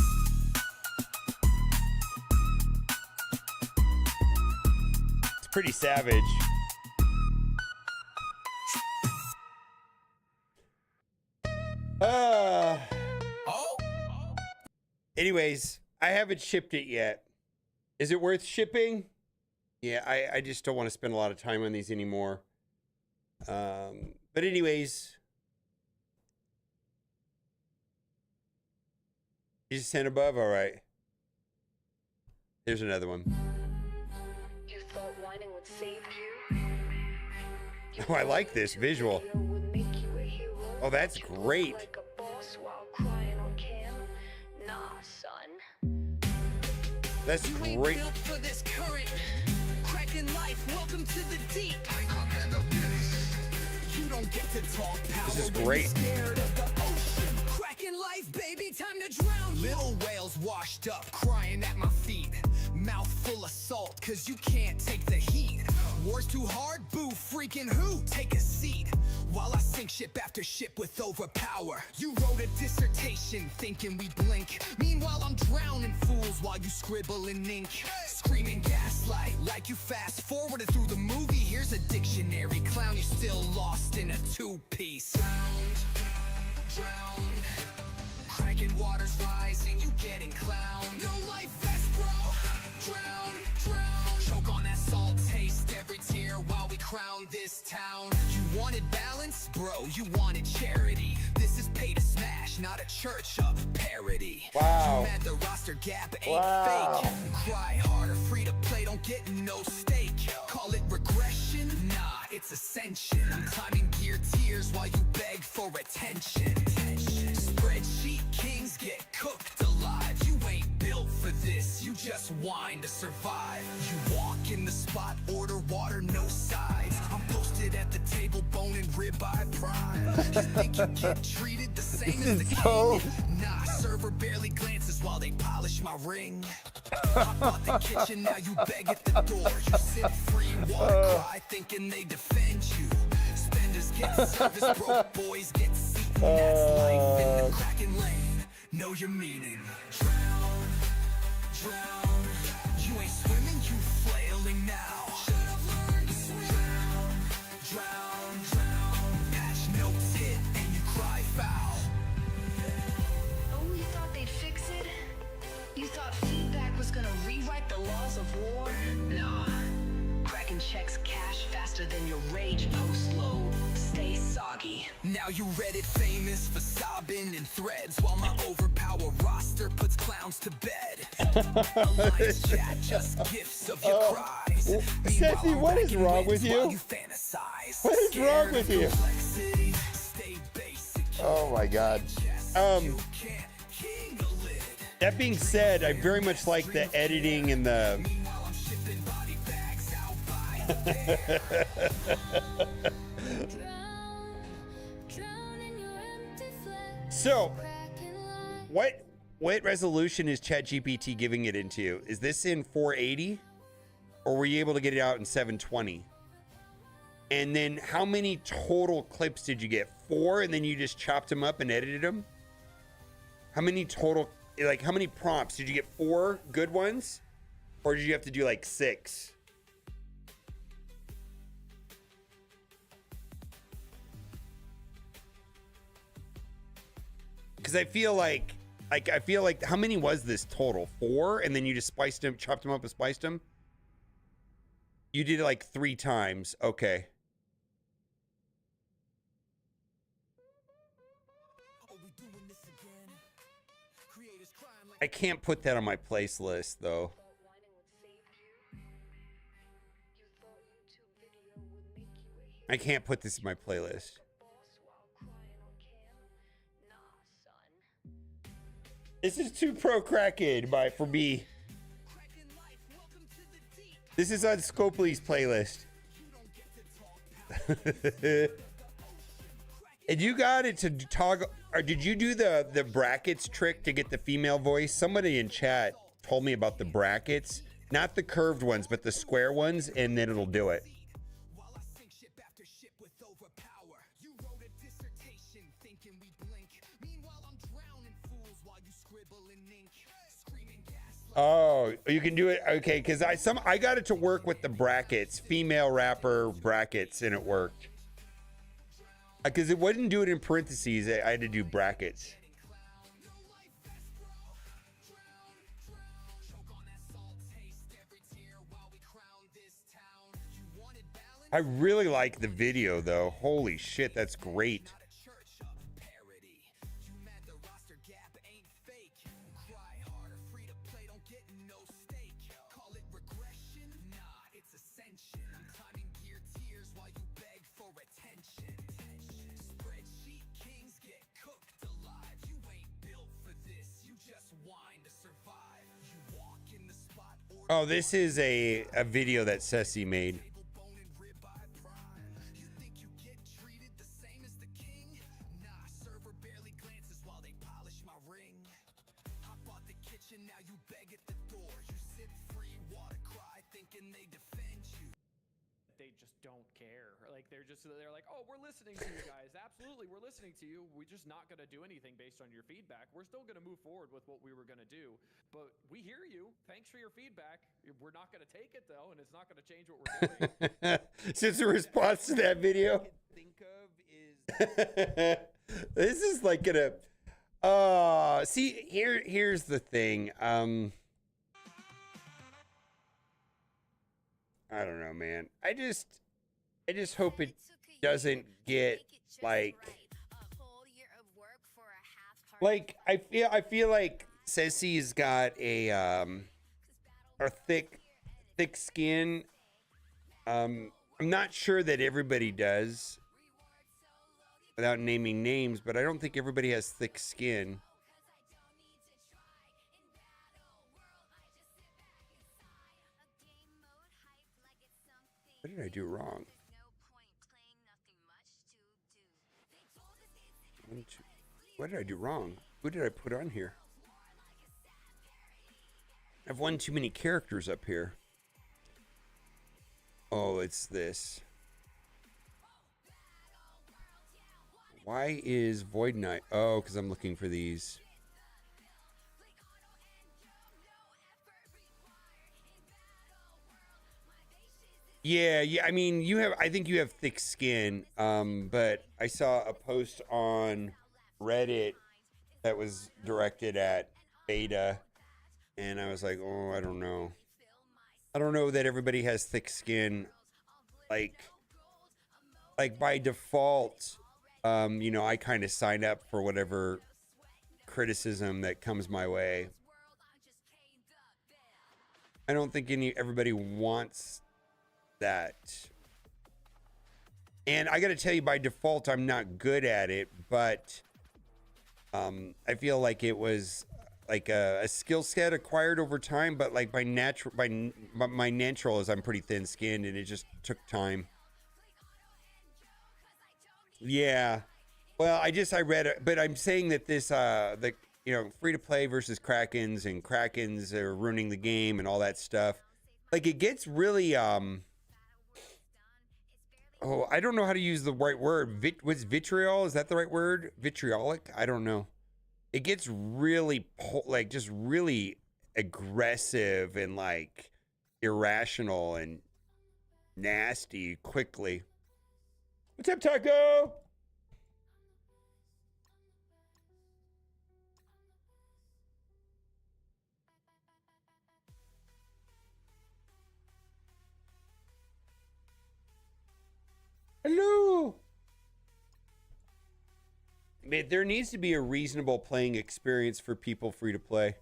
It's pretty savage. Anyways, I haven't shipped it yet. Is it worth shipping? Yeah, I just don't want to spend a lot of time on these anymore. But anyways, you just sent above, all right. Here's another one. You thought whining would save you? Oh, I like this visual. Oh, that's great. Like a boss while crying on cam? Nah, son. That's great. Built for this current cracking life. Welcome to the deep. You don't get to talk power. This is great. Scared of the ocean. Cracking life, baby, time to drown. Little whales washed up, crying at my feet. Mouth full of salt, cause you can't take the heat. War's too hard, boo, freaking who? Take a seat. While I sink ship after ship with overpower. You wrote a dissertation thinking we blink. Meanwhile I'm drowning fools while you scribble in ink. Screaming gaslight like you fast forwarded through the movie. Here's a dictionary, clown, you're still lost in a two-piece. Drown. Cracking waters rising, you getting clowned. No life vest, bro. Drown. Choke on that salt, taste every tear while we crown this town. You wanted balance, bro, you wanted charity. This is pay to smash, not a church of parody. Wow. You mad the roster gap ain't fake. Cry harder, free to play, don't get no stake. Call it regression? Nah, it's ascension. I'm climbing gear tiers while you beg for attention. Spreadsheet kings get cooked alive. You ain't built for this, you just whine to survive. You walk in the spot, order water, no sides. I'm posted at the table, bone and ribeye prime. You think you get treated the same as the king? Nah, server barely glances while they polish my ring. Hop out the kitchen, now you beg at the door. You sip free water, cry thinking they defend you. Spenders get service, broke boys get seated. That's life in the cracking lane. Know your meaning. Drown. You ain't swimming, you flailing now. Should've learned to swim. Drown. Patch notes hit and you cry foul. Oh, you thought they'd fix it? You thought feedback was gonna rewrite the laws of war? Nah. Cracking checks cash faster than your rage post load. Now you Reddit famous for sobbing in threads while my overpower roster puts clowns to bed. Alliance chat just gifts of your cries. Ceci, what is wrong with you? What is wrong with you? Oh my god. That being said, I very much like the editing and the So, what resolution is ChatGPT giving it into? Is this in 480? Or were you able to get it out in 720? And then how many total clips did you get? 4, and then you just chopped them up and edited them? How many total, like how many prompts? Did you get 4 good ones? Or did you have to do like 6? Because I feel like how many was this total? 4, and then you just spiced them, chopped them up and spiced them? You did it like 3 times. Okay. I can't put that on my place list though. I can't put this in my playlist. This is too pro-cracking for me. This is on Scopely's playlist. And you got it to toggle, or did you do the brackets trick to get the female voice? Somebody in chat told me about the brackets, not the curved ones, but the square ones, and then it'll do it. Oh, you can do it. Okay, because I got it to work with the brackets, female rapper brackets, and it worked. Because it wouldn't do it in parentheses. I had to do brackets. I really like the video though. Holy shit, that's great. Oh, this is a video that Ceci made. They just don't care. Like they're like, oh, we're listening to you guys. Absolutely, we're listening to you. We're just not going to do anything based on your feedback. We're still going to move forward with what we were going to do. But we hear you. Thanks for your feedback. We're not going to take it though, and it's not going to change what we're doing. Since the response to that video, Think of is this is like gonna. See, here's the thing. I don't know, man. I just hope it doesn't get like I feel like Ceci's got a thick skin. I'm not sure that everybody does, without naming names, but I don't think everybody has thick skin. What did I do wrong? What did I do wrong? Who did I put on here? I've one too many characters up here. Oh, it's this. Why is Void Knight? Oh, because I'm looking for these. Yeah. I mean, I think you have thick skin. But I saw a post on Reddit that was directed at Beta, and I was like, oh, I don't know. I don't know that everybody has thick skin. Like by default, You know, I kind of sign up for whatever criticism that comes my way. I don't think everybody wants that. And I got to tell you, by default, I'm not good at it, but I feel like it was like a skill set acquired over time, but like my natural is I'm pretty thin skinned and it just took time. Yeah. Well, I read it, but I'm saying that this, you know, free to play versus Krakens, and Krakens are ruining the game and all that stuff. Like it gets really, oh, I don't know how to use the right word. What's vitriol? Is that the right word? Vitriolic? I don't know. It gets really like just really aggressive and like irrational and nasty quickly. What's up, Taco? Hello. Man, there needs to be a reasonable playing experience for people free to play.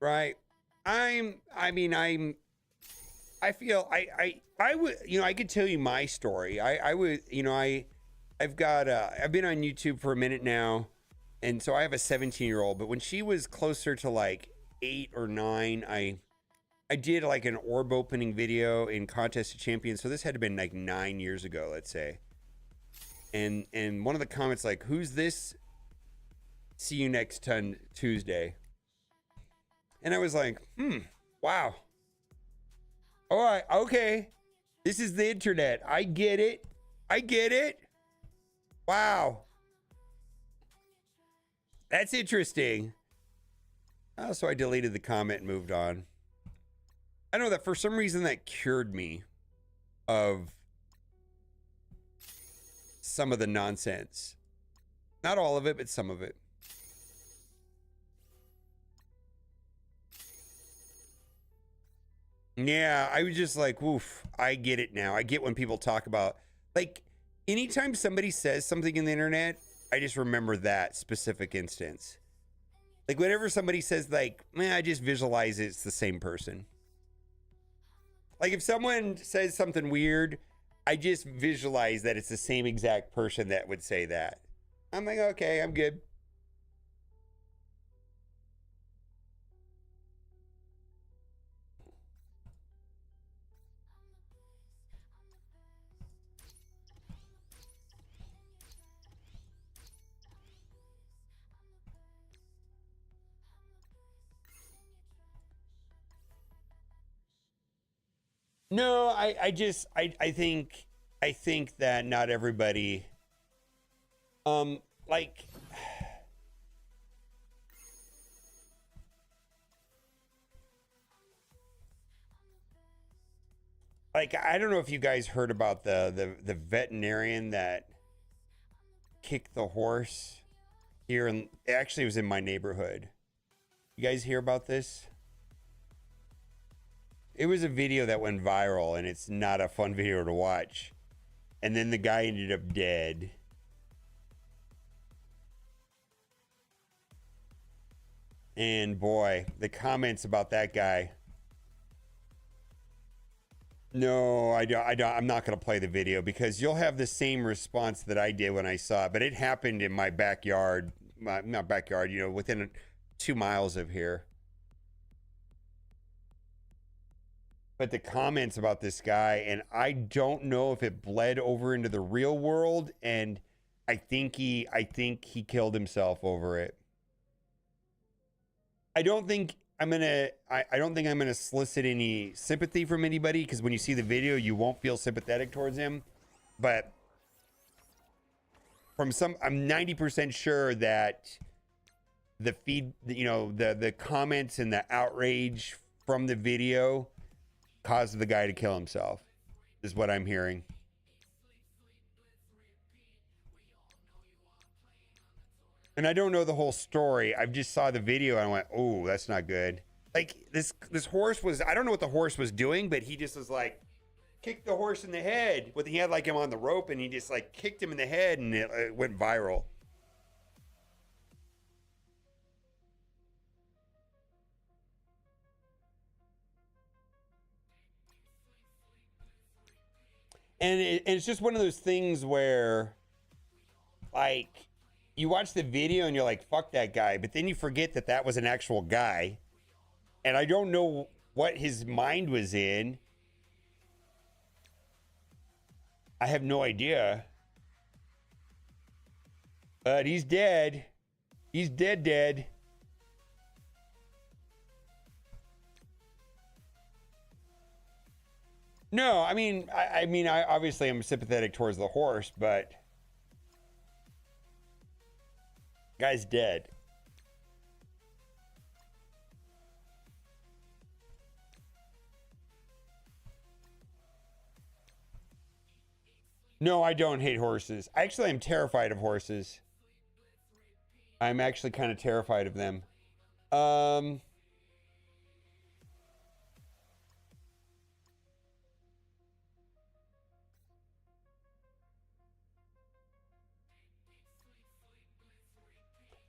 Right. I feel I would, you know, I could tell you my story. I would, you know, I've been on YouTube for a minute now. And so I have a 17-year-old, but when she was closer to like 8 or 9, I did like an orb opening video in Contest of Champions. So this had to have been like 9 years ago, let's say. And one of the comments like, "Who's this? See you next Tuesday." And I was like, wow. All right, okay. This is the internet. I get it. Wow. That's interesting. Oh, so I deleted the comment and moved on. I know that for some reason that cured me of some of the nonsense. Not all of it, but some of it. Yeah, I was just like, woof, I get it now. I get when people talk about, like, anytime somebody says something in the internet, I just remember that specific instance. Like, whenever somebody says, like, man, I just visualize it's the same person. Like, if someone says something weird, I just visualize that it's the same exact person that would say that. I'm like, okay, I'm good. No, I think that not everybody, like, I don't know if you guys heard about the veterinarian that kicked the horse here, and actually it was in my neighborhood. You guys hear about this? It was a video that went viral, and it's not a fun video to watch. And then the guy ended up dead. And boy, the comments about that guy. No, I'm not going to play the video because you'll have the same response that I did when I saw it. But it happened in my backyard, not backyard, you know, within 2 miles of here. But the comments about this guy, and I don't know if it bled over into the real world, and I think he killed himself over it. I don't think I don't think I'm gonna solicit any sympathy from anybody, because when you see the video, you won't feel sympathetic towards him. But I'm 90% sure that the comments and the outrage from the video caused the guy to kill himself, is what I'm hearing. And I don't know the whole story. I just saw the video and I went, oh, that's not good. Like this horse was, I don't know what the horse was doing, but he just was like, kicked the horse in the head. He had like him on the rope and he just like kicked him in the head and it went viral. And it's just one of those things where, like, you watch the video and you're like, fuck that guy. But then you forget that that was an actual guy. And I don't know what his mind was in. I have no idea. But he's dead. He's dead. No, I mean, I obviously am sympathetic towards the horse, but guy's dead. No, I don't hate horses. Actually, I'm terrified of horses. I'm actually kind of terrified of them.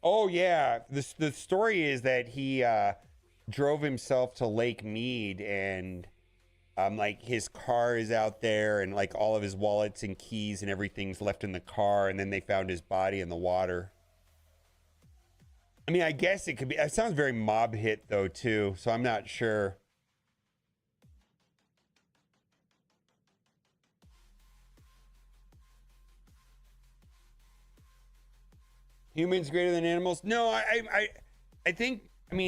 Oh yeah, the story is that he drove himself to Lake Mead, and like his car is out there, and like all of his wallets and keys and everything's left in the car, and then they found his body in the water. I mean, I guess it could be. It sounds very mob hit though too, so I'm not sure. Humans greater than animals? No, I think.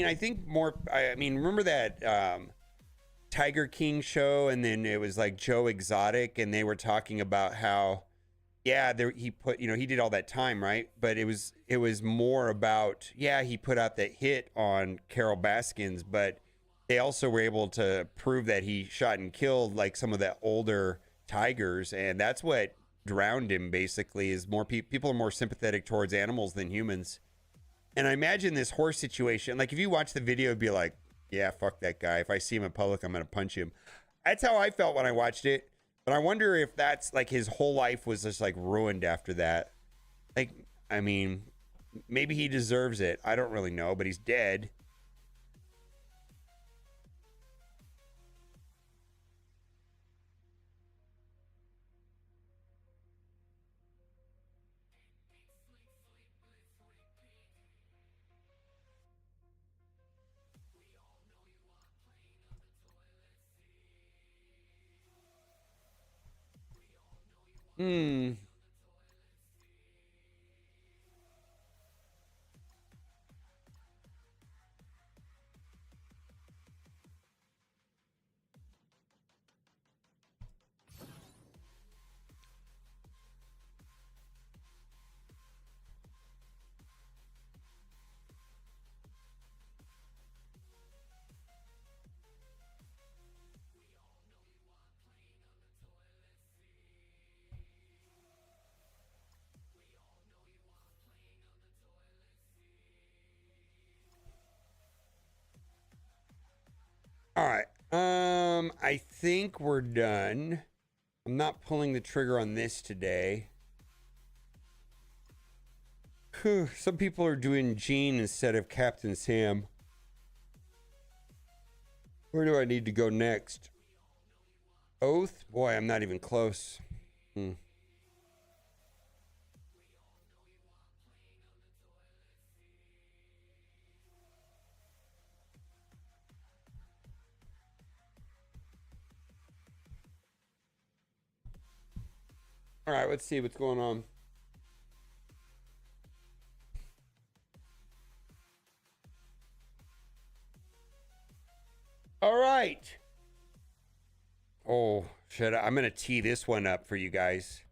I think more. I mean, remember that Tiger King show, and then it was like Joe Exotic, and they were talking about how, yeah, he put, he did all that time, right? But it was more about, yeah, he put out that hit on Carol Baskins, but they also were able to prove that he shot and killed like some of the older tigers, and that's what drowned him. Basically, is more people are more sympathetic towards animals than humans. And I imagine this horse situation, like if you watch the video, it'd be like, yeah, fuck that guy. If I see him in public, I'm gonna punch him. That's how I felt when I watched it. But I wonder if that's like his whole life was just like ruined after that. Like, I mean, maybe he deserves it. I don't really know, but he's dead. Hmm. All right. I think we're done. I'm not pulling the trigger on this today. Whew, some people are doing Gene instead of Captain Sam. Where do I need to go next? Oath? Boy, I'm not even close. All right, let's see what's going on. I'm gonna tee this one up for you guys.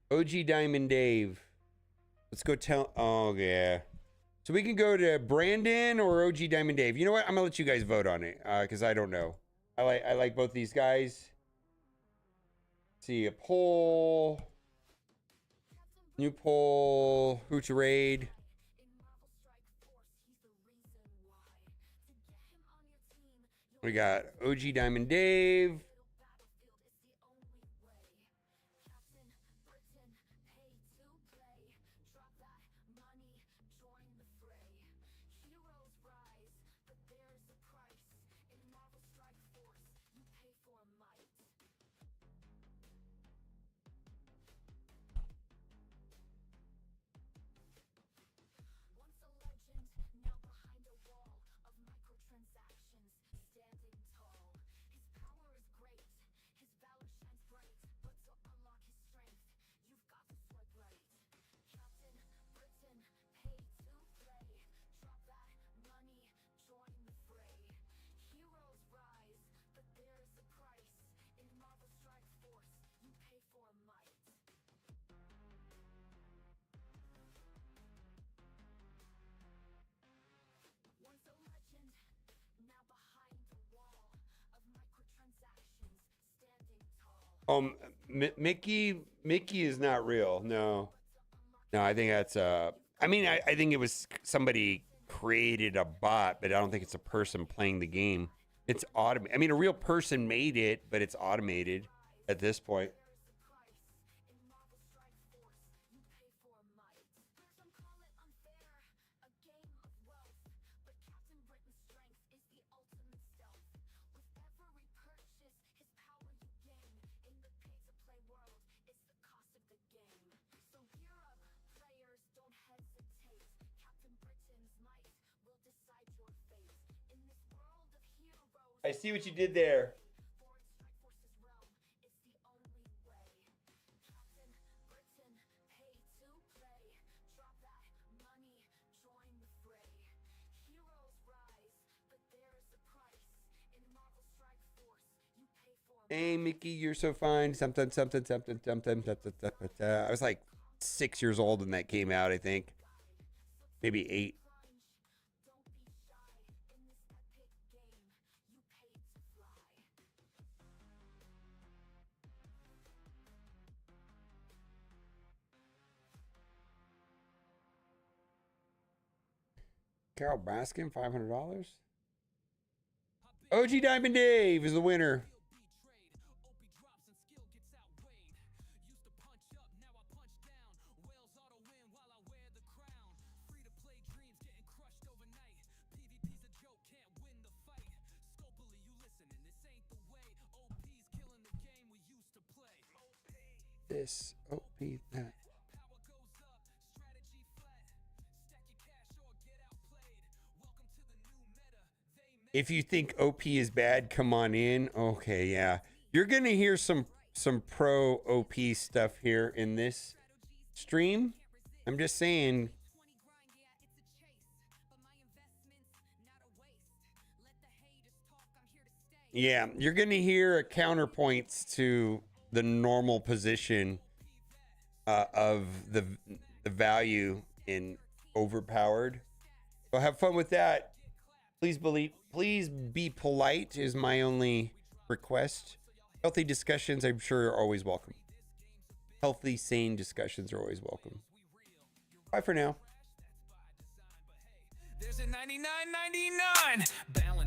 OG Diamond Dave. Let's go tell. Oh yeah. So we can go to Brandon or OG Diamond Dave. You know what? I'm gonna let you guys vote on it because I don't know. I like both these guys. See a poll. New poll. Hooch Raid. We got OG Diamond Dave. Mickey is not real. No, I think that's I mean, I think it was somebody created a bot, but I don't think it's a person playing the game. It's automated. I mean, a real person made it, but it's automated at this point. I see what you did there. Hey, Mickey, you're so fine. Something. I was like 6 years old when that came out, I think. Maybe 8. Carol Baskin, $500. OG Diamond Dave is the winner. This OP that. If you think OP is bad, come on in. Okay, yeah. You're going to hear some pro OP stuff here in this stream. I'm just saying. Yeah, you're going to hear counterpoints to the normal position of the value in overpowered. So have fun with that. Please be polite is my only request. Healthy discussions, I'm sure, are always welcome. Healthy, sane discussions are always welcome. Bye for now. There's a 99.99 balance.